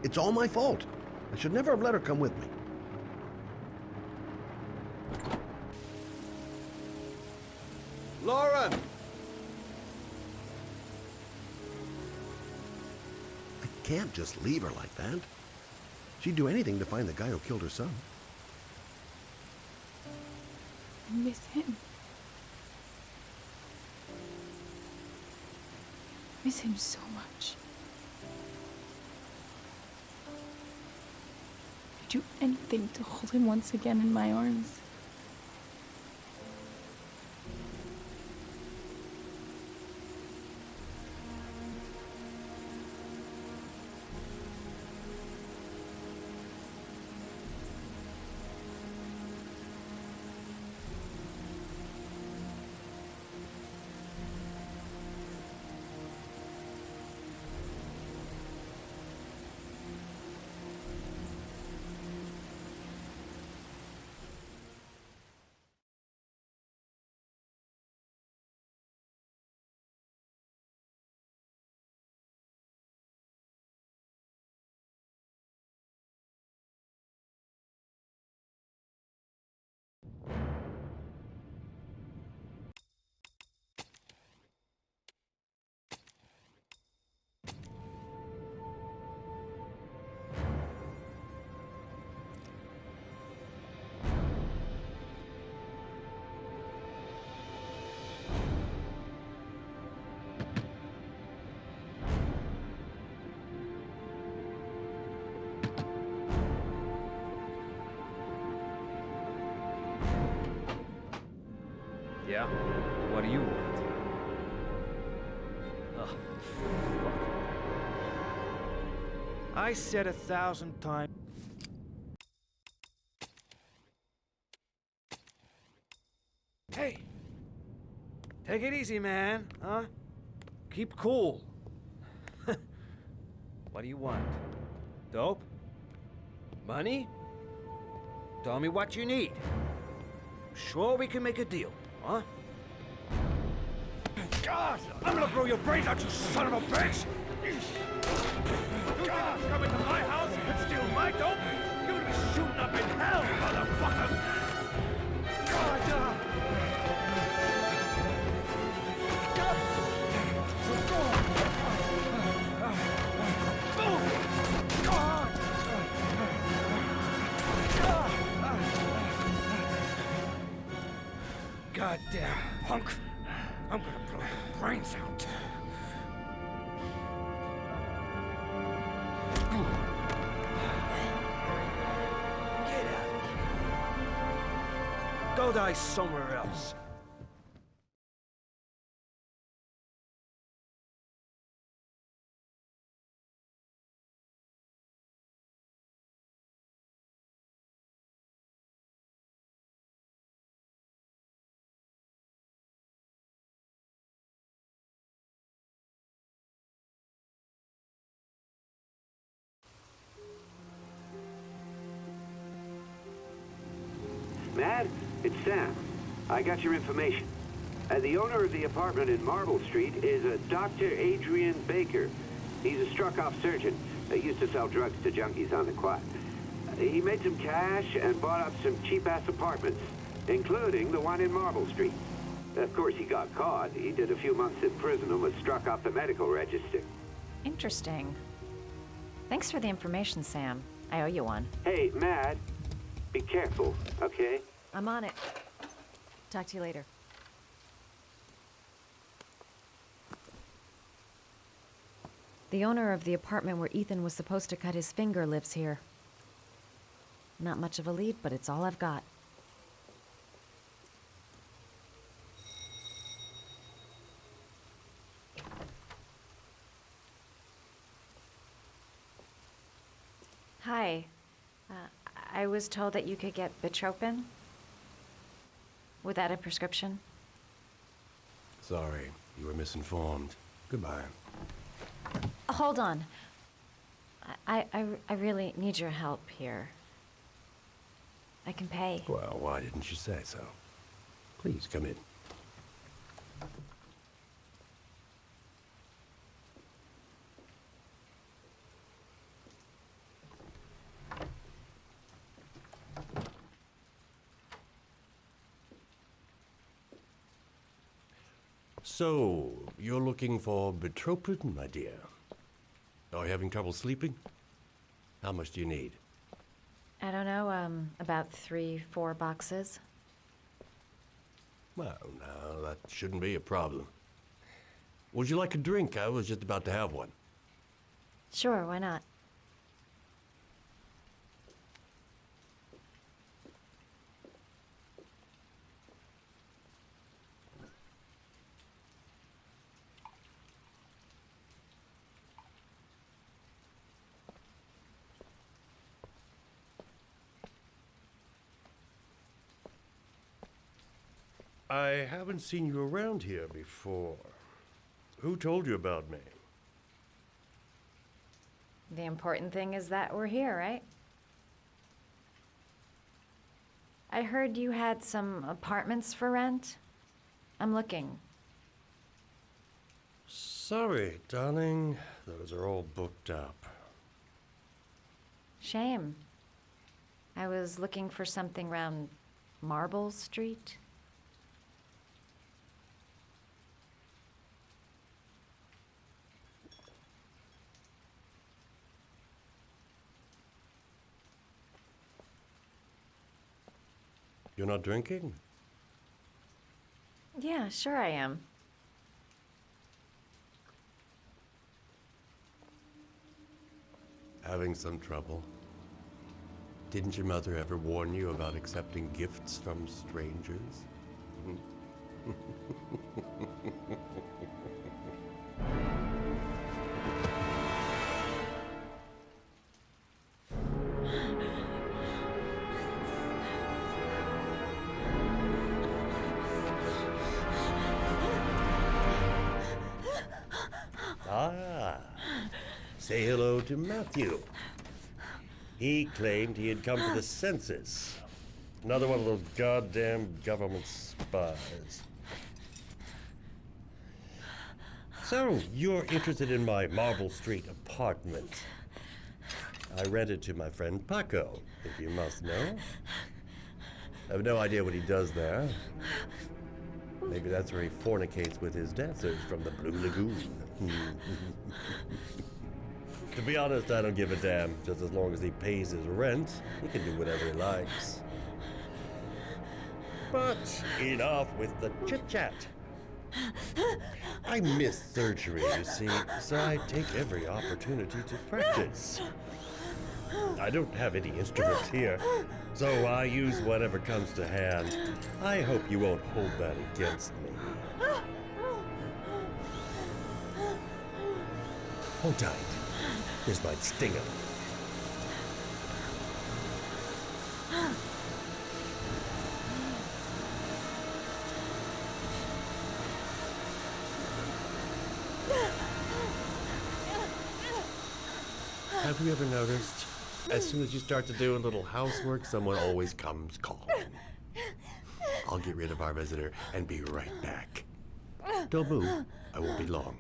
S6: It's all my fault. I should never have let her come with me. Lauren! I can't just leave her like that. She'd do anything to find the guy who killed her son.
S7: I miss him. Miss him so much. I'd do anything to hold him once again in my arms.
S9: Yeah? What do you want? Oh, fuck. I said 1,000 times. Hey! Take it easy, man, huh? Keep cool. What do you want? Dope? Money? Tell me what you need. Sure we can make a deal, huh? God! I'm gonna blow your brains out, you son of a bitch! You come into my house and steal my dope? You'll be shooting up in hell, motherfucker! God! Goddamn punk! I'm gonna blow your brains out. Get out of here. Go die somewhere else.
S20: Mad? It's Sam. I got your information. The owner of the apartment in Marble Street is a Dr. Adrian Baker. He's a struck-off surgeon. He used to sell drugs to junkies on the quad. He made some cash and bought up some cheap-ass apartments, including the one in Marble Street. Of course, he got caught. He did a few months in prison and was struck off the medical register.
S17: Interesting. Thanks for the information, Sam. I owe you one.
S20: Hey, Mad, be careful, okay?
S17: I'm on it. Talk to you later. The owner of the apartment where Ethan was supposed to cut his finger lives here. Not much of a lead, but it's all I've got. Hi. I was told that you could get Bitropin without a prescription.
S22: Sorry, you were misinformed. Goodbye.
S17: Hold on. I really need your help here. I can pay.
S22: Well, why didn't you say so? Please come in. So, you're looking for Bitropin, my dear? Are you having trouble sleeping? How much do you need?
S17: I don't know, about 3-4 boxes.
S22: Well, no, that shouldn't be a problem. Would you like a drink? I was just about to have one.
S17: Sure, why not?
S22: I haven't seen you around here before. Who told you about me?
S17: The important thing is that we're here, right? I heard you had some apartments for rent. I'm looking.
S22: Sorry, darling. Those are all booked up.
S17: Shame. I was looking for something around Marble Street.
S22: You're not drinking?
S17: Yeah, sure I am.
S22: Having some trouble? Didn't your mother ever warn you about accepting gifts from strangers? Say hello to Matthew. He claimed he had come to the census. Another one of those goddamn government spies. So, you're interested in my Marble Street apartment. I rented to my friend Paco, if you must know. I have no idea what he does there. Maybe that's where he fornicates with his dancers from the Blue Lagoon. To be honest, I don't give a damn. Just as long as he pays his rent, he can do whatever he likes. But enough with the chit-chat. I miss surgery, you see, so I take every opportunity to practice. I don't have any instruments here, so I use whatever comes to hand. I hope you won't hold that against me. Hold tight. This might sting him. Have you ever noticed, as soon as you start to do a little housework, someone always comes calling? I'll get rid of our visitor and be right back. Don't move. I won't be long.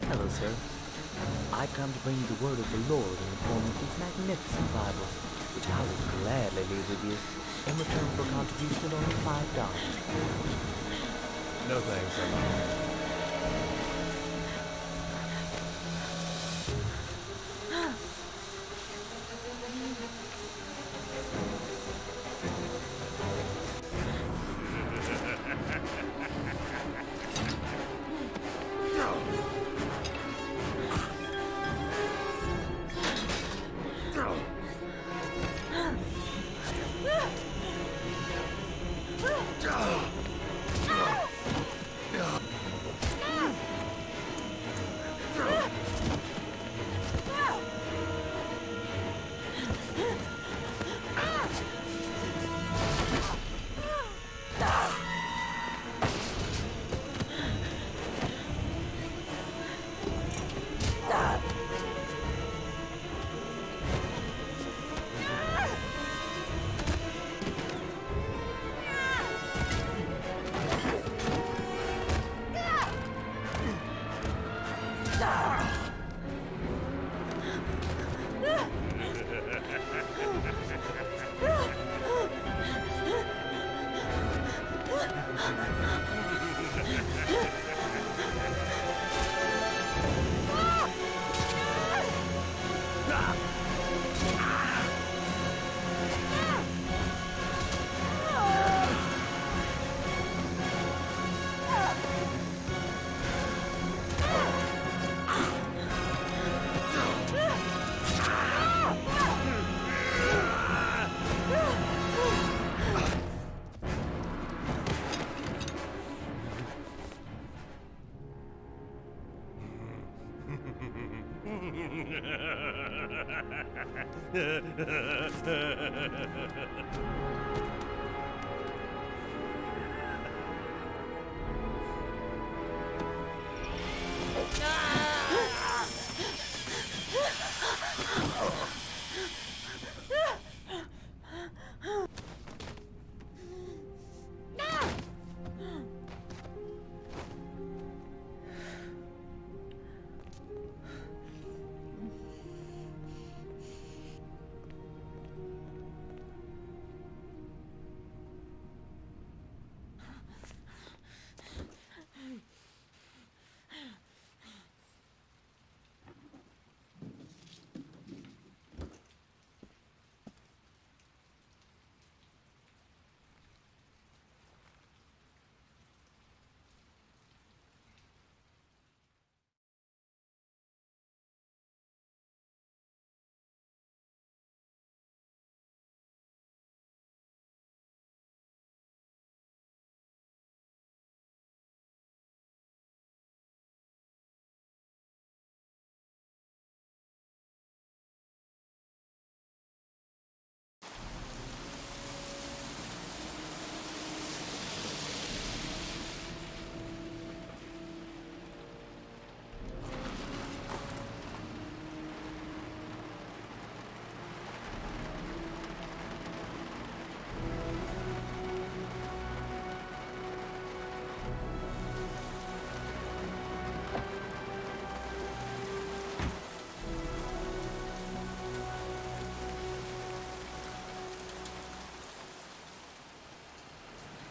S10: Hello, sir. I've come to bring you the word of the Lord in the form of these magnificent Bibles, which I will gladly leave with you in return for a contribution of only $5.
S15: No thanks, I'm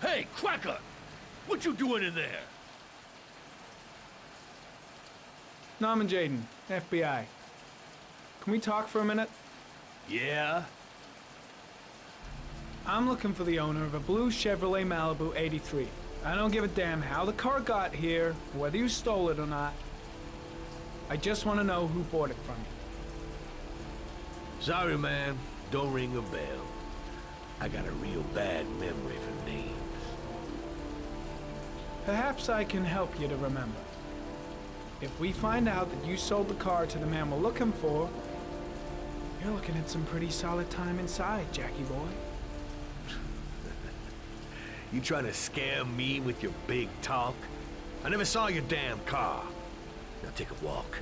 S16: Hey, Cracker! What you doing in there?
S13: Norman Jaden, FBI. Can we talk for a minute?
S16: Yeah?
S13: I'm looking for the owner of a blue Chevrolet Malibu 83. I don't give a damn how the car got here, whether you stole it or not. I just want to know who bought it from you.
S16: Sorry, man. Don't ring a bell. I got a real bad memory for names.
S13: Perhaps I can help you to remember. if we find out that you sold the car to the man we're looking for, you're looking at some pretty solid time inside, Jackie boy.
S3: You trying to scare me with your big talk? I never saw your damn car. Now take a walk.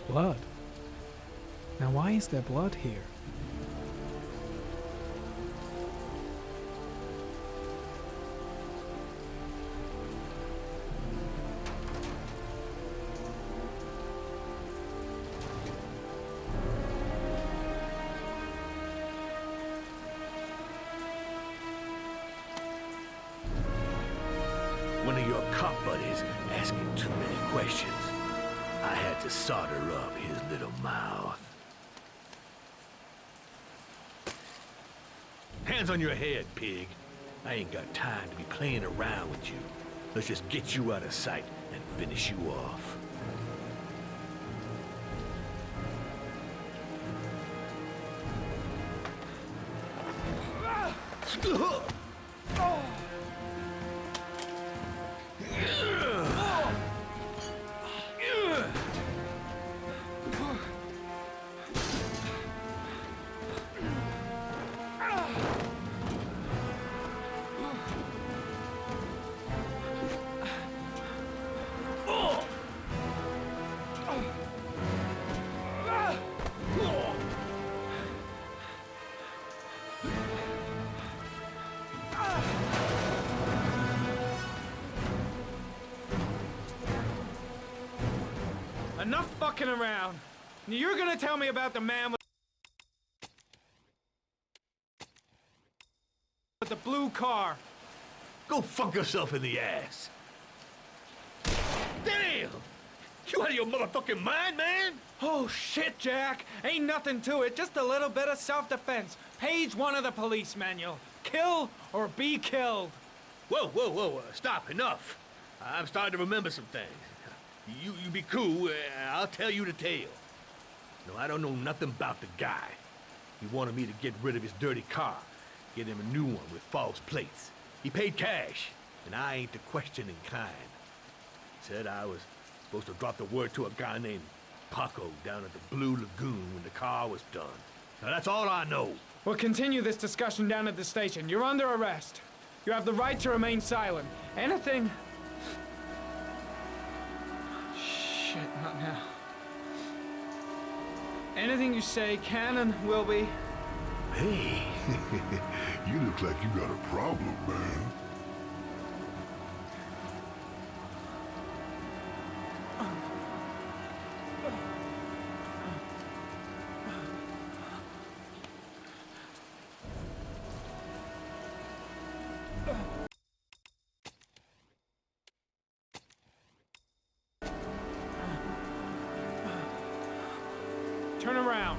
S13: Blood? Now why is there blood here?
S3: One of your cop buddies asking too many questions. I had to solder up his little mouth. Hands on your head, pig. I ain't got time to be playing around with you. Let's just get you out of sight and finish you off.
S13: Enough fucking around. You're gonna tell me about the man with the blue car.
S3: Go fuck yourself in the ass. Damn! You out of your motherfucking mind, man?
S13: Oh, shit, Jack. Ain't nothing to it. Just a little bit of self-defense. Page 1 of the police manual. Kill or be killed.
S3: Whoa, whoa, whoa, stop, enough. I'm starting to remember some things. You be cool, I'll tell you the tale. No, I don't know nothing about the guy. He wanted me to get rid of his dirty car, get him a new one with false plates. He paid cash, and I ain't the questioning kind. Said I was supposed to drop the word to a guy named Paco down at the Blue Lagoon when the car was done. Now that's all I know.
S13: We'll continue this discussion down at the station. You're under arrest. You have the right to remain silent. Anything... Shit, not now. Anything you say can and will be...
S11: Hey, you look like you got a problem, man.
S13: Turn around.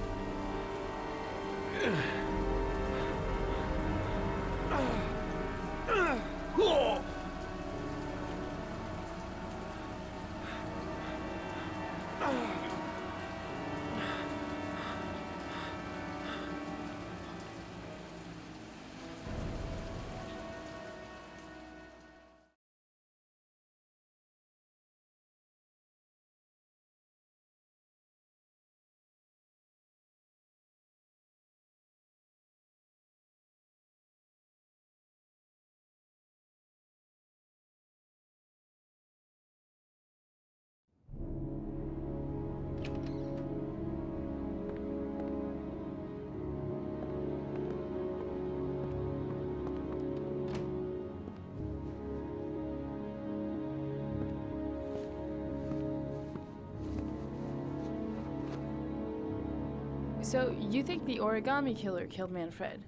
S7: So, you think the origami killer killed Manfred?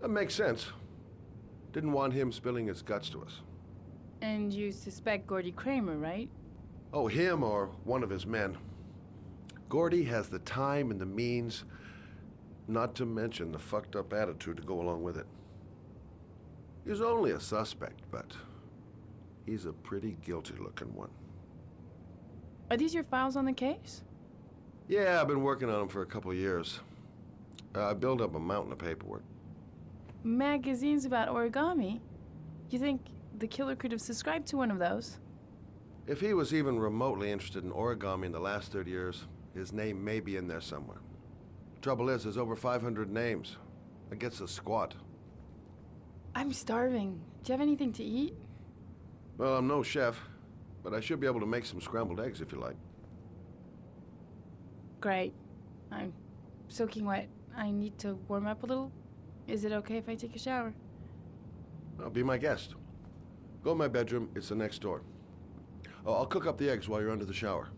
S6: That makes sense. Didn't want him spilling his guts to us.
S7: And you suspect Gordy Kramer, right?
S6: Oh, him or one of his men. Gordy has the time and the means, not to mention the fucked up attitude to go along with it. He's only a suspect, but He's a pretty guilty-looking one.
S7: Are these your files on the case?
S6: Yeah, I've been working on them for a couple of years. I built up a mountain of paperwork.
S7: Magazines about origami? You think the killer could have subscribed to one of those?
S6: If he was even remotely interested in origami in the last 30 years, his name may be in there somewhere. Trouble is, there's over 500 names. It gets a squat.
S7: I'm starving. Do you have anything to eat?
S6: Well, I'm no chef, but I should be able to make some scrambled eggs if you like.
S7: Great. I'm soaking wet. I need to warm up a little. Is it okay if I take a shower?
S6: Be my guest. Go in my bedroom. It's the next door. Oh, I'll cook up the eggs while you're under the shower.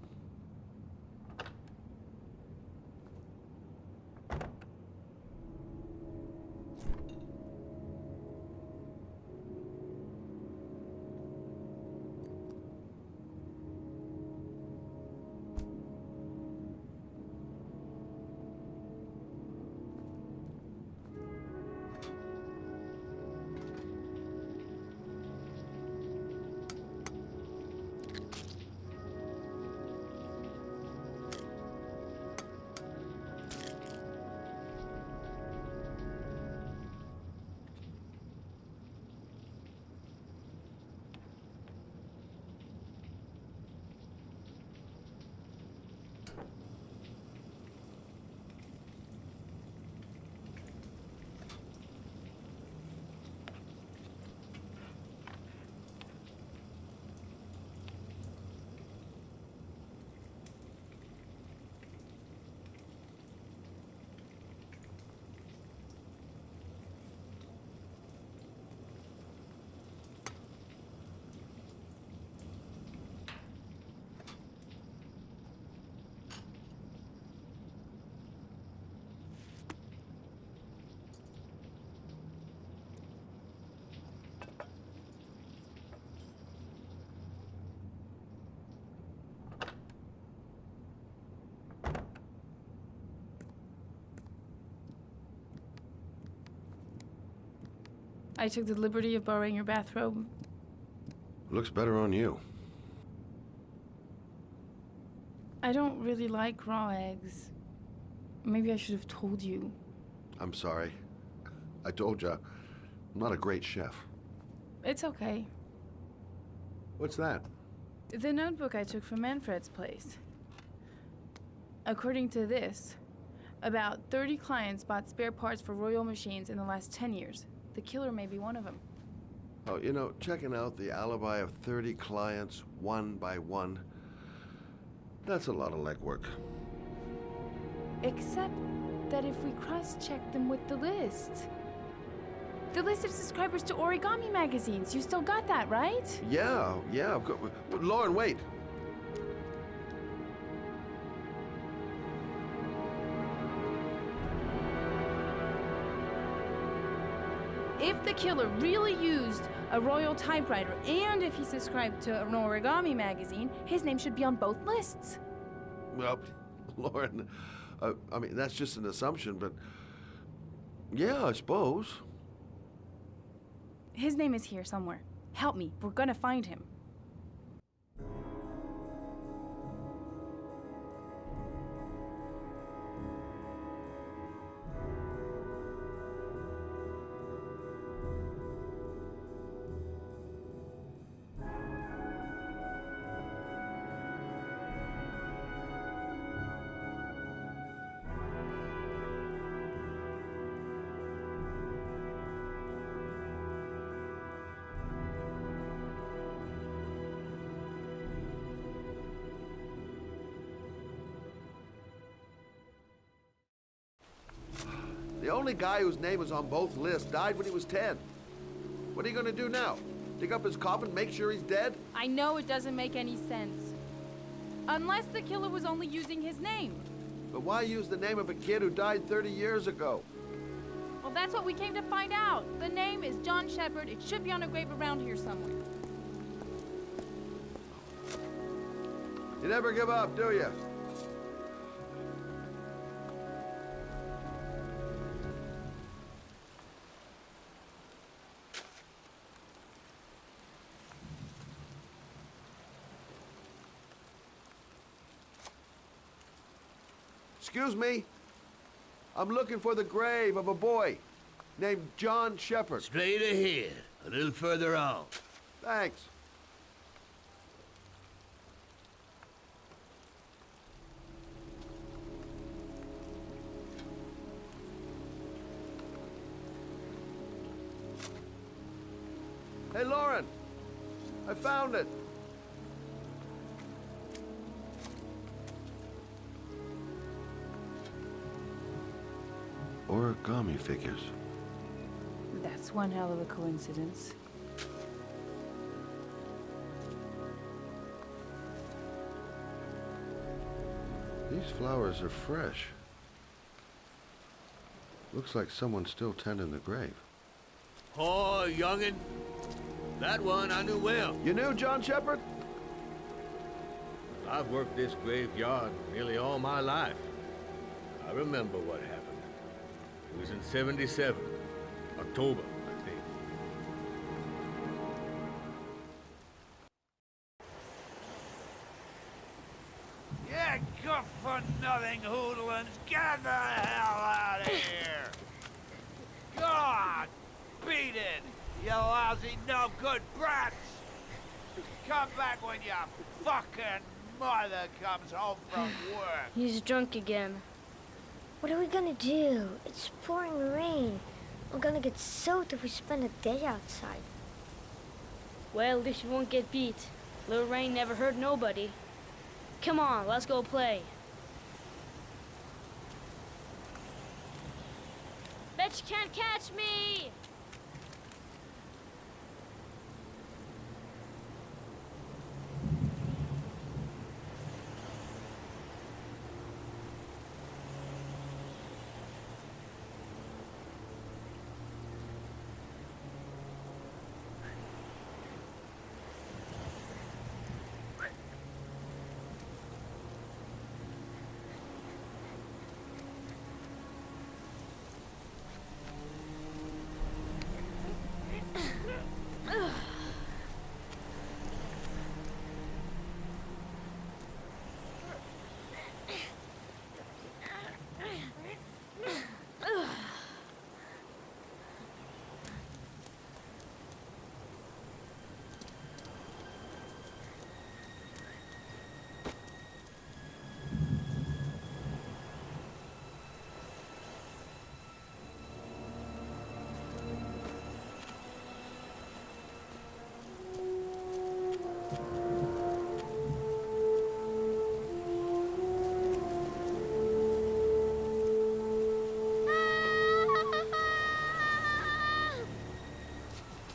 S7: I took the liberty of borrowing your bathrobe.
S6: Looks better on you.
S7: I don't really like raw eggs. Maybe I should have told you.
S6: I'm sorry. I told you, I'm not a great chef.
S7: It's okay.
S6: What's that?
S7: The notebook I took from Manfred's place. According to this, about 30 clients bought spare parts for Royal machines in the last 10 years. The killer may be one of them.
S6: Oh, you know, checking out the alibi of 30 clients one by one, that's a lot of legwork.
S7: Except that if we cross-check them with the list. The list of subscribers to origami magazines. You still got that, right?
S6: Yeah, of course. Lauren, wait.
S7: If the killer really used a royal typewriter and if he subscribed to an origami magazine, his name should be on both lists.
S6: Well, Lauren, I mean, that's just an assumption, but yeah, I suppose.
S7: His name is here somewhere. Help me. We're gonna find him.
S6: The only guy whose name is on both lists died when he was 10. What are you gonna do now? Dig up his coffin, make sure he's dead?
S7: I know it doesn't make any sense. Unless the killer was only using his name.
S6: But why use the name of a kid who died 30 years ago?
S7: Well, that's what we came to find out. The name is John Shepard. It should be on a grave around here somewhere.
S6: You never give up, do you? Excuse me. I'm looking for the grave of a boy named John Shepherd.
S3: Straight ahead, a little further on.
S6: Thanks. Hey, Lauren. I found it. Origami figures.
S7: That's one hell of a coincidence.
S6: These flowers are fresh. Looks like someone's still tending the grave.
S3: Oh, youngin'. That one I knew well.
S6: You knew John Shepherd?
S3: I've worked this graveyard nearly all my life. I remember what happened. It was in 77. October, I think.
S14: Yeah, good-for-nothing hoodlums, get the hell out of here! God, beat it, you lousy no-good brats! Come back when your fucking mother comes home from work.
S18: He's drunk again. What are we gonna do? It's pouring rain. We're gonna get soaked if we spend a day outside.
S23: Well, at least you won't get beat. Little rain never hurt nobody. Come on, let's go play. Bet you can't catch me!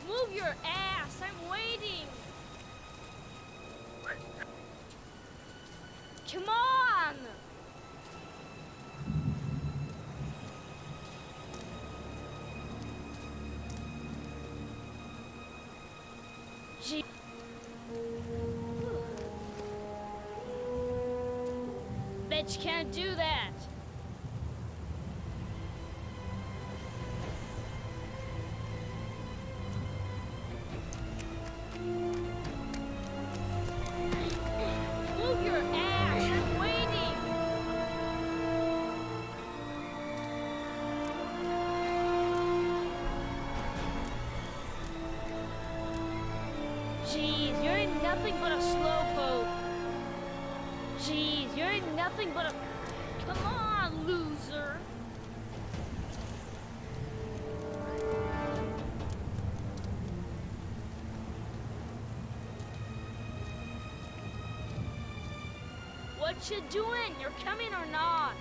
S23: Move your ass! I'm waiting! Come on! Gee. Bet you can't do that! Move your ass! I'm waiting! Jeez, you're nothing but a slowpoke. Jeez, you're nothing but a... Come on, loser! What you doing? You're coming or not?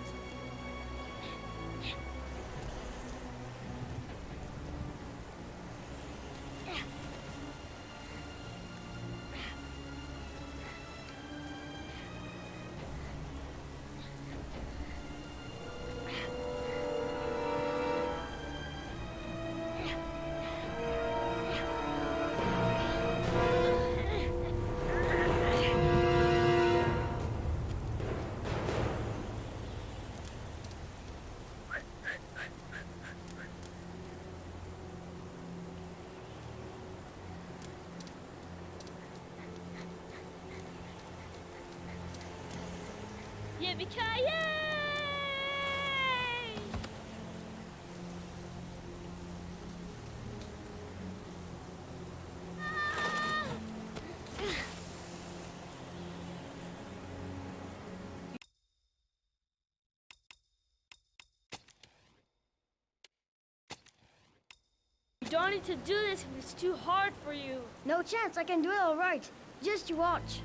S23: Yippee-ki-yay! wanted to do this and it's too hard for you.
S18: No chance, I can do it all right. Just you watch.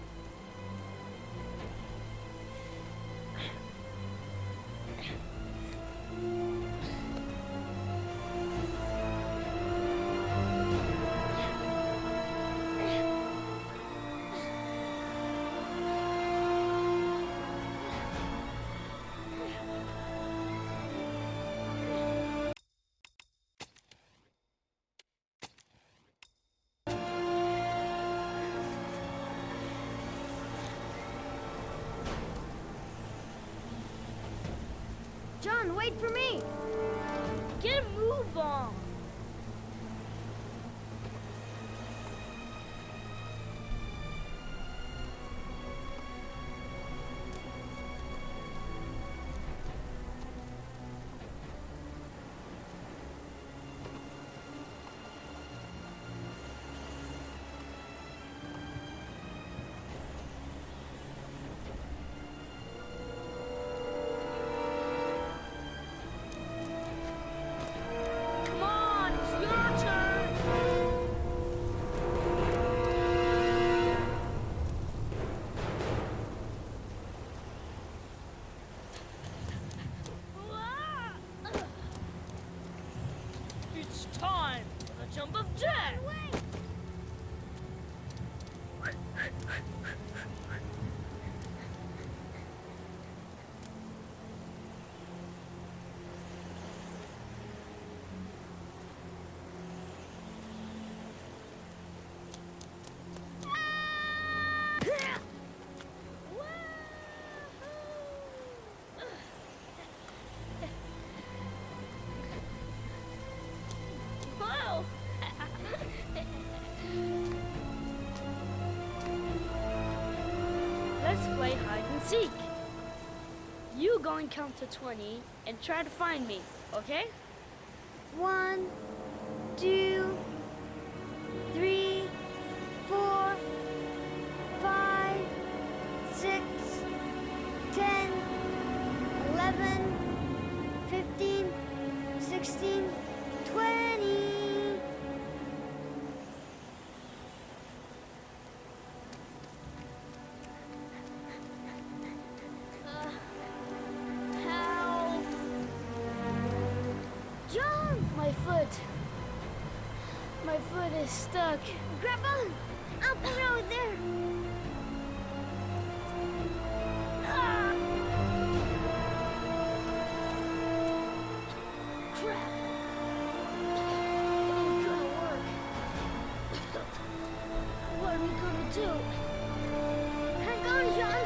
S18: John, wait for me!
S23: Get a move on! It's time for the jump of death! Whoa! Let's play hide and seek. You go and count to 20 and try to find me, okay?
S18: 1, 2, 3, 4, 5, 6, 10, 11, 15, 16, 20.
S23: Help! John! My foot. My foot is stuck.
S18: Grab on! Up the road there!
S23: Ah! Crap! It ain't gonna work. What are we gonna do?
S18: Hang on, John!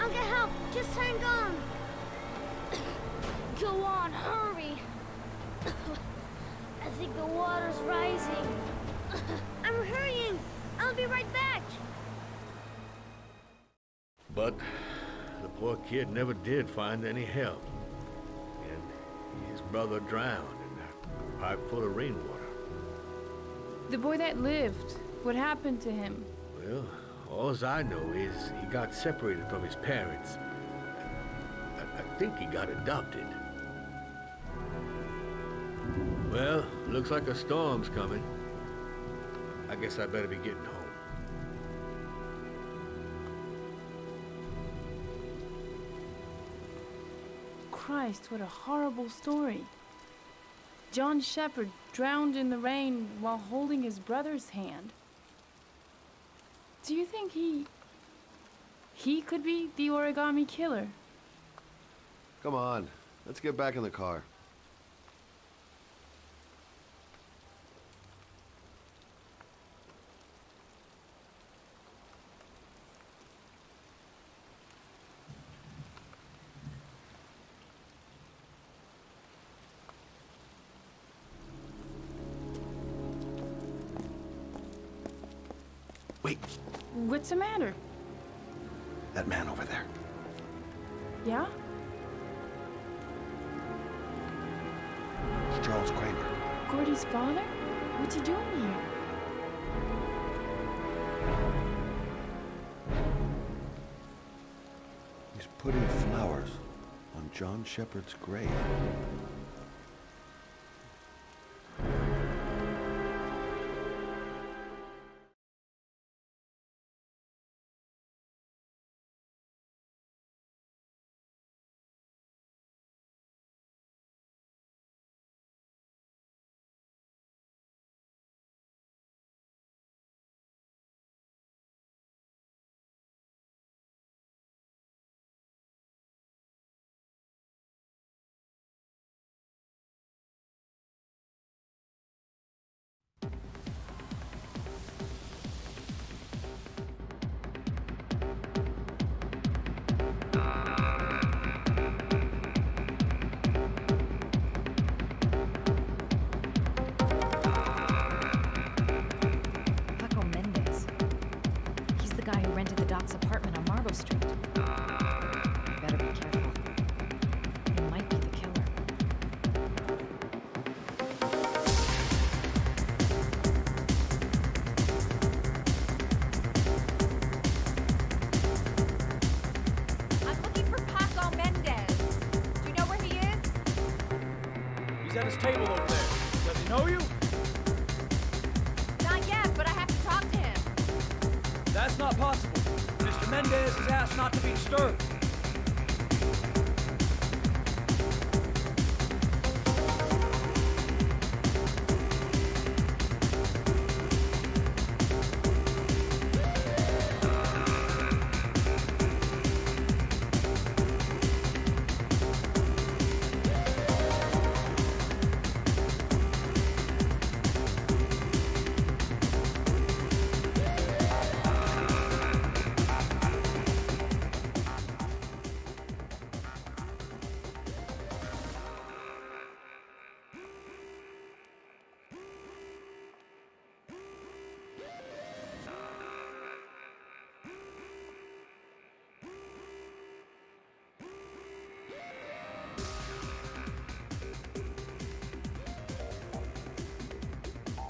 S18: I'll get help. Just hang on.
S23: Go on, hurry! I think the water's rising.
S18: I'm hurrying. I'll be right back.
S3: But the poor kid never did find any help. And his brother drowned in that pipe full of rainwater.
S7: The boy that lived, what happened to him?
S3: Well, all I know is he got separated from his parents. I think he got adopted. Well, looks like a storm's coming. I guess I better be getting home.
S7: Christ, what a horrible story. John Shepherd drowned in the rain while holding his brother's hand. Do you think he could be the origami killer?
S6: Come on, let's get back in the car.
S2: Wait,
S7: What's the matter?
S2: that man over there.
S7: Yeah?
S2: It's Charles Kramer.
S7: Gordy's father? What's he doing here?
S6: He's putting flowers on John Shepherd's grave.
S17: guy who rented the Doc's apartment on Marble Street. You better be careful. He might be the killer.
S1: I'm looking for Paco Mendez. Do you know where he is?
S9: He's at his table over there. Does he know you?
S1: Not yet, but I have to talk to him.
S9: That's not possible. Mr. Mendez has asked not to be disturbed.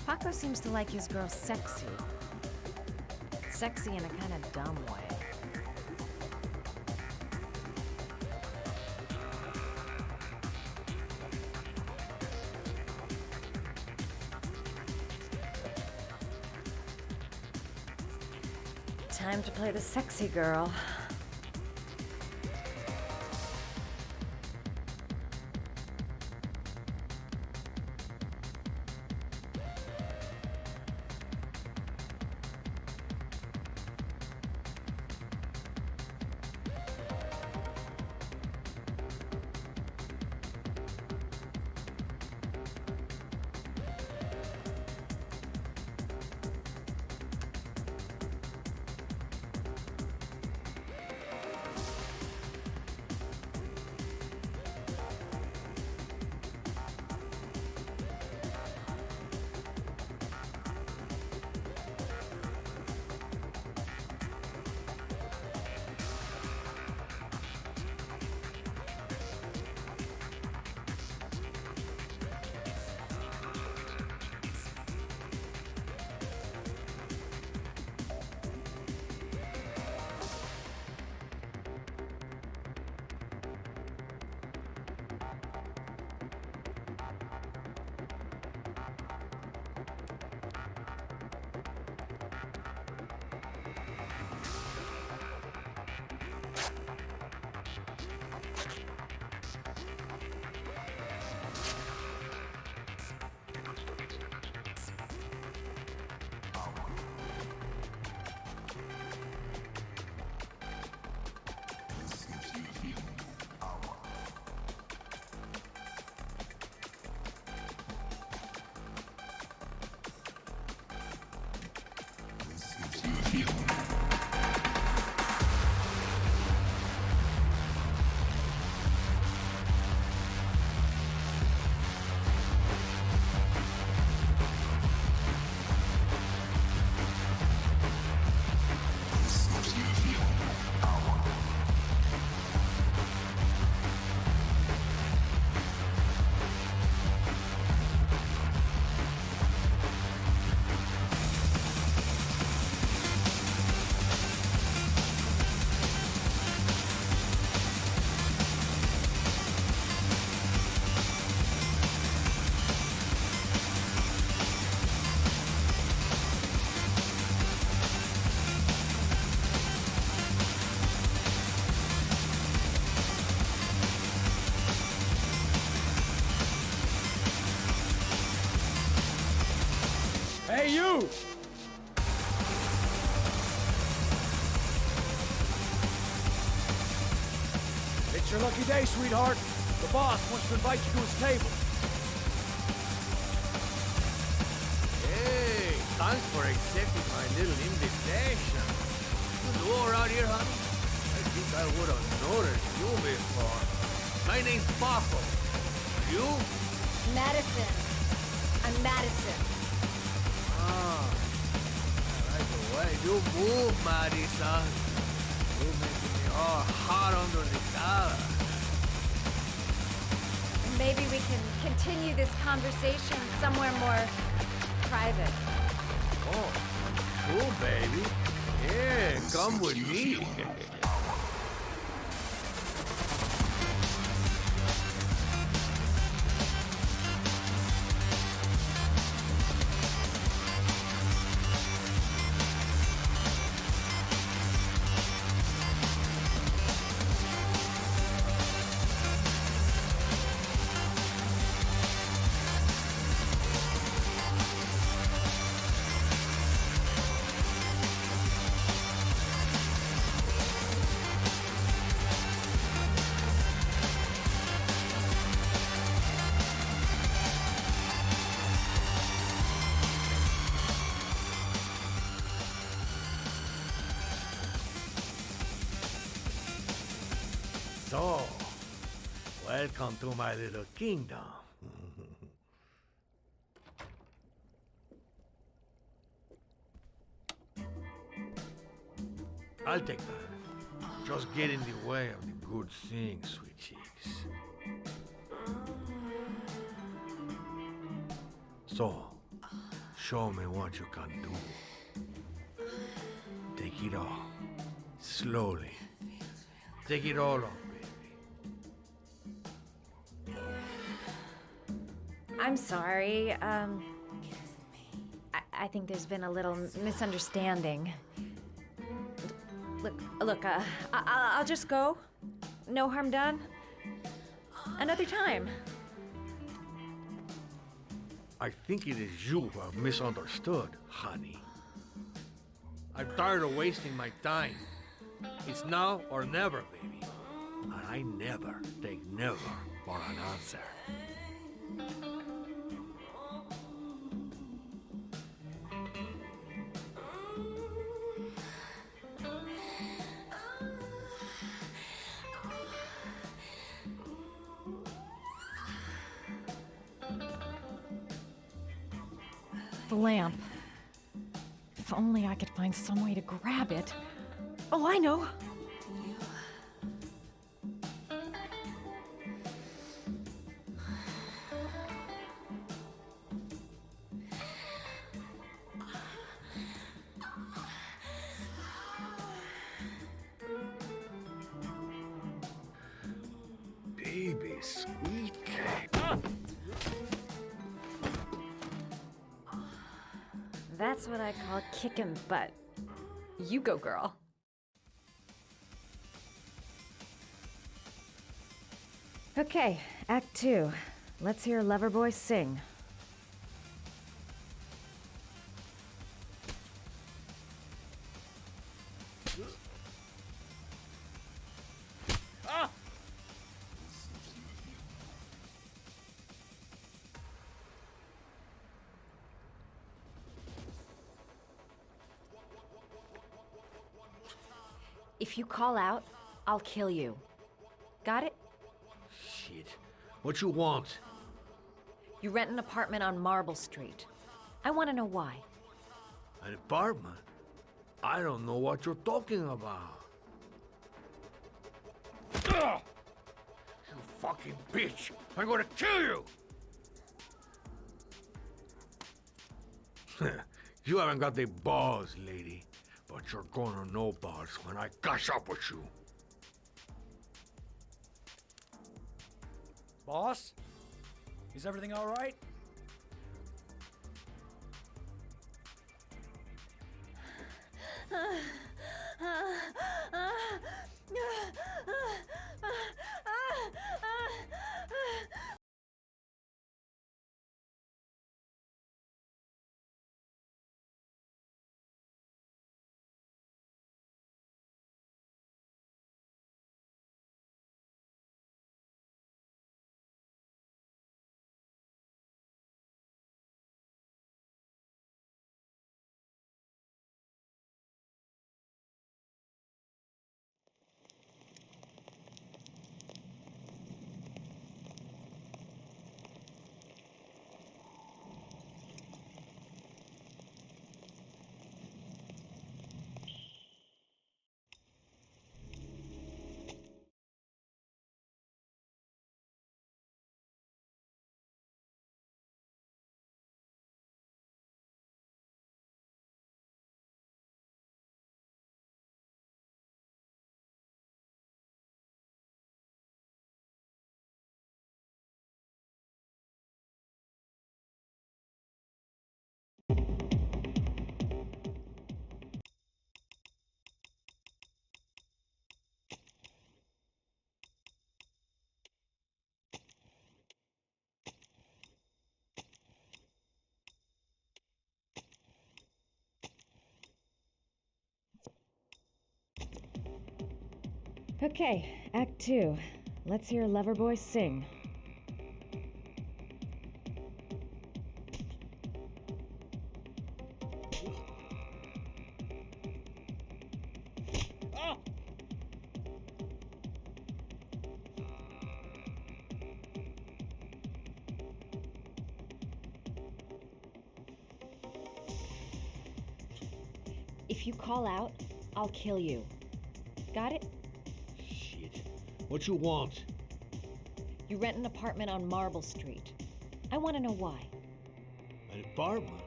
S17: Paco seems to like his girls sexy. Sexy in a kind of dumb way. Time to play the sexy girl. Hey, you! It's your lucky day, sweetheart. The boss wants to invite you to his table.
S3: Hey, thanks for accepting my little invitation. You new around here, honey? I think I would have noticed you before. My name's Paco. You?
S1: Madison. I'm Madison.
S3: Ah, I like the way You move, Marisa. You're making me all hot under the collar.
S1: Maybe we can continue this conversation somewhere more private.
S3: Oh, cool, baby. Yeah, come with me. So, welcome to my little kingdom. I'll take that. Just get in the way of the good things, sweet cheeks. So, show me what you can do. Take it all. Slowly. Take it all off.
S1: I'm sorry. I think there's been a little misunderstanding. Look. I'll just go. No harm done. Another time.
S3: I think it is you who have misunderstood, honey. I'm tired of wasting my time. It's now or never, baby. And I never take never for an answer.
S17: The lamp. If only I could find some way to grab it. Oh, I know!
S3: Baby, sweet cake.
S1: That's what I call kicking butt. You go, girl. Okay, Act 2. Let's hear Loverboy sing. If you call out, I'll kill you. Got it?
S3: Shit. What you want?
S1: You rent an apartment on Marble Street. I want to know why.
S3: An apartment? I don't know what you're talking about. Ugh! You fucking bitch! I'm gonna kill you! You haven't got the balls, lady. But you're gonna know balls when I catch up with you.
S9: Boss? Is everything all right?
S17: Okay, Act 2. Let's hear Loverboy sing. If you call out, I'll kill you. Got it?
S3: Shit. What you want?
S17: You rent an apartment on Marble Street. I want to know why.
S3: An apartment?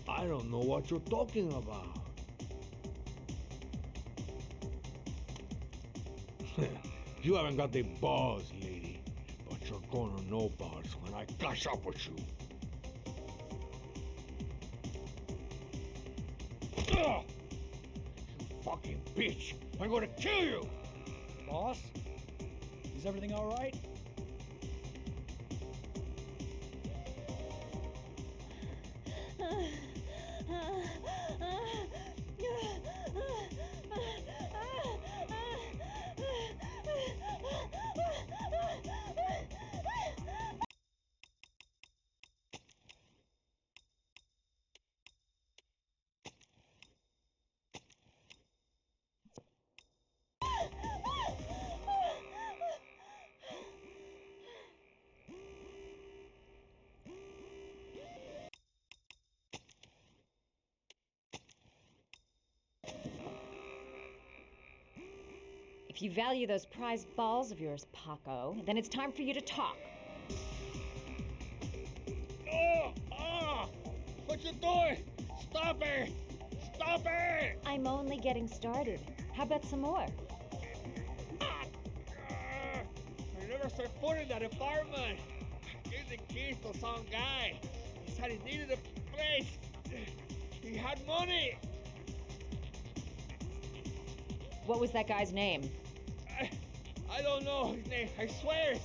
S3: I don't know what you're talking about. You haven't got the balls, lady. But you're gonna know balls when I catch up with you. Ugh! You fucking bitch! I'm gonna kill you!
S9: Boss? Is everything all right?
S17: If you value those prized balls of yours, Paco, then it's time for you to talk.
S3: What you doing? Stop it! Stop it!
S17: I'm only getting started. How about some more?
S3: I never set foot in that apartment. I gave the keys to some guy. He said he needed a place. He had money.
S17: What was that guy's name?
S3: I don't know his name. I swear.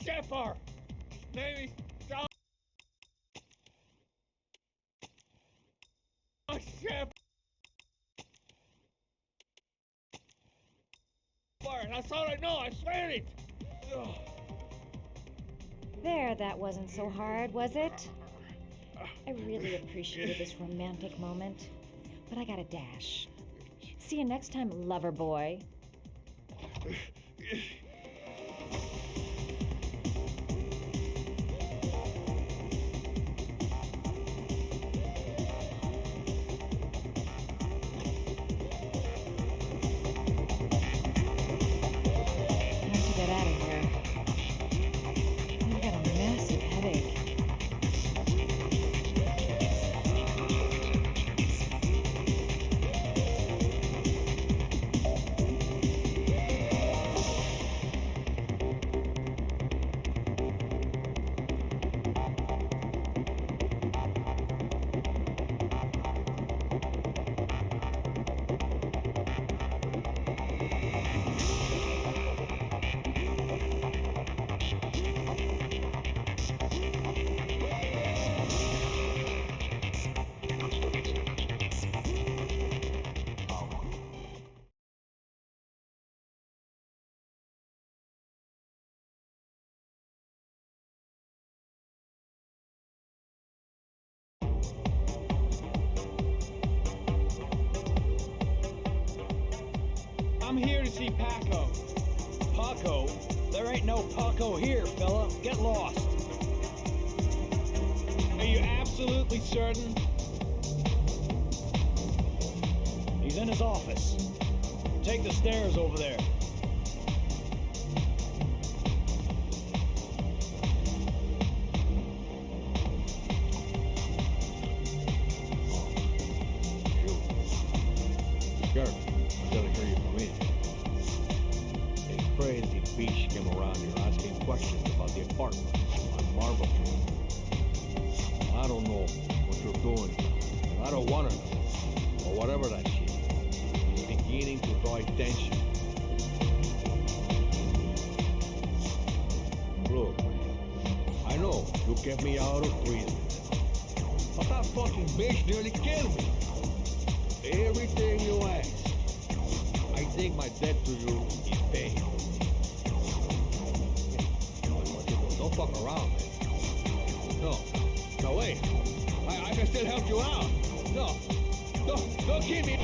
S3: Shepard. His name is John. Shepard. That's all I know. I swear it.
S17: There, that wasn't so hard, was it? I really appreciated this romantic moment, but I gotta dash. See you next time, lover boy.
S9: I'm here to see Paco. Paco? There ain't no Paco here, fella. Get lost. Are you absolutely certain? He's in his office. Take the stairs over there.
S3: Sure, I gotta hear you come in. A crazy beach came around here asking questions about the apartment on Marble Street. I don't know what you're doing, and I don't want to know, or whatever that shit is. It's beginning to draw attention. Look, I know you kept me out of prison, But that fucking bitch nearly killed me. Everything you ask. I think my debt to you is paid. Don't fuck around, man. No. No, wait. I can still help you out. No. Don't keep me.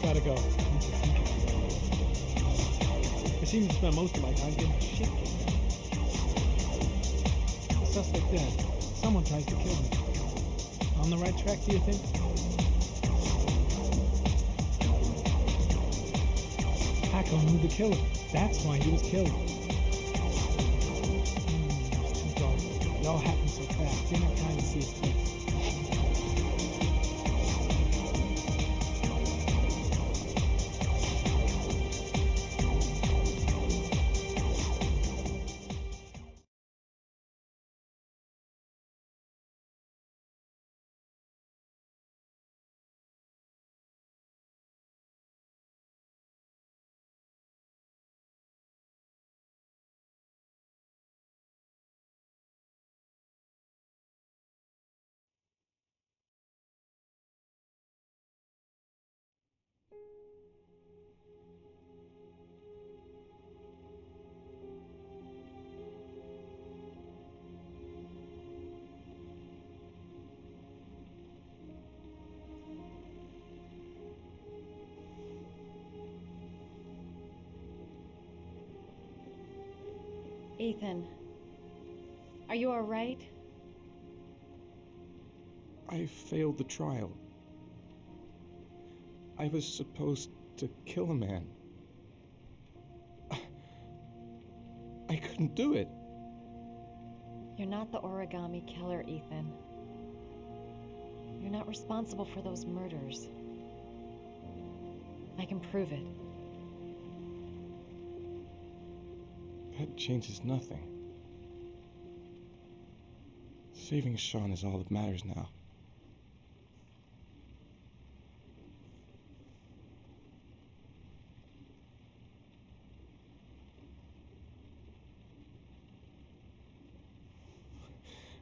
S13: Gotta go. I seem to spend most of my time getting my shit kicked. The suspect dead. Someone tries to kill me. On the right track, do you think? Paco knew the killer. That's why he was killed. It's too dark. It all happened so fast. Didn't have time to see his face.
S17: Ethan. Are you all right?
S12: I failed the trial. I was supposed to kill a man. I couldn't do it.
S17: You're not the origami killer, Ethan. You're not responsible for those murders. I can prove it.
S12: That changes nothing. Saving Sean is all that matters now.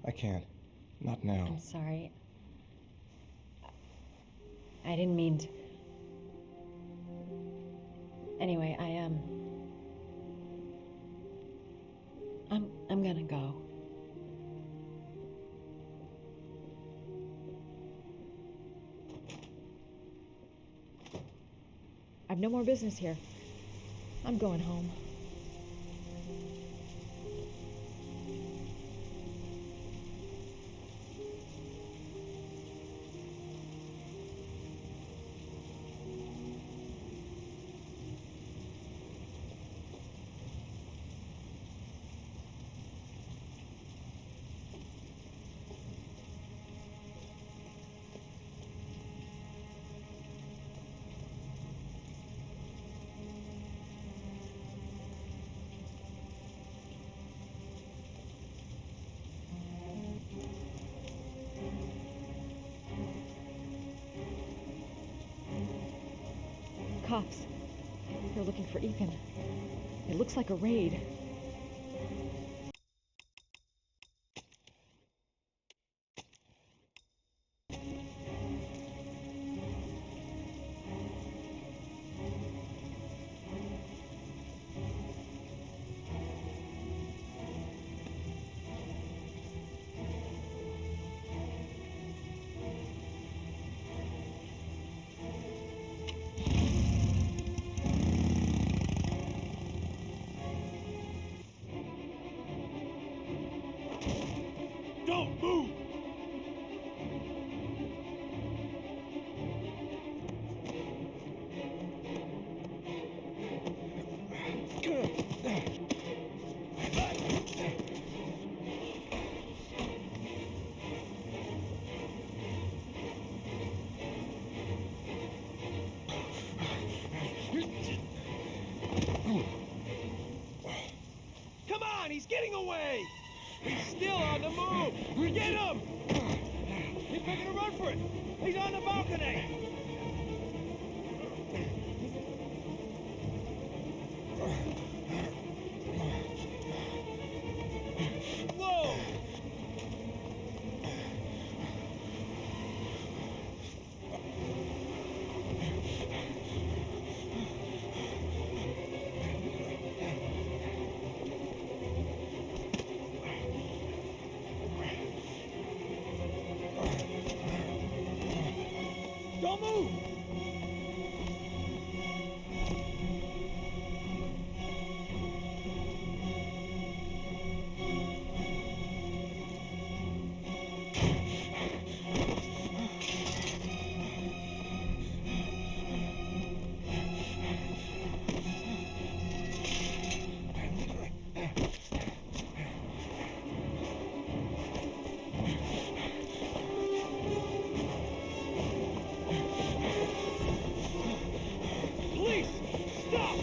S12: I can't. Not now.
S17: I'm sorry. I didn't mean to. Anyway, I'm gonna go. I've no more business here. I'm going home. Cops. They're looking for Ethan. It looks like a raid.
S14: Don't move! Come on, he's getting away! He's still on the move! Get him! He's making a run for it! He's on the balcony! Whoa! Don't move! Police! Stop!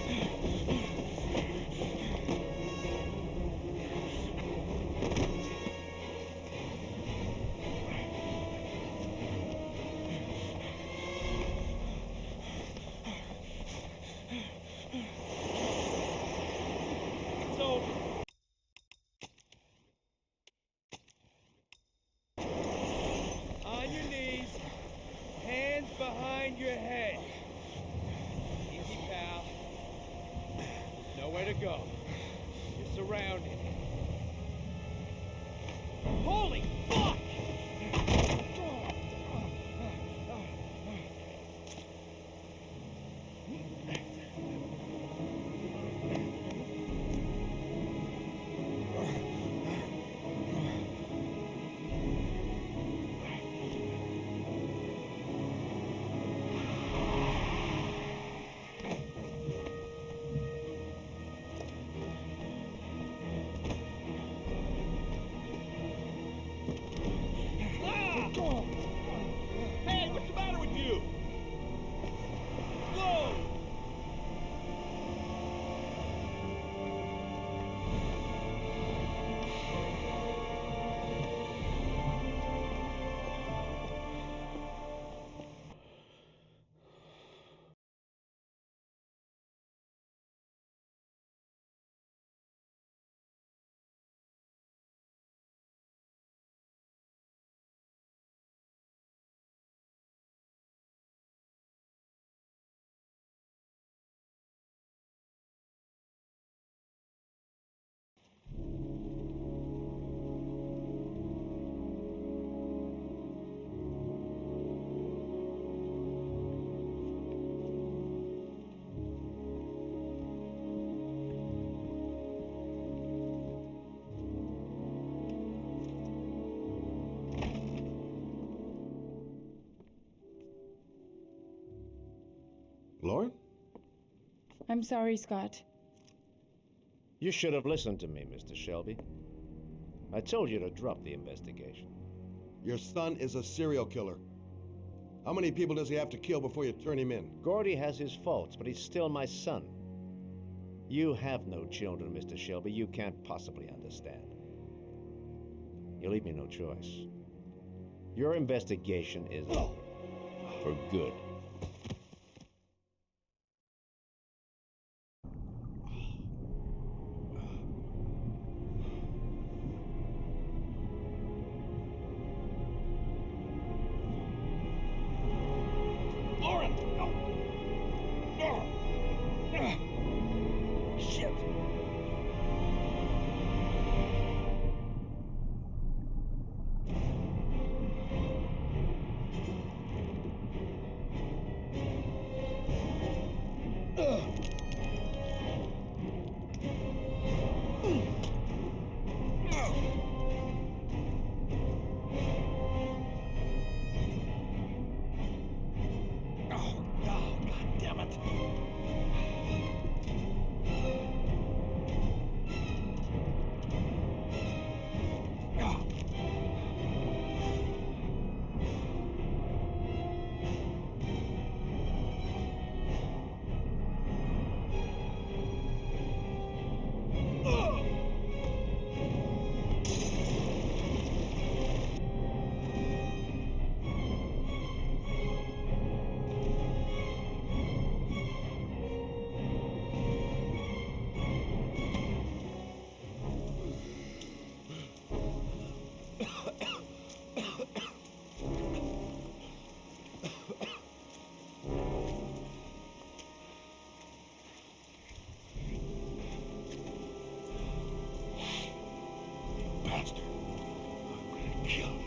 S14: It's over. On your knees, hands behind your head. Easy, pal. Nowhere to go. You're surrounded. Holy fuck!
S8: Lauren?
S7: I'm sorry, Scott.
S8: You should have listened to me, Mr. Shelby. I told you to drop the investigation.
S6: Your son is a serial killer. How many people does he have to kill before you turn him in?
S8: Gordy has his faults, but he's still my son. You have no children, Mr. Shelby. You can't possibly understand. You leave me no choice. Your investigation is over. For good.
S12: Lauren! Shit!
S11: Bastard. I'm gonna kill you.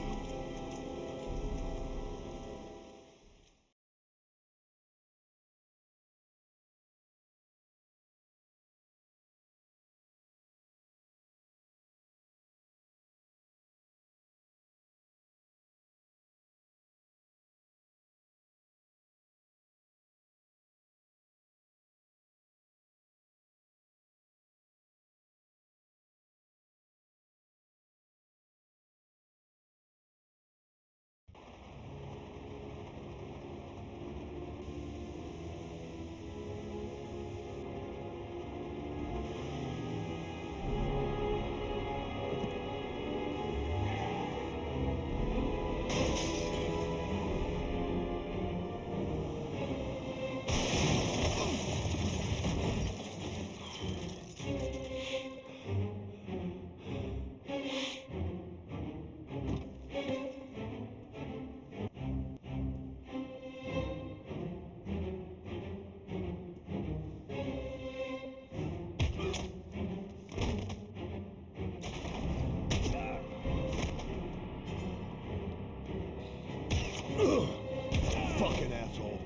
S6: Fucking asshole.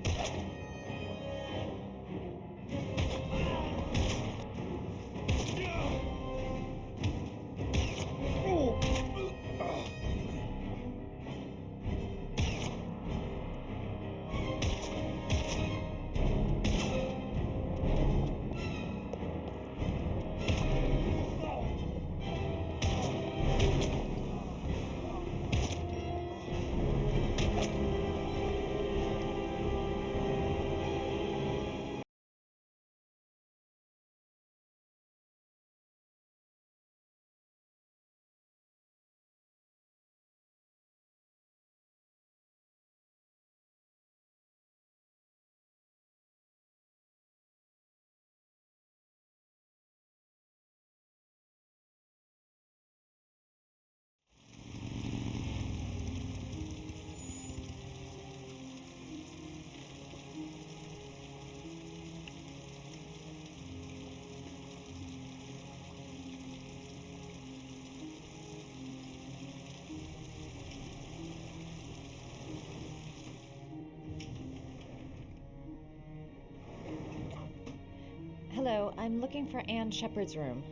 S1: Hello, I'm looking for Anne Shepard's room.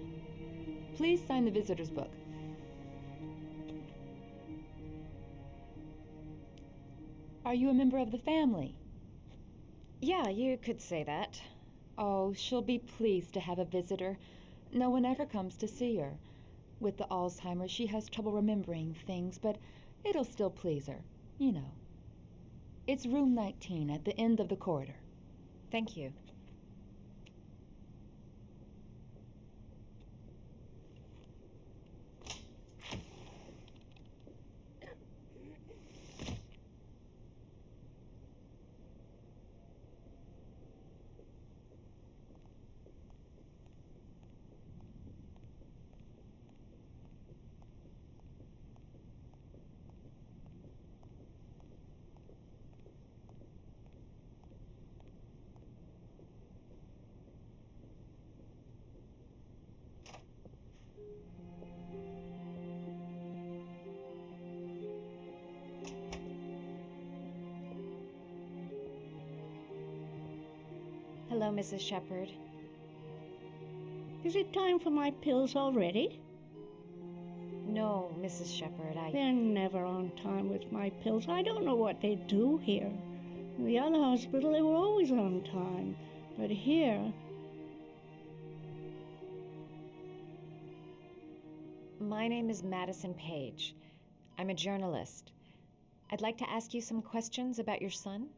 S19: Please sign the visitor's book. Are you a member of the family?
S17: Yeah, you could say that.
S19: Oh, she'll be pleased to have a visitor. No one ever comes to see her. With the Alzheimer's, she has trouble remembering things, but it'll still please her, you know. It's room 19 at the end of the corridor.
S17: Thank you. Hello, Mrs. Shepherd.
S4: Is it time for my pills already?
S17: No, Mrs. Shepherd,
S4: They're never on time with my pills. I don't know what they do here. In the other hospital, they were always on time. But here...
S17: My name is Madison Page. I'm a journalist. I'd like to ask you some questions about your son.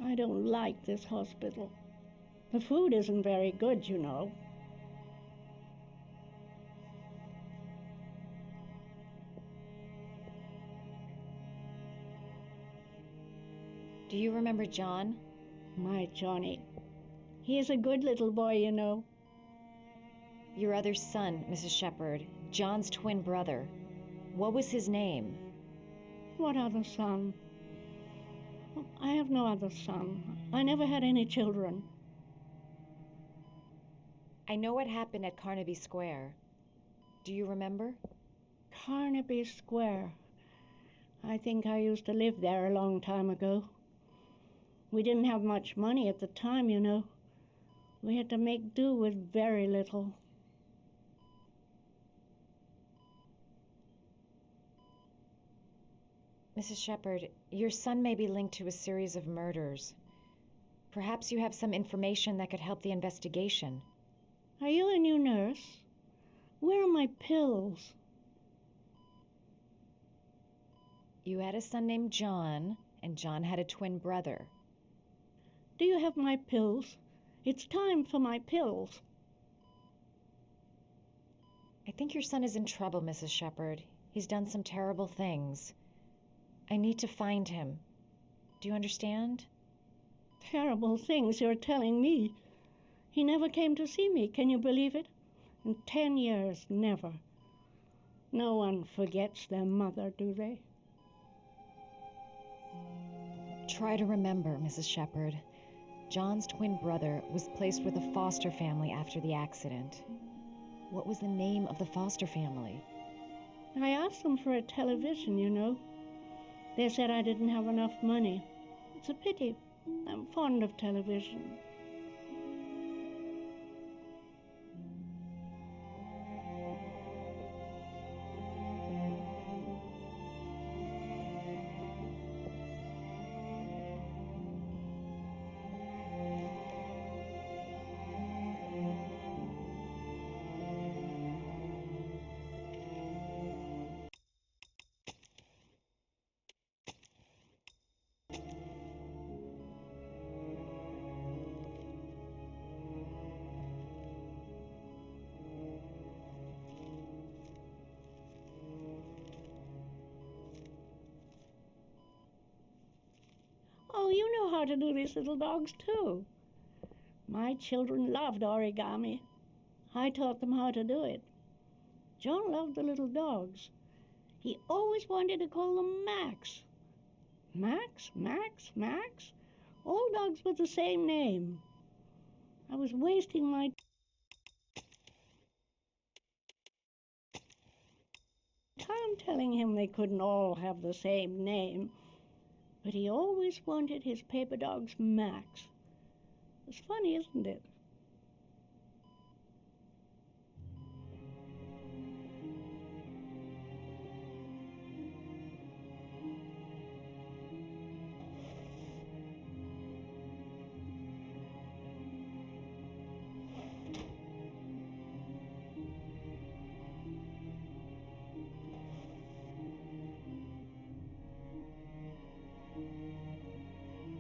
S4: I don't like this hospital. The food isn't very good, you know.
S17: Do you remember John?
S4: My Johnny. He is a good little boy, you know.
S17: Your other son, Mrs. Shepherd, John's twin brother. What was his name?
S4: What other son? I have no other son. I never had any children.
S17: I know what happened at Carnaby Square. Do you remember?
S4: Carnaby Square. I think I used to live there a long time ago. We didn't have much money at the time, you know. We had to make do with very little.
S17: Mrs. Shepherd, your son may be linked to a series of murders. Perhaps you have some information that could help the investigation.
S4: Are you a new nurse? Where are my pills?
S17: You had a son named John, and John had a twin brother.
S4: Do you have my pills? It's time for my pills.
S17: I think your son is in trouble, Mrs. Shepherd. He's done some terrible things. I need to find him. Do you understand?
S4: Terrible things you're telling me. He never came to see me, can you believe it? In 10 years, never. No one forgets their mother, do they?
S17: Try to remember, Mrs. Shepherd. John's twin brother was placed with a foster family after the accident. What was the name of the foster family?
S4: I asked them for a television, you know. They said I didn't have enough money. It's a pity. I'm fond of television. Oh, you know how to do these little dogs, too. My children loved origami. I taught them how to do it. John loved the little dogs. He always wanted to call them Max. Max, Max, Max. All dogs with the same name. I was wasting my time telling him they couldn't all have the same name. But he always wanted his paper dogs Max. It's funny, isn't it?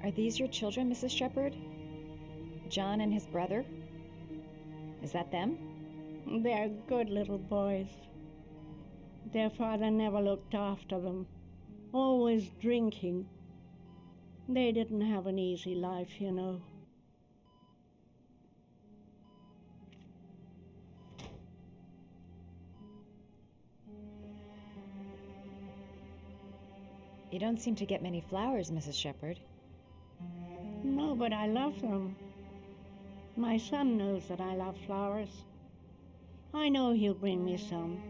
S17: Are these your children, Mrs. Shepherd? John and his brother? Is that them?
S4: They're good little boys. Their father never looked after them, always drinking. They didn't have an easy life, you know.
S17: You don't seem to get many flowers, Mrs. Shepherd.
S4: No, but I love them. My son knows that I love flowers. I know he'll bring me some.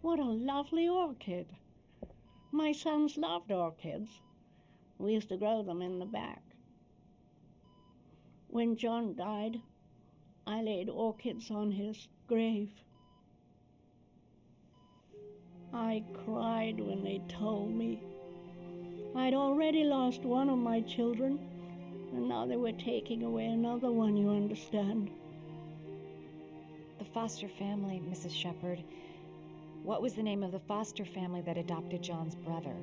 S4: What a lovely orchid. My sons loved orchids. We used to grow them in the back. When John died, I laid orchids on his grave. I cried when they told me. I'd already lost one of my children, and now they were taking away another one, you understand.
S17: The foster family, Mrs. Shepherd. What was the name of the foster family that adopted John's brother?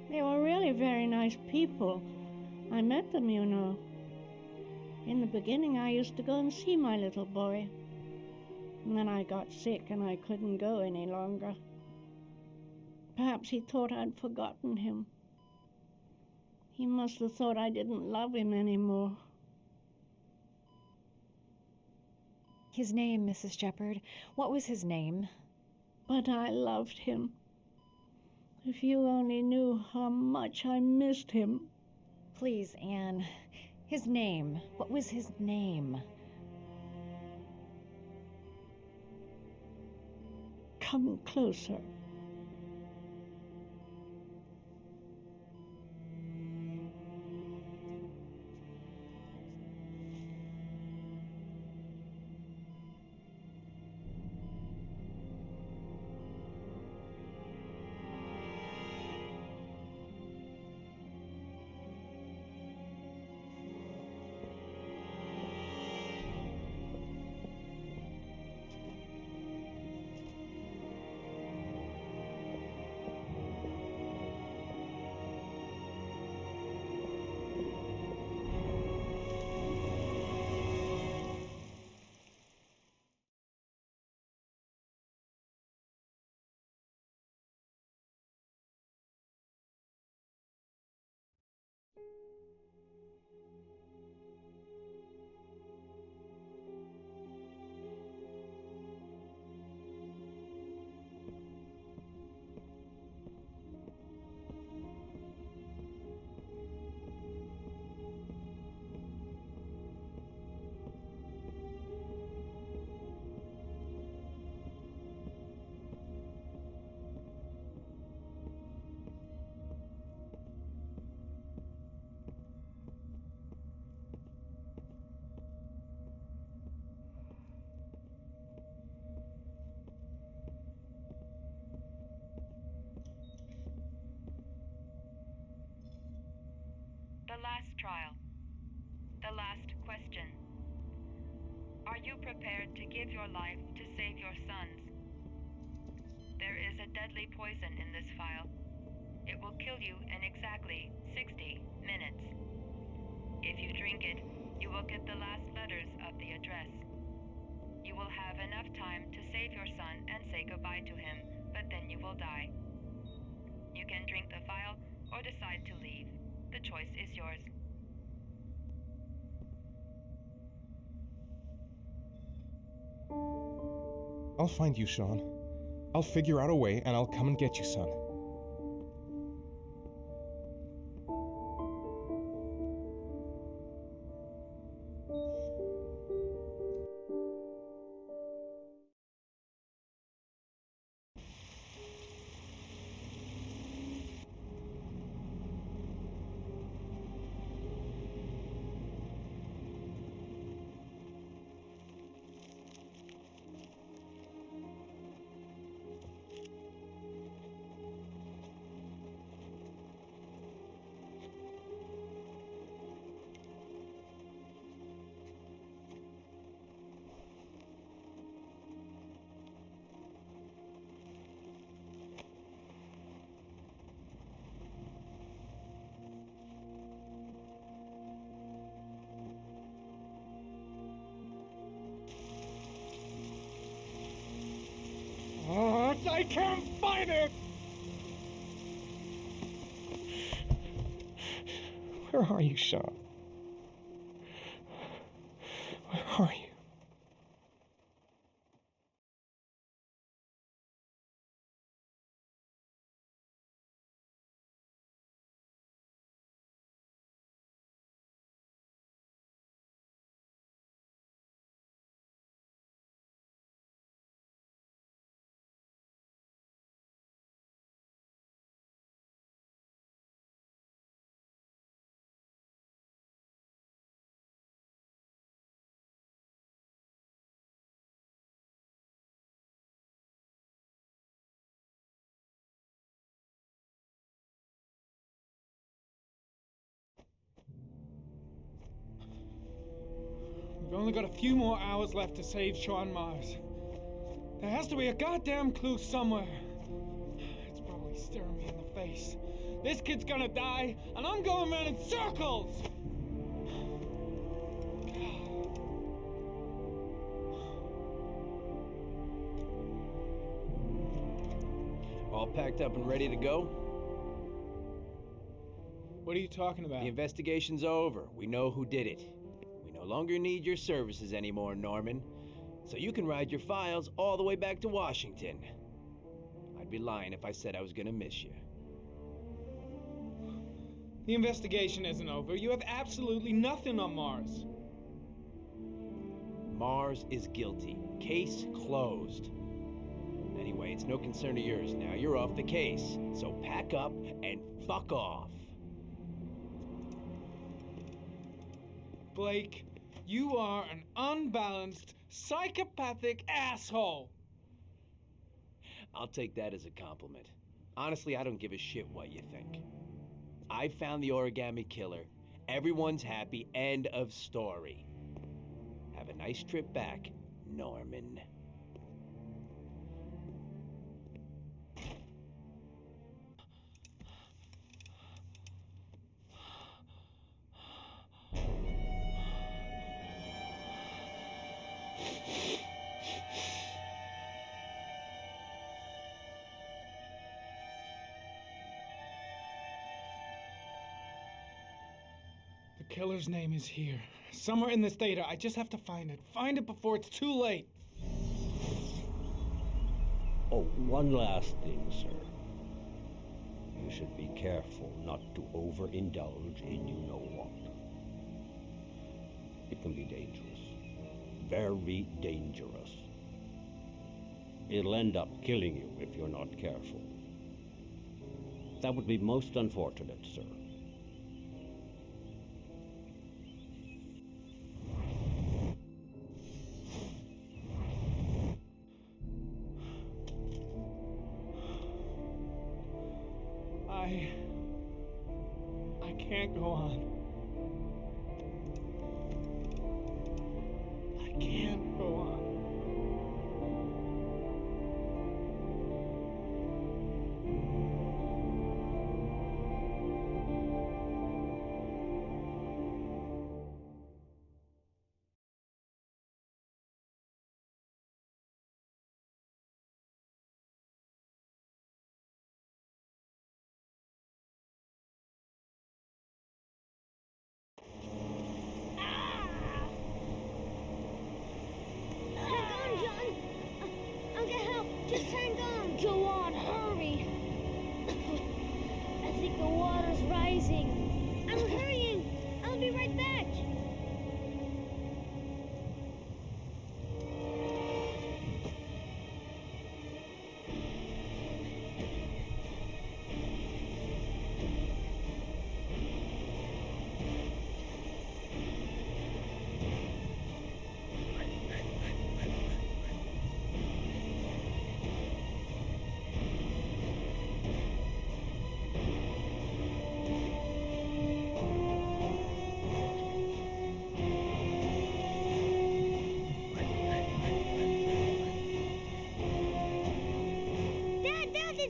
S4: They were really very nice people. I met them, you know. In the beginning, I used to go and see my little boy. And then I got sick and I couldn't go any longer. Perhaps he thought I'd forgotten him. He must have thought I didn't love him anymore.
S17: His name, Mrs. Shepherd. What was his name?
S4: But I loved him. If you only knew how much I missed him.
S17: Please, Anne. His name. What was his name?
S4: Come closer.
S5: The last trial. The last question. Are you prepared to give your life to save your sons? There is a deadly poison in this vial. It will kill you in exactly 60 minutes. If you drink it, you will get the last letters of the address. You will have enough time to save your son and say goodbye to him, but then you will die. You can drink the vial or decide to leave. The choice is yours.
S20: I'll find you, Sean. I'll figure out a way, and I'll come and get you, son. I can't find it! Where are you, Sean? Where are you? We've only got a few more hours left to save Sean Mars. There has to be a goddamn clue somewhere. It's probably staring me in the face. This kid's gonna die, and I'm going around in circles!
S15: All packed up and ready to go?
S13: What are you talking about?
S15: The investigation's over. We know who did it. We no longer need your services anymore, Norman. So you can ride your files all the way back to Washington. I'd be lying if I said I was gonna miss you.
S13: The investigation isn't over. You have absolutely nothing on Mars.
S15: Mars is guilty. Case closed. Anyway, it's no concern of yours now. You're off the case. So pack up and fuck off.
S13: Blake, you are an unbalanced, psychopathic asshole.
S15: I'll take that as a compliment. Honestly, I don't give a shit what you think. I found the origami killer. Everyone's happy. End of story. Have a nice trip back, Norman.
S13: The killer's name is here. Somewhere in this data. I just have to find it. Find it before it's too late.
S21: Oh, one last thing, sir. You should be careful not to overindulge in you-know-what. It can be dangerous. Very dangerous. It'll end up killing you if you're not careful. That would be most unfortunate, sir.
S13: I can't go on. I can't go on.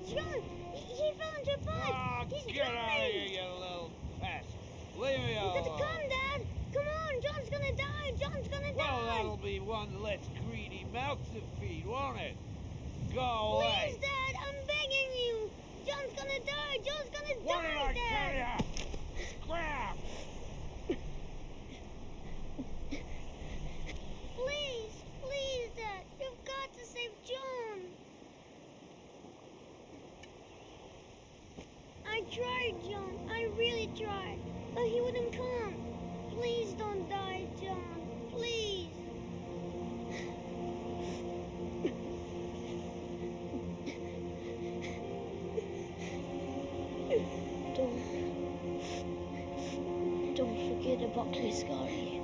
S18: It's John! He fell into a pond!
S14: Oh,
S18: He's
S14: get out of
S18: drowning!
S14: here, you little pest! Leave me
S18: You
S14: alone!
S18: got to come, Dad! Come on! John's gonna die! John's gonna
S14: Well,
S18: die!
S14: that'll be one less greedy mouth to feed, won't it? Go away!
S18: Please, Dad! I'm begging you! John's gonna die! John's gonna
S14: What
S18: die,
S14: did I
S18: Dad!
S14: tell ya? Scram!
S18: Please! Please, Dad! You've got to save John! I tried, John. I really tried. But he wouldn't come. Please don't die, John. Please. Don't forget about this guy.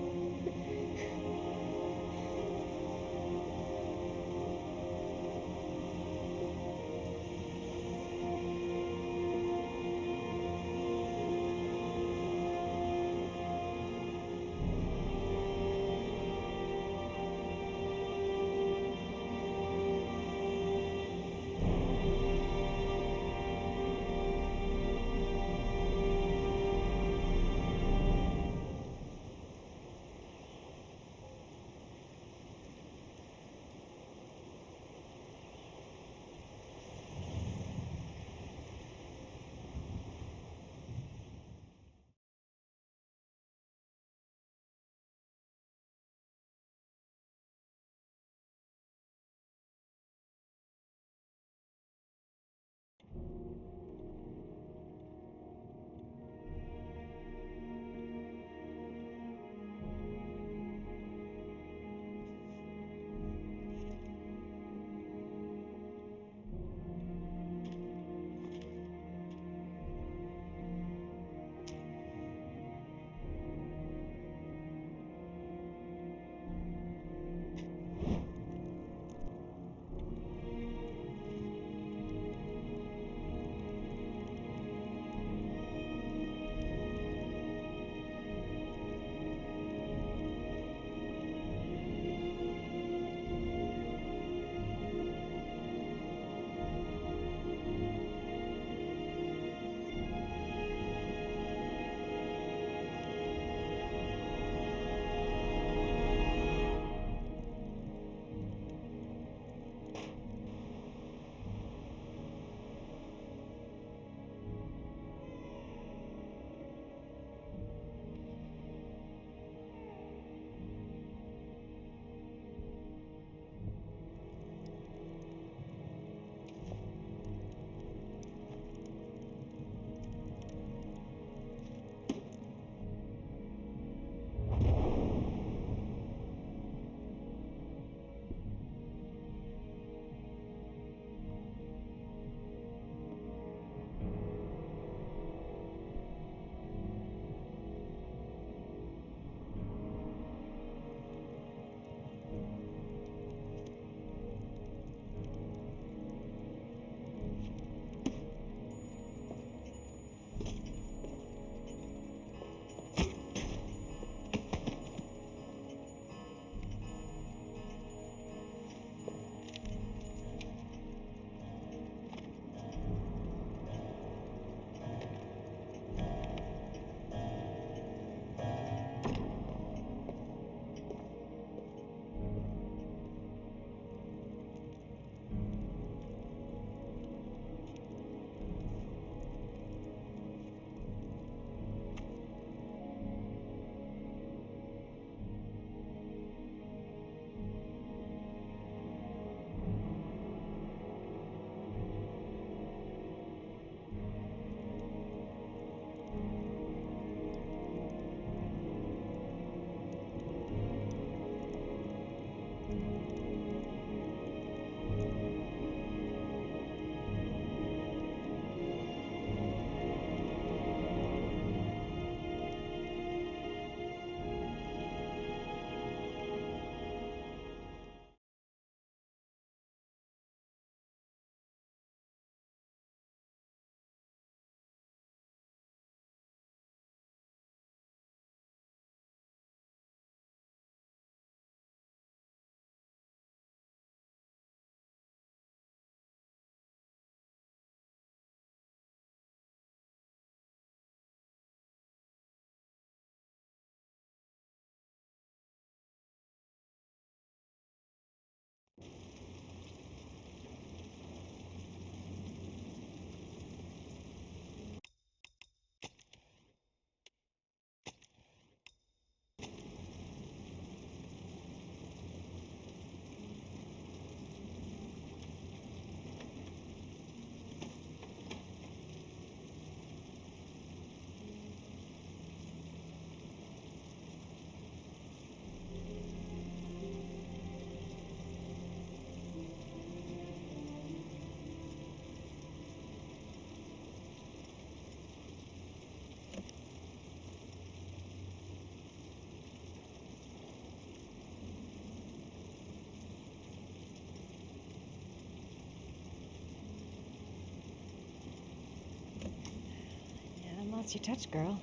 S17: Nice you touch, girl.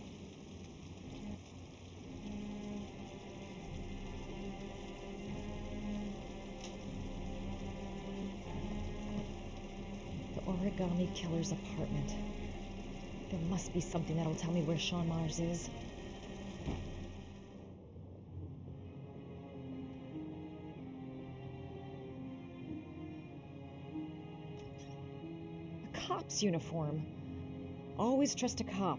S17: The origami killer's apartment. There must be something that'll tell me where Sean Mars is. A cop's uniform. Always trust a cop.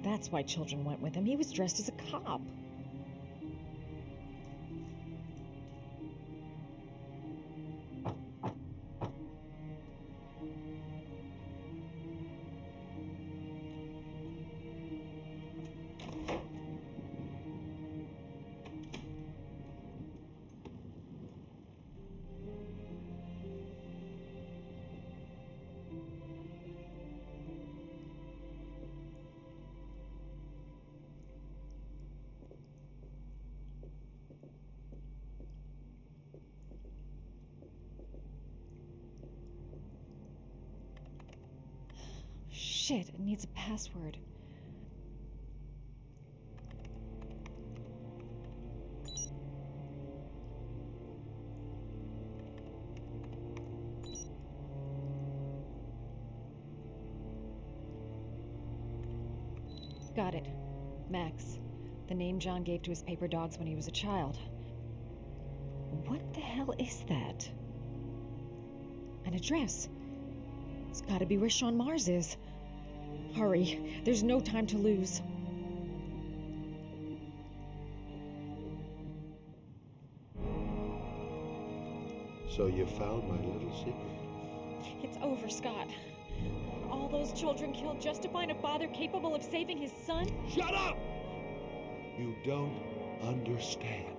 S17: That's why children went with him. He was dressed as a cop. Shit, it needs a password. Got it. Max. The name John gave to his paper dogs when he was a child. What the hell is that? An address. It's gotta be where Sean Mars is. Hurry. There's no time to lose.
S6: So you found my little secret?
S17: It's over, Scott. All those children killed just to find a father capable of saving his son?
S6: Shut up! You don't understand.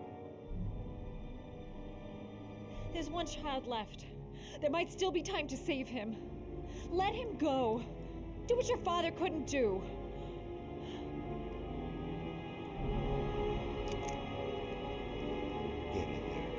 S17: There's one child left. There might still be time to save him. Let him go. Do what your father couldn't do.
S6: Get in there.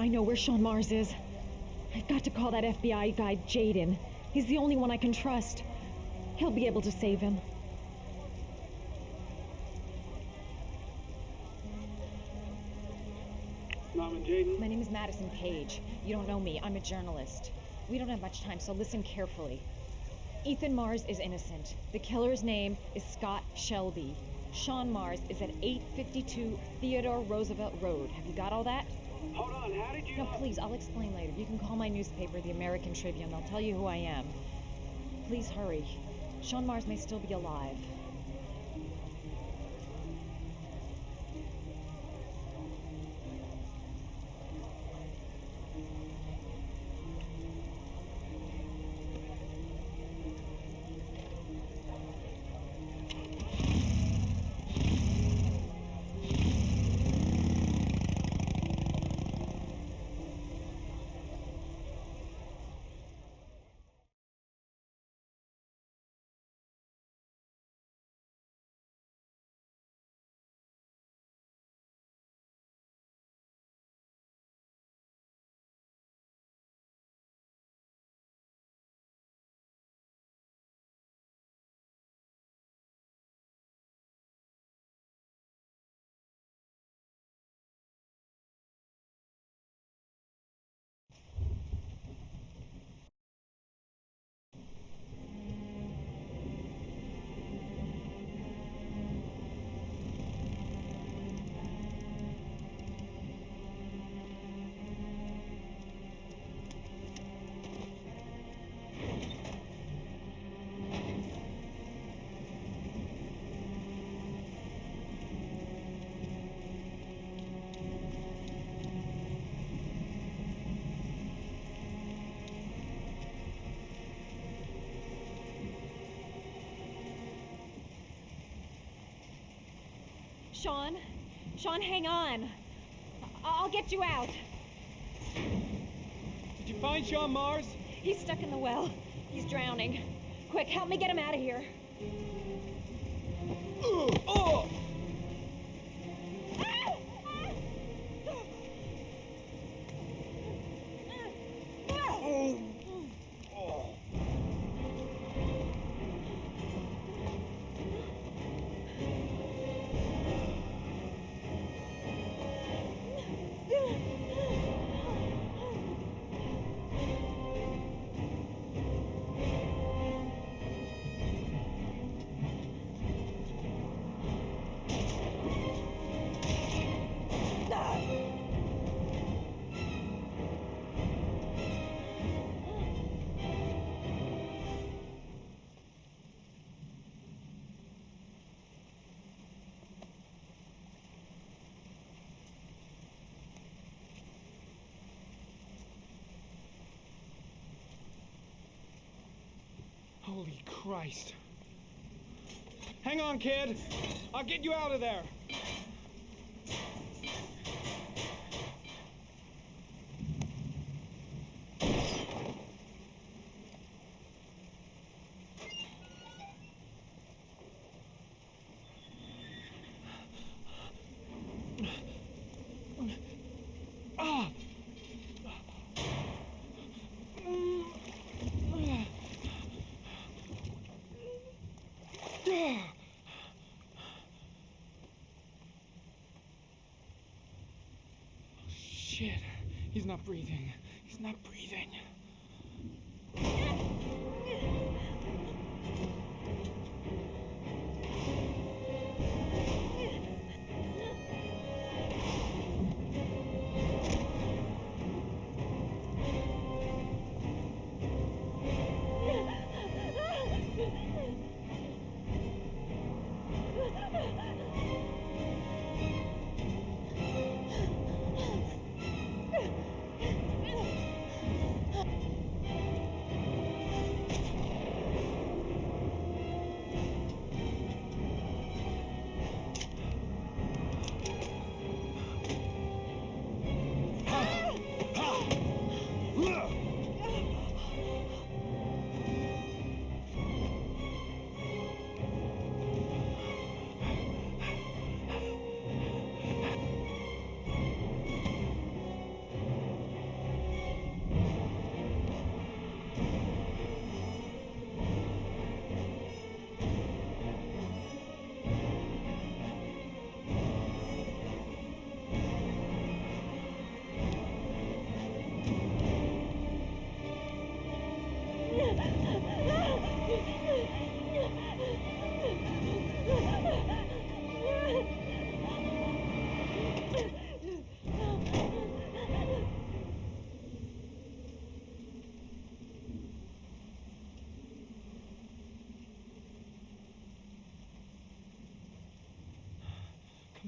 S17: I know where Sean Mars is. I've got to call that FBI guy Jaden. He's the only one I can trust. He'll be able to save him.
S20: Mom and Jaden?
S17: My name is Madison Page. You don't know me. I'm a journalist. We don't have much time, so listen carefully. Ethan Mars is innocent. The killer's name is Scott Shelby. Sean Mars is at 852 Theodore Roosevelt Road. Have you got all that?
S20: Hold on, how did you...
S17: No, please, I'll explain later. You can call my newspaper, the American Tribune. They'll tell you who I am. Please hurry. Sean Mars may still be alive. Sean? Sean, hang on. I'll get you out.
S20: Did you find Sean Mars?
S17: He's stuck in the well. He's drowning. Quick, help me get him out of here.
S20: Oh! Holy Christ. Hang on, kid. I'll get you out of there. Shit. He's not breathing. He's not breathing.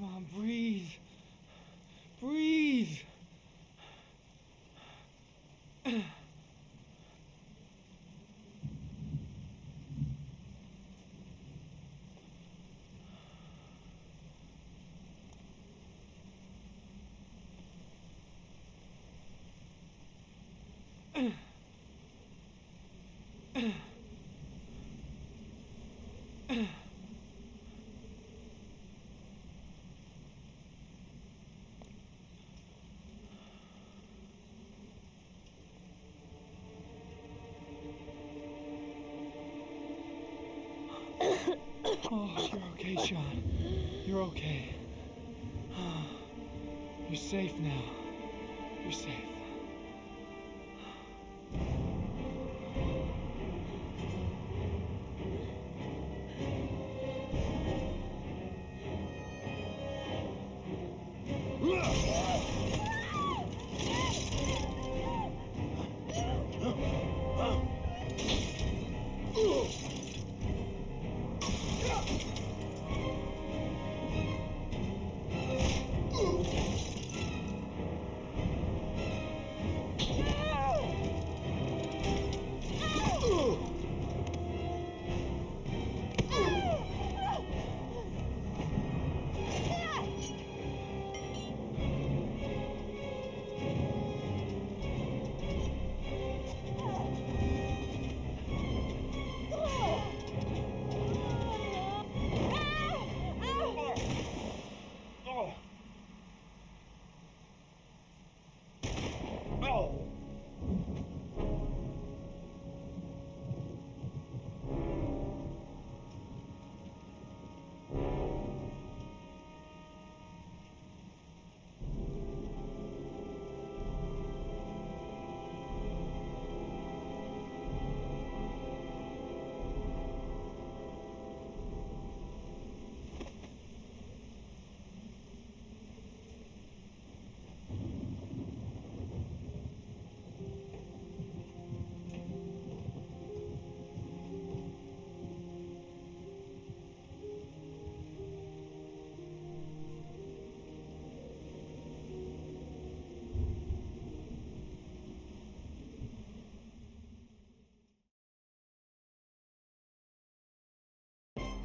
S20: Come on, breathe. Breathe. Oh, you're okay, Sean. You're okay. You're safe now. You're safe.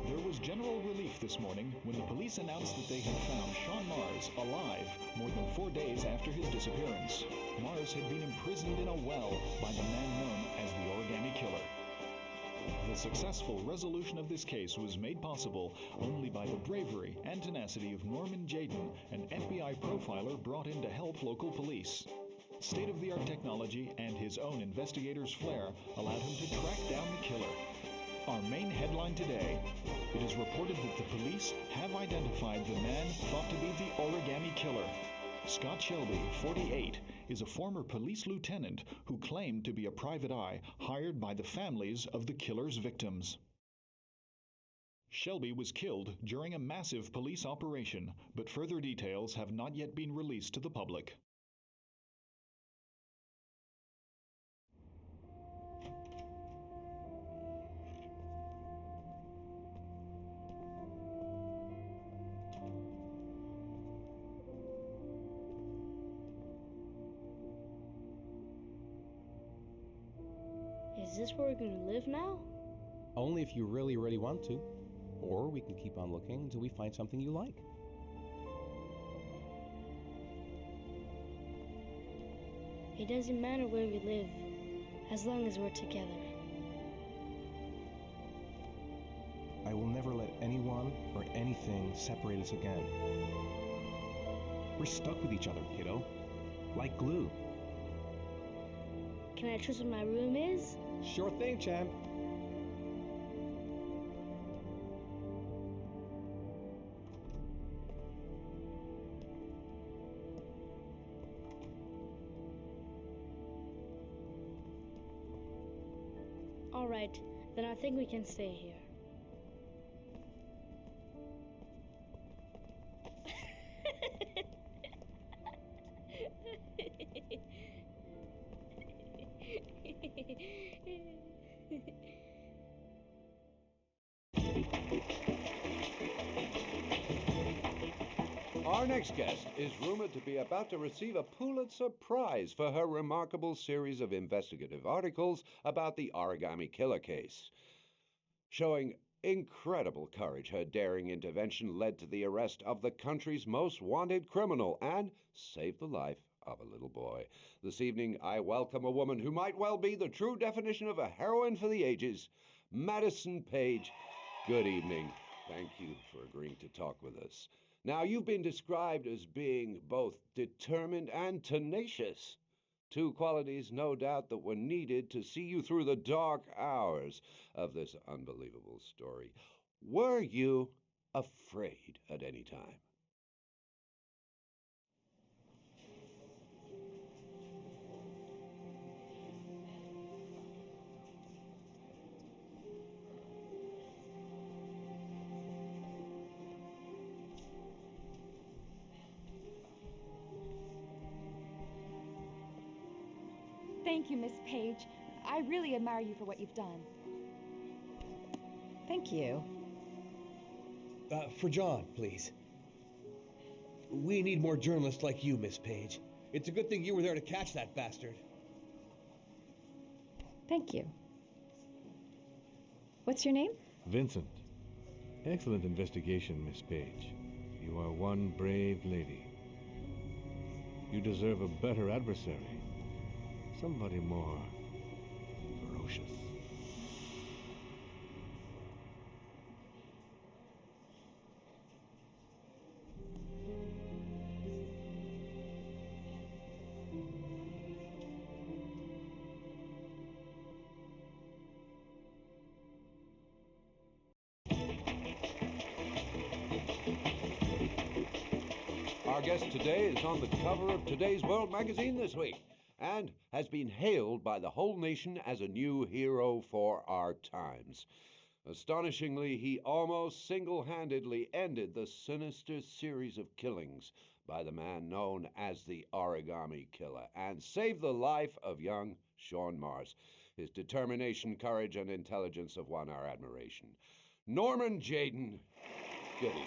S10: There was general relief this morning when the police announced that they had found Sean Mars alive more than 4 days after his disappearance. Mars had been imprisoned in a well by the man known as the Origami Killer. The successful resolution of this case was made possible only by the bravery and tenacity of Norman Jayden, an FBI profiler brought in to help local police. State-of-the-art technology and his own investigator's flair allowed him to track down the killer. Our main headline today: it is reported that the police have identified the man thought to be the Origami Killer. Scott Shelby, 48, is a former police lieutenant who claimed to be a private eye hired by the families of the killer's victims. Shelby was killed during a massive police operation, but further details have not yet been released to the public.
S23: Is this where we're gonna live now?
S2: Only if you really, really want to. Or we can keep on looking until we find something you like.
S23: It doesn't matter where we live, as long as we're together.
S2: I will never let anyone or anything separate us again. We're stuck with each other, kiddo. Like glue.
S23: Can I choose what my room is?
S2: Sure thing, champ.
S23: All right, then I think we can stay here.
S8: Our next guest is rumored to be about to receive a Pulitzer Prize for her remarkable series of investigative articles about the Origami Killer case. Showing incredible courage, her daring intervention led to the arrest of the country's most wanted criminal and saved the life of a little boy. This evening, I welcome a woman who might well be the true definition of a heroine for the ages, Madison Page. Good evening. Thank you for agreeing to talk with us. Now, you've been described as being both determined and tenacious. Two qualities, no doubt, that were needed to see you through the dark hours of this unbelievable story. Were you afraid at any time?
S19: Thank you, Miss Page. I really admire you for what you've done.
S17: Thank you.
S9: For John, please. We need more journalists like you, Miss Page. It's a good thing you were there to catch that bastard.
S17: Thank you. What's your name?
S16: Vincent. Excellent investigation, Miss Page. You are one brave lady. You deserve a better adversary. Somebody more ferocious.
S8: Our guest today is on the cover of today's World magazine this week and has been hailed by the whole nation as a new hero for our times. Astonishingly, he almost single-handedly ended the sinister series of killings by the man known as the Origami Killer and saved the life of young Sean Mars. His determination, courage, and intelligence have won our admiration. Norman Jayden, good evening.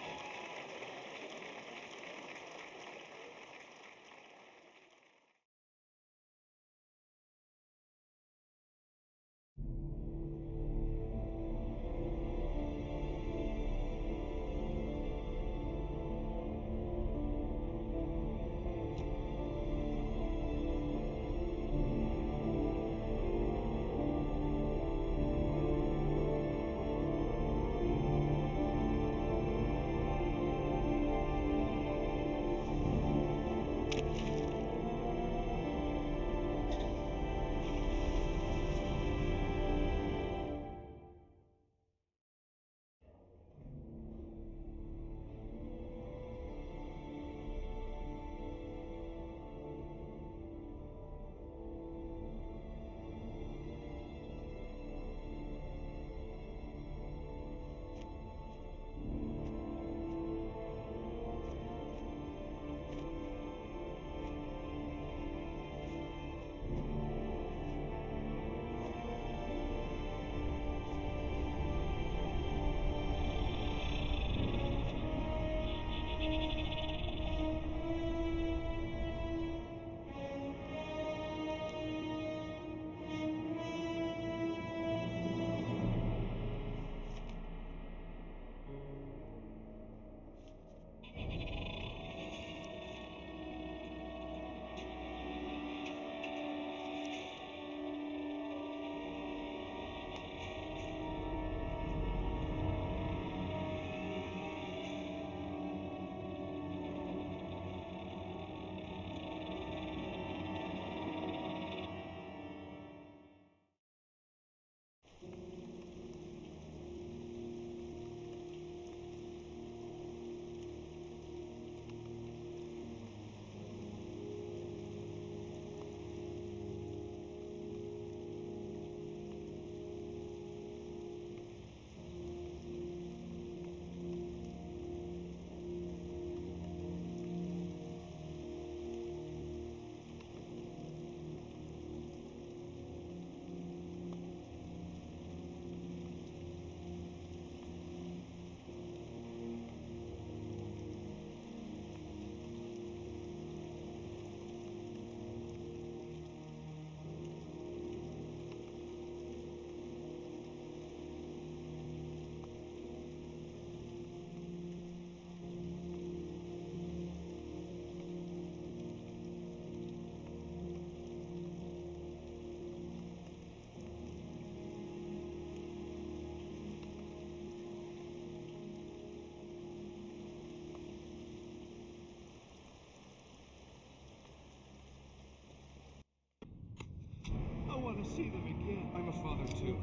S20: want to see them again. I'm a father too.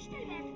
S12: Stay back!